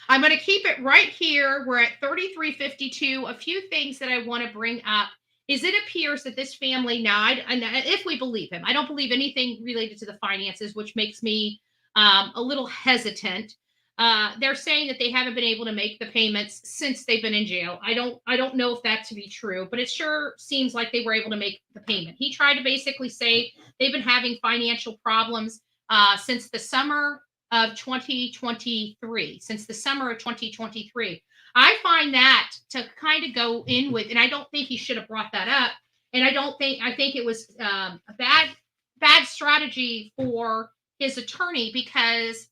I'm going to keep it right here. We're at 33:52. A few things that I want to bring up is it appears that this family now, if we believe him, I don't believe anything related to the finances, which makes me a little hesitant. They're saying that they haven't been able to make the payments since they've been in jail. I don't know if that to be true, but it sure seems like they were able to make the payment. He tried to basically say they've been having financial problems since the summer of 2023. Since the summer of 2023. I find that to kind of go in with, and I don't think he should have brought that up. And I think it was a bad strategy for his attorney, because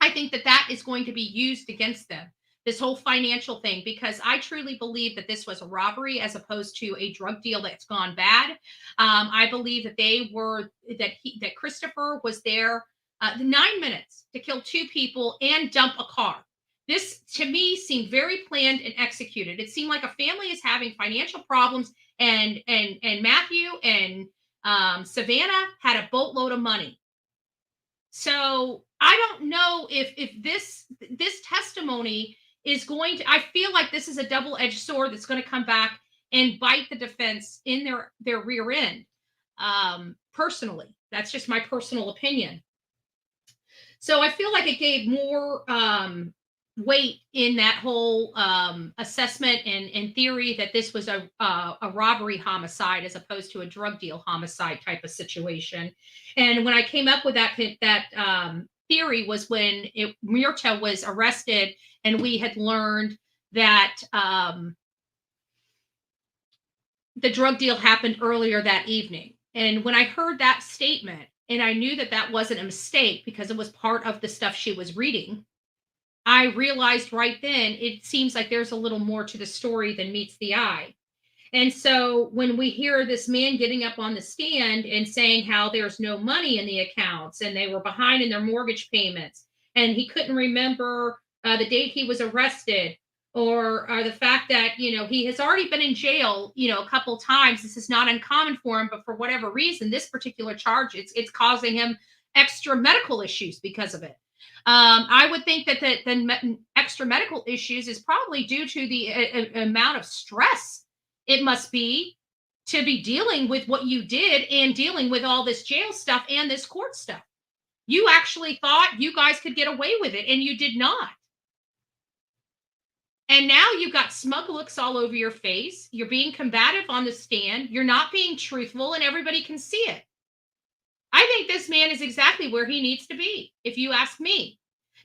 I think that is going to be used against them, this whole financial thing, because I truly believe that this was a robbery as opposed to a drug deal that's gone bad. I believe that that Christopher was there 9 minutes to kill 2 people and dump a car. This, to me, seemed very planned and executed. It seemed like a family is having financial problems, and Matthew and Savannah had a boatload of money. So I don't know if this testimony is going to. I feel like this is a double-edged sword that's going to come back and bite the defense in their rear end. Personally, that's just my personal opinion. So I feel like it gave more weight in that whole assessment and theory that this was a robbery homicide as opposed to a drug deal homicide type of situation. And when I came up with that theory was when Murdah was arrested, and we had learned that the drug deal happened earlier that evening. And when I heard that statement, and I knew that wasn't a mistake because it was part of the stuff she was reading, I realized right then it seems like there's a little more to the story than meets the eye. And so when we hear this man getting up on the stand and saying how there's no money in the accounts and they were behind in their mortgage payments, and he couldn't remember the date he was arrested, or the fact that, he has already been in jail, a couple times. This is not uncommon for him, but for whatever reason, this particular charge, it's causing him extra medical issues because of it. I would think that the extra medical issues is probably due to the amount of stress it must be to be dealing with what you did and dealing with all this jail stuff and this court stuff. You actually thought you guys could get away with it, and you did not. And now you've got smug looks all over your face. You're being combative on the stand. You're not being truthful, and everybody can see it. I think this man is exactly where he needs to be, if you ask me.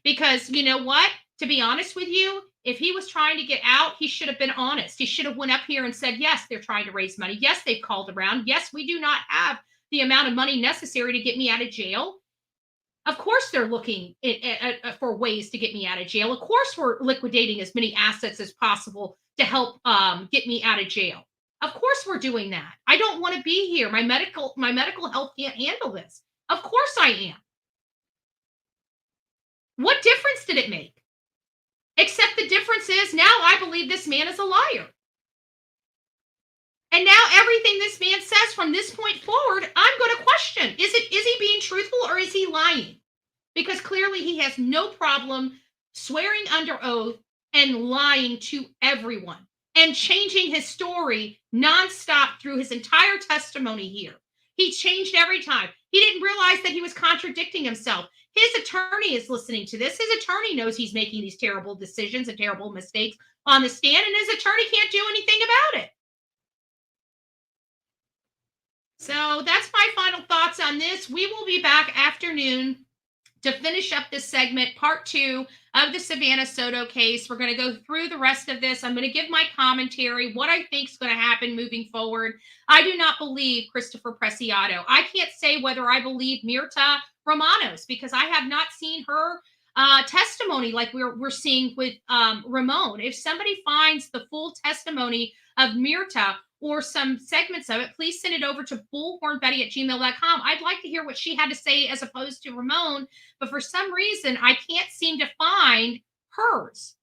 Because you know what? To be honest with you, If he was trying to get out, he should have been honest. He should have went up here and said, yes, they're trying to raise money. Yes, they've called around. Yes, we do not have the amount of money necessary to get me out of jail. Of course, they're looking for ways to get me out of jail. Of course, we're liquidating as many assets as possible to help get me out of jail. Of course, we're doing that. I don't want to be here. My medical health can't handle this. Of course I am. What difference did it make? Except the difference is now I believe this man is a liar. And now everything this man says from this point forward, I'm going to question. Is he being truthful or is he lying? Because clearly he has no problem swearing under oath and lying to everyone and changing his story nonstop through his entire testimony here. He changed every time. He didn't realize that he was contradicting himself. His attorney is listening to this. His attorney knows he's making these terrible decisions and terrible mistakes on the stand, and his attorney can't do anything about it. So that's my final thoughts on this. We will be back afternoon to finish up this segment, part 2 of the Savannah Soto case. We're going to go through the rest of this. I'm going to give my commentary, what I think is going to happen moving forward. I do not believe Christopher Preciado. I can't say whether I believe Murdah Romanos because I have not seen her testimony like we're seeing with Ramon. If somebody finds the full testimony of Murdah or some segments of it, please send it over to bullhornbetty@gmail.com. I'd like to hear what she had to say as opposed to Ramon, but for some reason, I can't seem to find hers.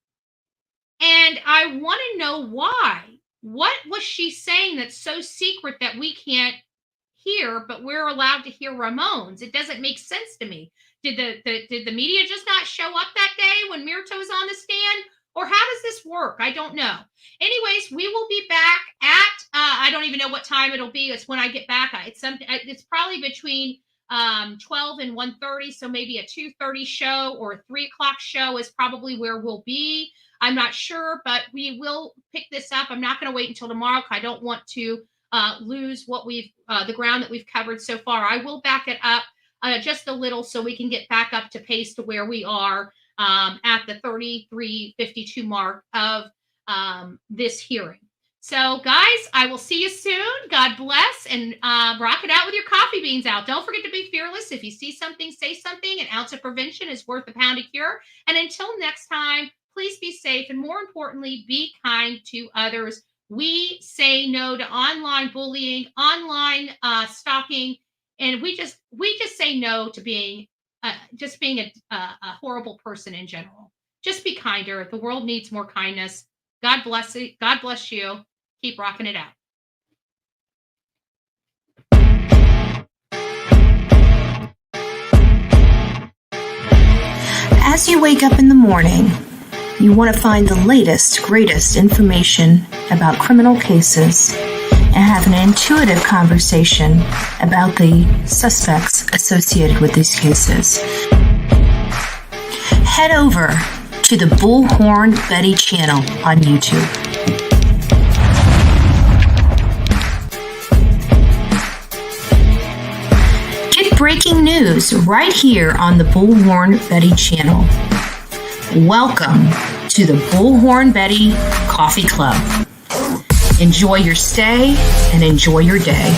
And I want to know why. What was she saying that's so secret that we can't hear, but we're allowed to hear Ramon's? It doesn't make sense to me. Did the media just not show up that day when Murdah was on the stand? Or how does this work? I don't know. Anyways, we will be back at, I don't even know what time it'll be. It's when I get back. It's probably between 12 and 1:30. So maybe a 2:30 show or a 3 o'clock show is probably where we'll be. I'm not sure, but we will pick this up. I'm not going to wait until tomorrow because I don't want to lose what the ground that we've covered so far. I will back it up just a little so we can get back up to pace to where we are at the 33:52 mark of this hearing. So, guys, I will see you soon. God bless, and rock it out with your coffee beans out. Don't forget to be fearless. If you see something, say something. An ounce of prevention is worth a pound of cure. And until next time, please be safe, and more importantly, be kind to others. We say no to online bullying, online stalking, and we just say no to being a horrible person in general. Just be kinder. The world needs more kindness. God bless it. God bless you. Keep rocking it out. As you wake up in the morning, you want to find the latest, greatest information about criminal cases and have an intuitive conversation about the suspects associated with these cases. Head over to the Bullhorn Betty channel on YouTube. Get breaking news right here on the Bullhorn Betty channel. Welcome to the Bullhorn Betty Coffee Club. Enjoy your stay and enjoy your day.